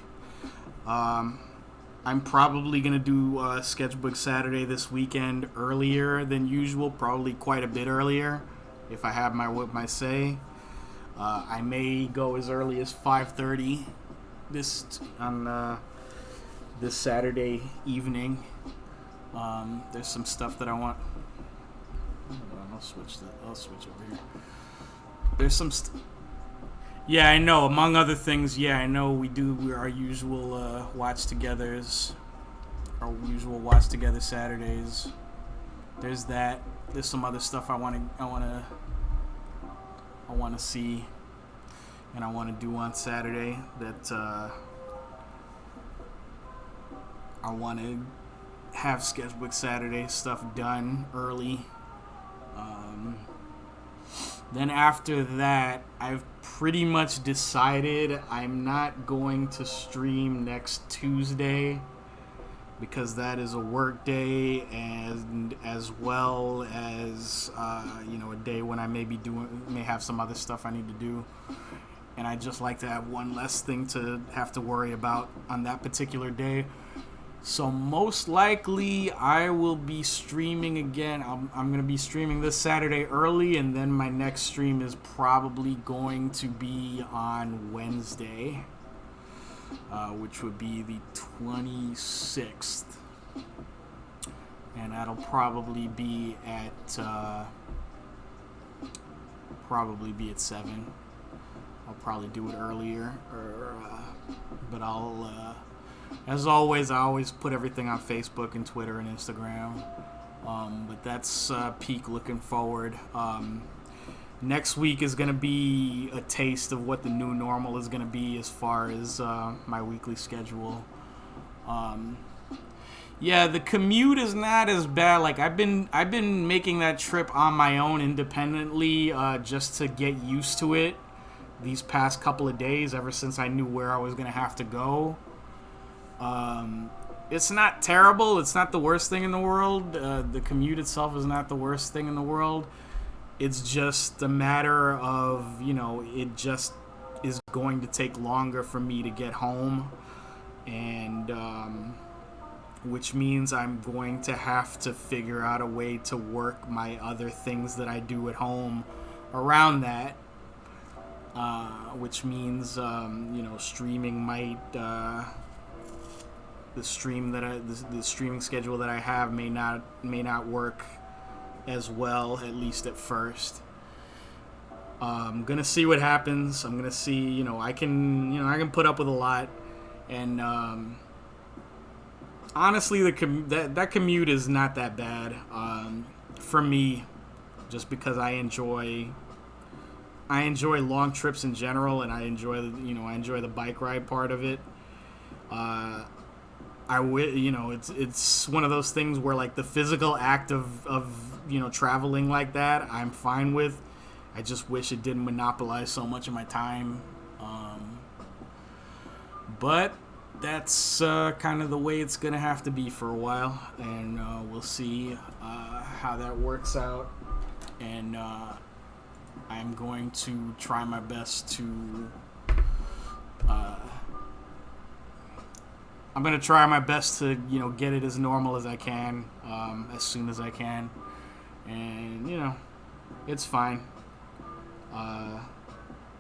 I'm probably going to do Sketchbook Saturday this weekend earlier than usual, probably quite a bit earlier, if I have my say. I may go as early as 5:30 on this Saturday evening. There's some stuff that I want. I'll switch over here. There's some yeah, I know. Among other things, yeah, I know we do our usual watch togethers. Our usual watch together Saturdays. There's that. There's some other stuff I want to see and I want to do on Saturday that I want to have Sketchbook Saturday stuff done early. Then after that, I've pretty much decided I'm not going to stream next Tuesday because that is a work day, and as well as a day when I may have some other stuff I need to do, and I just like to have one less thing to have to worry about on that particular day. So most likely I will be streaming again. I'm going to be streaming this Saturday early, and then my next stream is probably going to be on Wednesday, which would be the 26th. And that'll probably be at 7. I'll probably do it earlier, but I'll... as always, I always put everything on Facebook and Twitter and Instagram. But that's peak looking forward. Next week is going to be a taste of what the new normal is going to be as far as my weekly schedule. Yeah, the commute is not as bad. Like I've been making that trip on my own independently just to get used to it these past couple of days, ever since I knew where I was going to have to go. It's not terrible. It's not the worst thing in the world. The commute itself is not the worst thing in the world. It's just a matter of, it just is going to take longer for me to get home. And, which means I'm going to have to figure out a way to work my other things that I do at home around that. Which means, streaming might, the streaming schedule that I have may not work as well, at least at first. I'm gonna see what happens. I'm gonna see. I can put up with a lot, and honestly, that commute is not that bad for me, just because I enjoy long trips in general, and I enjoy the bike ride part of it. It's one of those things where, like, the physical act of traveling like that, I'm fine with. I just wish it didn't monopolize so much of my time. But that's kind of the way it's gonna have to be for a while, and we'll see how that works out. And I'm going to try my best to. I'm gonna try my best to get it as normal as I can, as soon as I can, and it's fine.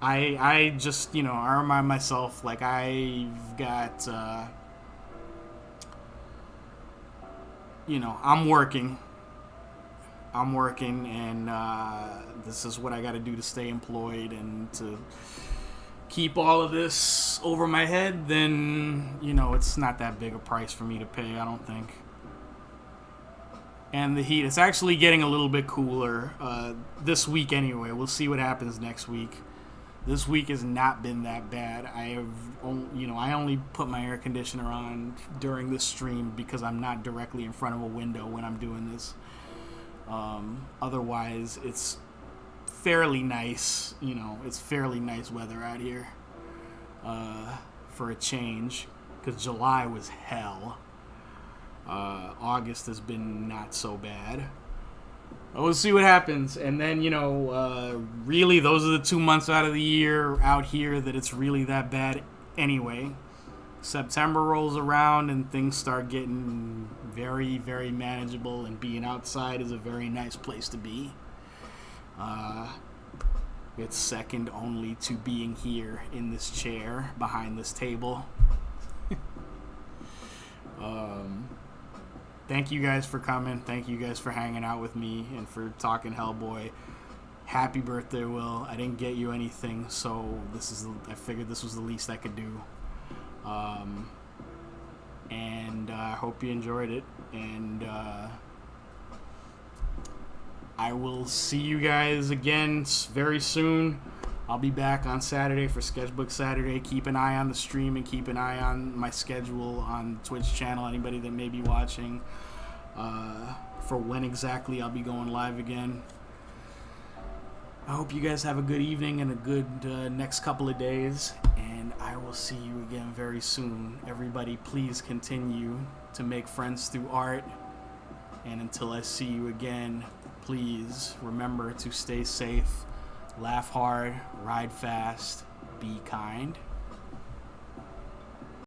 I just I remind myself like I've got I'm working. And this is what I got to do to stay employed and to keep all of this over my head. Then it's not that big a price for me to pay, I don't think. And the heat, it's actually getting a little bit cooler this week anyway. We'll see what happens next week. This week has not been that bad. I only put my air conditioner on during this stream because I'm not directly in front of a window when I'm doing this. Otherwise, it's fairly nice. It's fairly nice weather out here for a change, because July was hell. August has been not so bad. We'll see what happens. And then, really, those are the 2 months out of the year out here that it's really that bad anyway. September rolls around and things start getting very, very manageable, and being outside is a very nice place to be. It's second only to being here in this chair behind this table. Thank you guys for coming. Thank you guys for hanging out with me and for talking Hellboy. Happy birthday, Will. I didn't get you anything, so I figured this was the least I could do. And I hope you enjoyed it. And I will see you guys again very soon. I'll be back on Saturday for Sketchbook Saturday. Keep an eye on the stream and keep an eye on my schedule on Twitch channel. Anybody that may be watching, for when exactly I'll be going live again. I hope you guys have a good evening and a good next couple of days. And I will see you again very soon. Everybody, please continue to make friends through art. And until I see you again, please remember to stay safe. Laugh hard, ride fast, be kind.